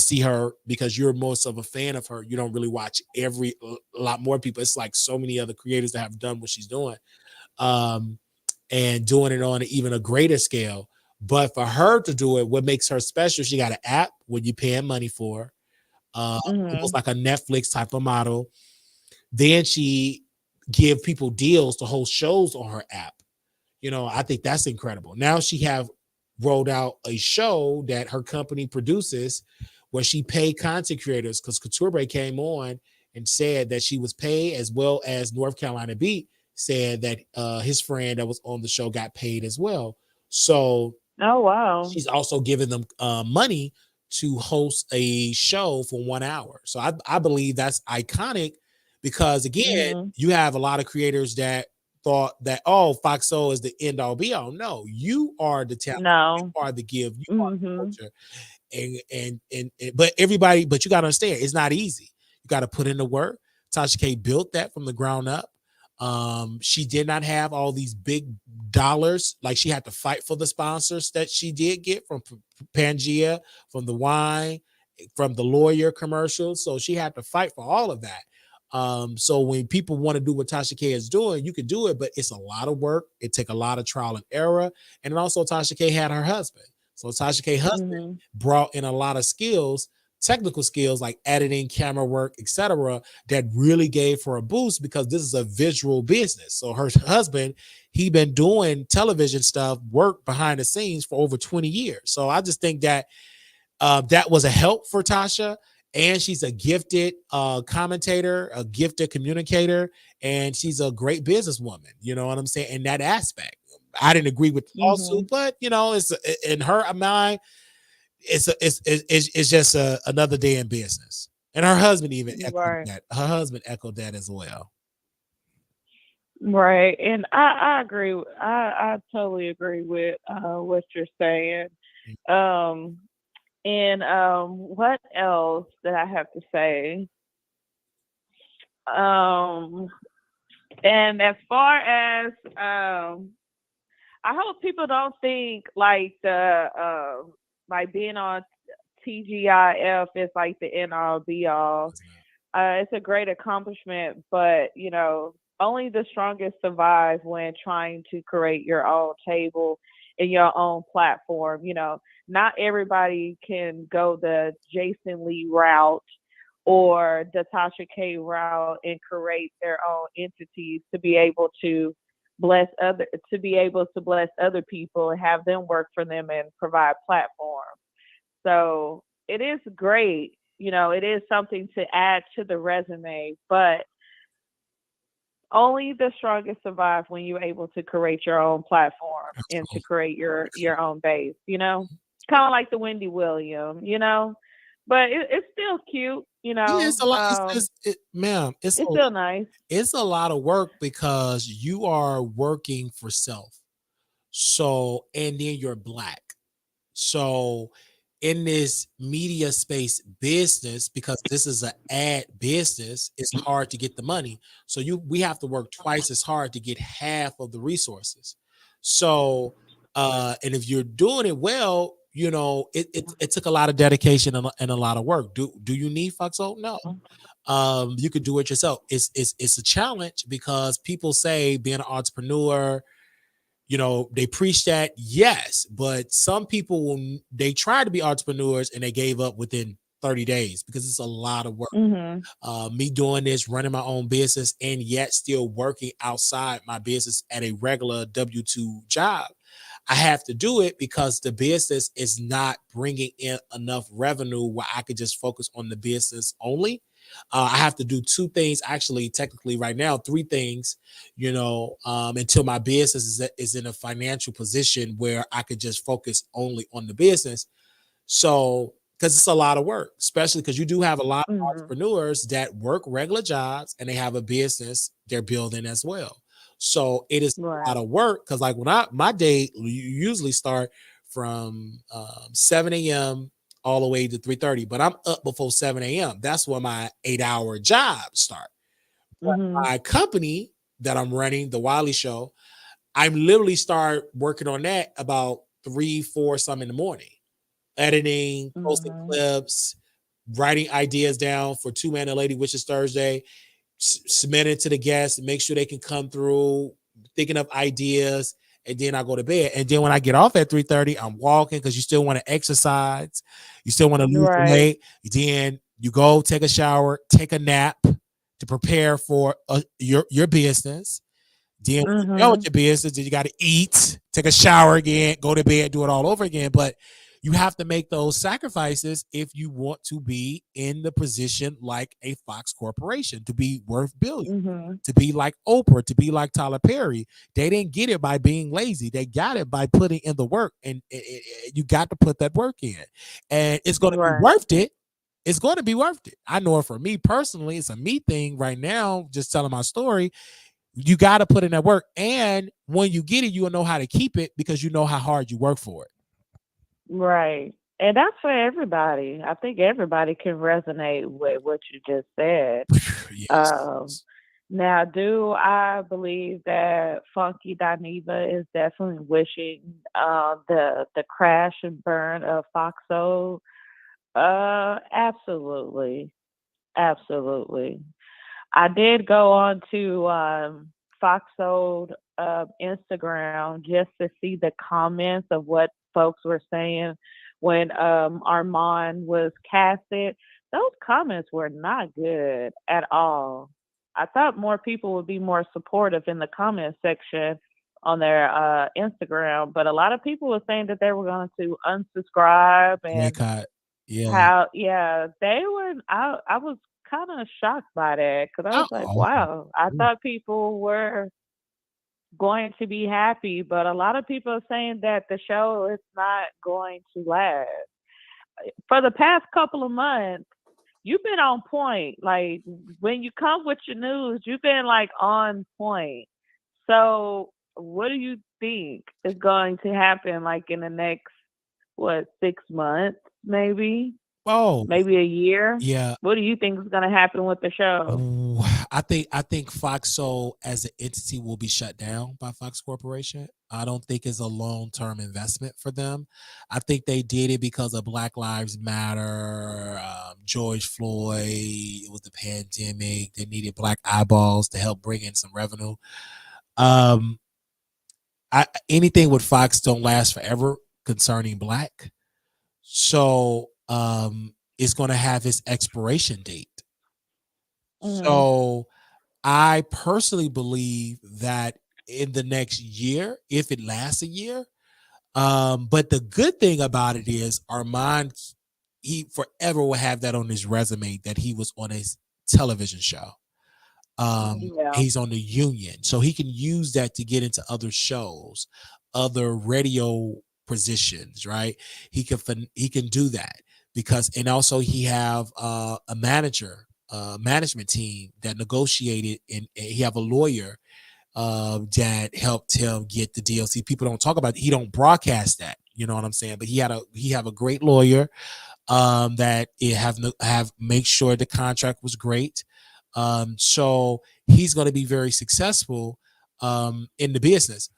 see her because you're most of a fan of her. You don't really watch a lot more people. It's like so many other creators that have done what she's doing. Um, and doing it on even a greater scale. But for her to do it, what makes her special, she got an app where you paying money for, almost Mhm. like a Netflix type of model. Then she give people deals to host shows on her app. I think that's incredible. Now she have rolled out a show that her company produces where she paid content creators because Couture came on and said that she was paid, as well as North Carolina Beat said that his friend that was on the show got paid as well. So Oh wow. she's also giving them money to host a show for 1 hour. So I believe that's iconic because again, Mhm. you have a lot of creators that thought that, oh, Foxo is the end all be all. No, you are the talent, you No. are the give, you are the Mhm. culture. And but everybody, but you gotta understand it's not easy. You gotta put in the work. Tasha K built that from the ground up. She did not have all these big dollars. Like she had to fight for the sponsors that she did get from Pangea, from the wine, from the lawyer commercials. So she had to fight for all of that. So when people want to do what Tasha K is doing, you can do it, but it's a lot of work. It take a lot of trial and error. And then also Tasha K had her husband. So Tasha K husband Mhm. brought in a lot of skills, technical skills like editing, camera work, etc., that really gave her a boost because this is a visual business. So her husband, he been doing television stuff, work behind the scenes for over 20 years. So I just think that that was a help for Tasha. And she's a gifted commentator, a gifted communicator, and she's a great businesswoman. You know what I'm saying? In that aspect, I didn't agree with the lawsuit, Mhm. but it's in her mind, it's just another day in business. And her husband even echoed Right. that. Her husband echoed that as well. Right. And I agree. I totally agree with what you're saying. Um and what else did I have to say? Um and as far as I hope people don't think like the like being on TGIF is like the end all be all. It's a great accomplishment, but only the strongest survive when trying to create your own table and your own platform. Not everybody can go the Jason Lee route or the Tasha K route and create their own entities to be able to bless other people and have them work for them and provide platforms. So it is great. It is something to add to the resume, but only the strongest survive when you're able to create your own platform and to create your own base. Kind of like the Wendy Williams. But it's still cute. Yeah, it's a lot. Ma'am, It's still nice. it's a lot of work because you are working for self. So, and then you're black. So in this media space business, because this is an ad business, it's hard to get the money. So we have to work twice as hard to get half of the resources. So and if you're doing it well, it took a lot of dedication and a lot of work. Do you need Foxo? No. You could do it yourself. It's a challenge because people say being an entrepreneur, they preach that, yes, but some people they try to be entrepreneurs and they gave up within 30 days because it's a lot of work. Mhm. Me doing this, running my own business, and yet still working outside my business at a regular W-2 job. I have to do it because the business is not bringing in enough revenue where I could just focus on the business only. I have to do two things, actually, technically, right now, three things, until my business is in a financial position where I could just focus only on the business. So, because it's a lot of work, especially because you do have a lot of Mhm. entrepreneurs that work regular jobs and they have a business they're building as well. So it is a lot Right. of work because, like, my day usually start from 7 a.m. all the way to 3:30, but I'm up before 7 a.m. That's when my 8-hour job start. But Mhm. my company that I'm running, the Wiley Show, I'm literally start working on that about 3, 4, some in the morning, editing, posting Mhm. clips, writing ideas down for Two Man and Lady Wishes Thursday, submit it to the guests, make sure they can come through, thinking of ideas, and then I go to bed. And then when I get off at 3:30, I'm walking because you still want to exercise, you still want to lose some Right. weight. Then you go take a shower, take a nap to prepare for your business. Then when you're done with Mhm. your business, then you got to eat, take a shower again, go to bed, do it all over again. But you have to make those sacrifices if you want to be in the position like a Fox Corporation, to be worth billions, Mhm. to be like Oprah, to be like Tyler Perry. They didn't get it by being lazy. They got it by putting in the work, and you got to put that work in, and it's going to be Right. worth it. It's going to be worth it. I know it for me personally. It's a me thing right now, just telling my story. You got to put in that work. And when you get it, you'll know how to keep it because you know how hard you work for Right. And that's for everybody. I think everybody can resonate with what you just said. it. Um, Yes. Now, do I believe that Funky Dineva is definitely wishing the crash and burn of Foxo? Absolutely, absolutely. I did go on to Foxo Instagram just to see the comments of what folks were saying when Armon was casted. Those comments were not good at all. I thought more people would be more supportive in the comment section on their Instagram, but a lot of people were saying that they were going to unsubscribe and Boycott. Yeah. how, yeah, they were. I was kind of shocked by that because I was like, Oh. wow, I thought people were going to be happy, but a lot of people are saying that the show is not going to last. For the past couple of months, you've been on point. Like when you come with your news, you've been like on point. So, what do you think is going to happen like in the next, what, 6 months, maybe? Oh, Maybe a year? yeah. What do you think is gonna happen with the show? Ooh, I think Foxo as an entity will be shut down by Fox Corporation. I don't think it's a long-term investment for them. I think they did it because of Black Lives Matter, George Floyd. It was the pandemic. They needed black eyeballs to help bring in some revenue. Um, anything with Fox don't last forever concerning black. So it's going to have its expiration date. Mhm. So I personally believe that in the next year, if it lasts a year, but the good thing about it is Armand, he forever will have that on his resume that he was on a television show. Yeah. He's on the Union, so he can use that to get into other shows, other radio positions, right? He can do that because, and also he have a management team that negotiated, and he have a lawyer that helped him get the deal. See, people don't talk about it. He don't broadcast that. You know what I'm saying? But he have a great lawyer that it have make sure the contract was great. So he's going to be very successful in the business.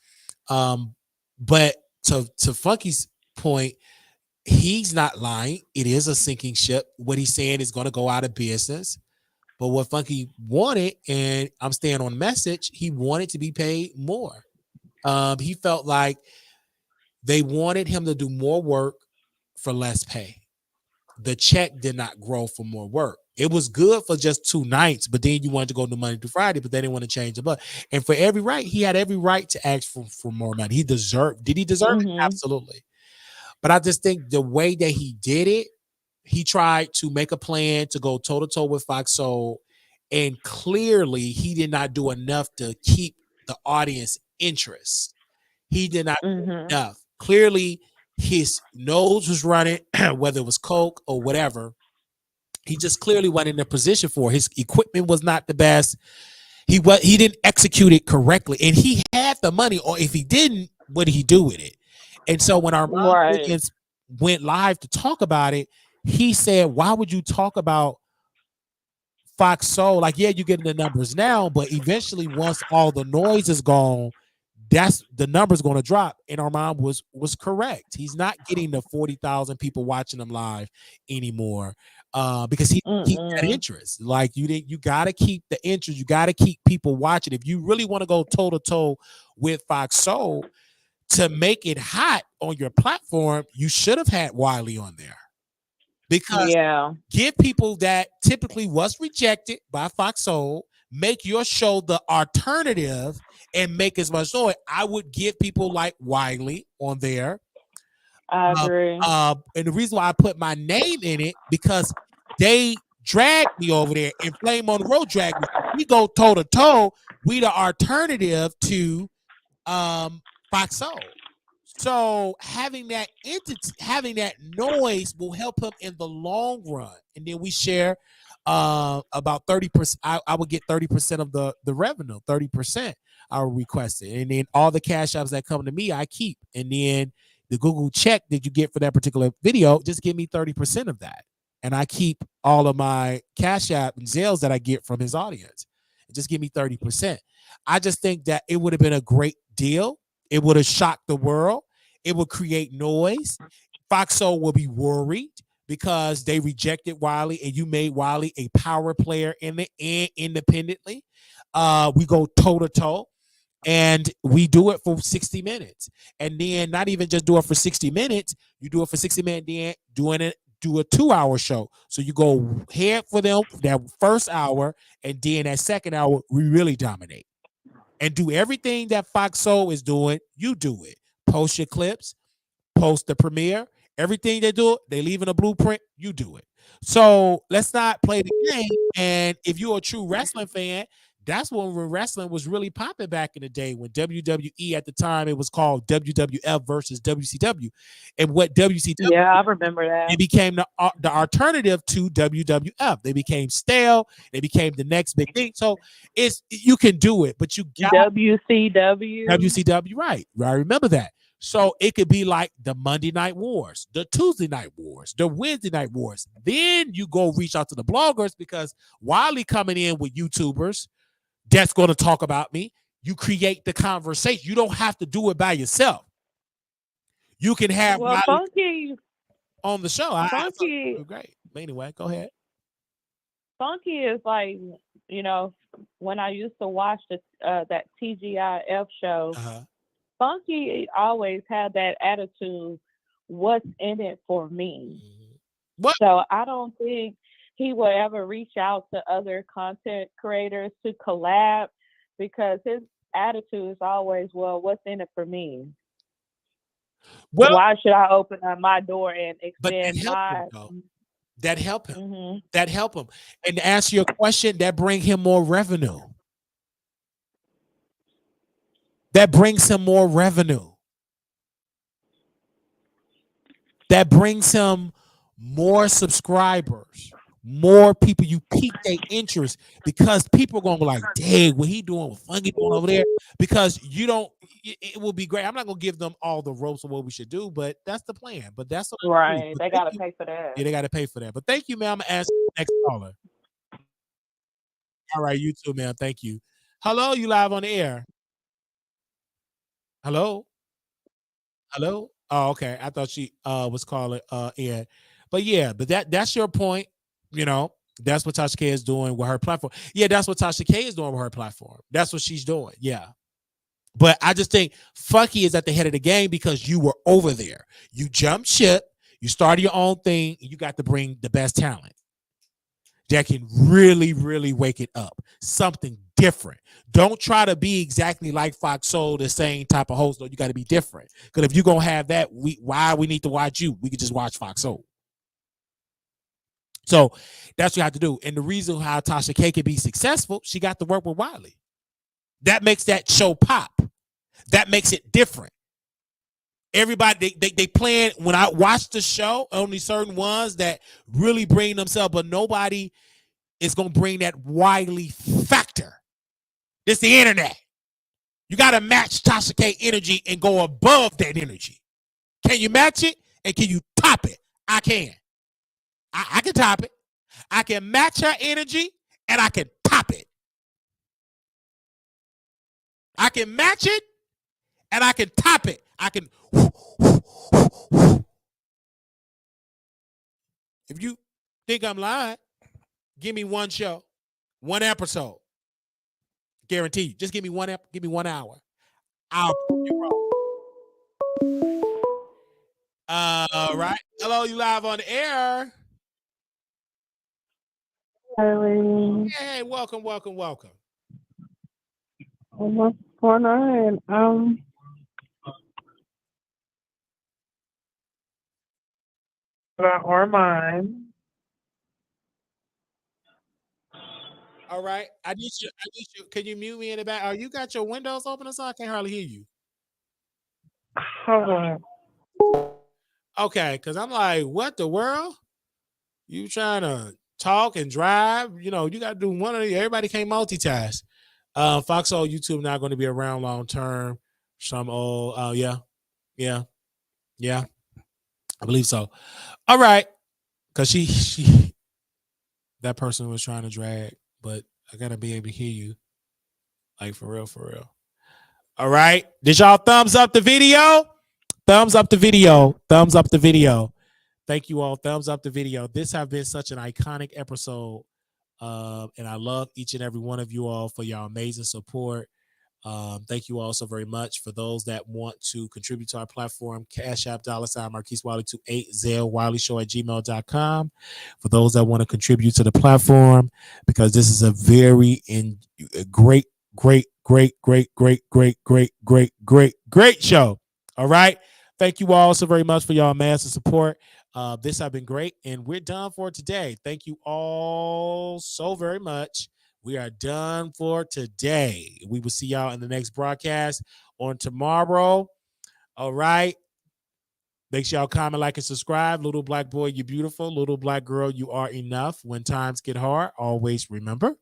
Um, but to Funky's point, he's not lying. It is a sinking ship. What he's saying is going to go out of business. But what Funky wanted, and I'm staying on message, he wanted to be paid more. He felt like they wanted him to do more work for less pay. The check did not grow for more work. It was good for just 2 nights, but then you wanted to go to Monday to Friday, but they didn't want to change the. But and for every right, he had every right to ask for more money. He deserved. Did he deserve it? Mhm. Absolutely. But I just think the way that he did it, he tried to make a plan to go toe to toe with Fox Soul, and clearly he did not do enough to keep the audience interest. He did not Mhm. do enough. Clearly, his nose was running, whether it was coke or whatever. He just clearly wasn't in a position for it. His equipment was not the best. He didn't execute it correctly, and he had the money. Or if he didn't, what did he do with it? And so when Armon Right. Wiggins went live to talk about it, he said, "Why would you talk about Fox Soul? Like, yeah, you're getting the numbers now, but eventually, once all the noise is gone, that's the numbers going to drop." And Armand was correct. He's not getting the 40,000 people watching him live anymore because he keep that Mm-mm. interest. Like you got to keep the interest. You got to keep people watching. If you really want to go toe to toe with Fox Soul to make it hot on your platform, you should have had Wiley on there because Yeah. give people that typically was rejected by Fox Soul, make your show the alternative and make as much noise. I would give people like Wiley on there. I agree. And the reason why I put my name in it because they dragged me over there and Flame on the Road dragged me. We go toe to toe. We the alternative to Fox Soul. So having that entity, having that noise will help him in the long run. And then we share about 30%. I would get 30% of the revenue, 30% I would request it. And then all the cash apps that come to me, I keep. And then the Google check that you get for that particular video, just give me 30% of that. And I keep all of my cash app and Zales that I get from his audience. Just give me 30%. I just think that it would have been a great deal. It would have shocked the world. It would create noise. Fox Soul will be worried because they rejected Wiley and you made Wiley a power player in the and independently. We go toe to toe and we do it for 60 minutes. And then not even just do it for 60 minutes, you do it for 60 minutes, then do a 2 hour show. So you go head for them that first hour, and then that second hour, we really dominate. And do everything that Fox Soul is doing, you do it. Post your clips, post the premiere, everything they do, they leave in a blueprint, you do it. So let's not play the game. And if you're a true wrestling fan, that's when wrestling was really popping back in the day when WWE at the time it was called WWF versus WCW. And what WCW Yeah, I remember that. it became the alternative to WWF. They became stale. They became the next big thing. So it's you can do it, but you got WCW. WCW right. I remember that. So it could be like the Monday Night Wars, the Tuesday Night Wars, the Wednesday Night Wars. Then you go reach out to the bloggers because Wiley coming in with YouTubers that's going to talk about me. You create the conversation. You don't have to do it by yourself. You can have Well, Wiley Funky, on the show. I thought Funky, it was great. But anyway, go ahead. Funky is like, you know, when I used to watch that TGIF show, Uh-huh. Funky always had that attitude, what's in it for me? What? So I don't think he will ever reach out to other content creators to collab because his attitude is always, well, what's in it for me? Well, Why should I open up my door and but that extend helped him my? though. That helped him. Hmm. That helped him. And to answer your question, that bring him more revenue. That brings him more revenue. That brings him more subscribers. more people you pique their interest, because people are gonna be like, dang, what he doing, what Funky doing over there? Because you don't, it will be great. I'm not gonna give them all the ropes of what we should do, but that's the plan. But that's what I do. Right. But They thank gotta you. pay for that. Yeah, they gotta pay for that. But thank you, man. I'm gonna ask the next caller. All right, you too, man. Thank you. Hello, you live on the air. Hello? Hello? Oh, okay. I thought she was calling in. But yeah, but that's your point. You know, that's what Tasha K is doing with her platform. Yeah, that's what Tasha K is doing with her platform. That's what she's doing. Yeah. But I just think Funky is at the head of the game because you were over there. You jumped ship, you started your own thing, and you got to bring the best talent that can really, really wake it up. Something different. Don't try to be exactly like Fox Soul, the same type of host. Though you got to be different. Because if you're gonna have that, why we need to watch you? We could just watch Fox Soul. So that's what you have to do. And the reason how Tasha K can be successful, she got to work with Wiley. That makes that show pop. That makes it different. Everybody they plan. When I watch the show, only certain ones that really bring themselves, but nobody is gonna bring that Wiley factor. It's the internet. You gotta match Tasha K energy and go above that energy. Can you match it? And can you top it? I can. I can top it. I can match her energy and I can top it. I can match it and I can top it. I can. If you think I'm lying, give me one show, one episode. Guarantee you. Just give me give me 1 hour. I'll prove you wrong. All right. Hello, you live on the air. Hey, Hey, welcome, welcome, welcome. what's going on? About Armon. All right. I need you. Can you mute me in the back? Oh, you got your windows open or something? I can't hardly hear you. Hold on. Okay, because I'm like, what the world? You trying to talk and drive? You know, you got to do one of the. Everybody can't multitask. Foxhole YouTube not going to be around long term. Some old. Yeah, yeah, yeah. I believe so. All right, because she that person was trying to drag, but I gotta be able to hear you, like for real, for real. All right, did y'all thumbs up the video? Thumbs up the video. Thumbs up the video. Thank you all. Thumbs up the video. This have been such an iconic episode. And I love each and every one of you all for your amazing support. Thank you all so very much. For those that want to contribute to our platform, Cash App, $ Marquise Wiley 28 Zelle Wiley Show at gmail.com. For those that want to contribute to the platform, because this is a very great, great, great, great, great, great, great, great, great, great show. All right. Thank you all so very much for y'all massive support. This has been great, and we're done for today. Thank you all so very much. We are done for today. We will see y'all in the next broadcast on tomorrow. All right. Make sure y'all comment, like, and subscribe. Little black boy, you beautiful. Little black girl, you are enough. When times get hard, always remember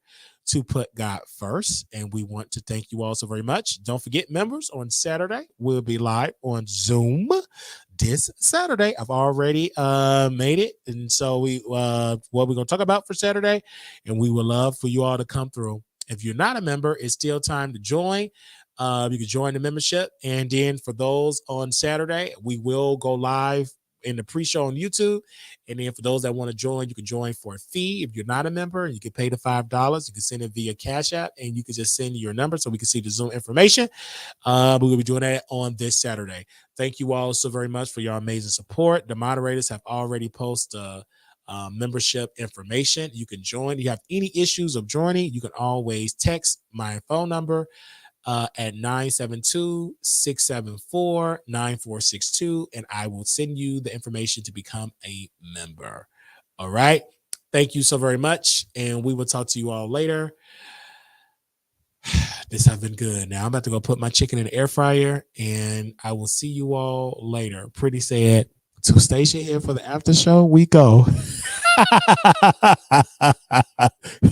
to put God first. And we want to thank you all so very much. Don't forget, members, on Saturday, we'll be live on Zoom this Saturday. I've already made it. And so what we're going to talk about for Saturday, and we would love for you all to come through. If you're not a member, it's still time to join. You can join the membership. And then for those on Saturday, we will go live in the pre-show on YouTube. And then for those that want to join, you can join for a fee. If you're not a member, you can pay the $5. You can send it via Cash App, and you can just send your number so we can see the Zoom information. We will be doing that on this Saturday. Thank you all so very much for your amazing support. The moderators have already posted membership information. You can join. If you have any issues of joining, you can always text my phone number at 972-674-9462, and I will send you the information to become a member. All right. Thank you so very much, and we will talk to you all later. This has been good. Now I'm about to go put my chicken in the air fryer, and I will see you all later. Pretty sad. To station here for the after show, we go.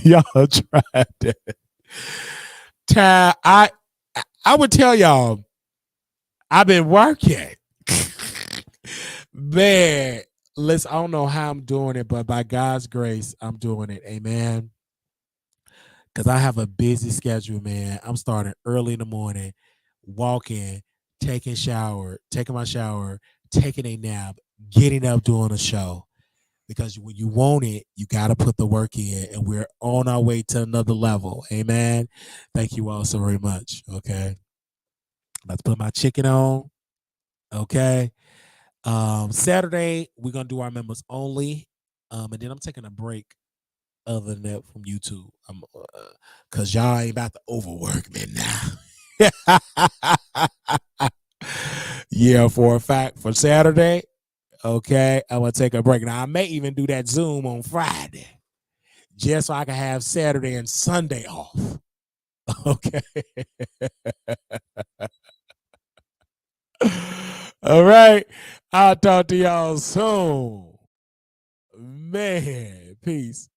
Y'all tried that. Ty, I would tell y'all, I've been working. Man, listen, I don't know how I'm doing it, but by God's grace, I'm doing it. Amen. Because I have a busy schedule, man. I'm starting early in the morning, walking, taking my shower, taking a nap, getting up, doing a show. Because when you want it, you got to put the work in, and we're on our way to another level. Amen. Thank you all so very much. Okay. Let's put my chicken on. Okay. Saturday, we're going to do our members only. And then I'm taking a break other than that from YouTube. Cause y'all ain't about to overwork me now. Yeah, for a fact, for Saturday, okay, I'm gonna take a break. Now I may even do that Zoom on Friday, just so I can have Saturday and Sunday off. Okay. All right. I'll talk to y'all soon. Man, peace.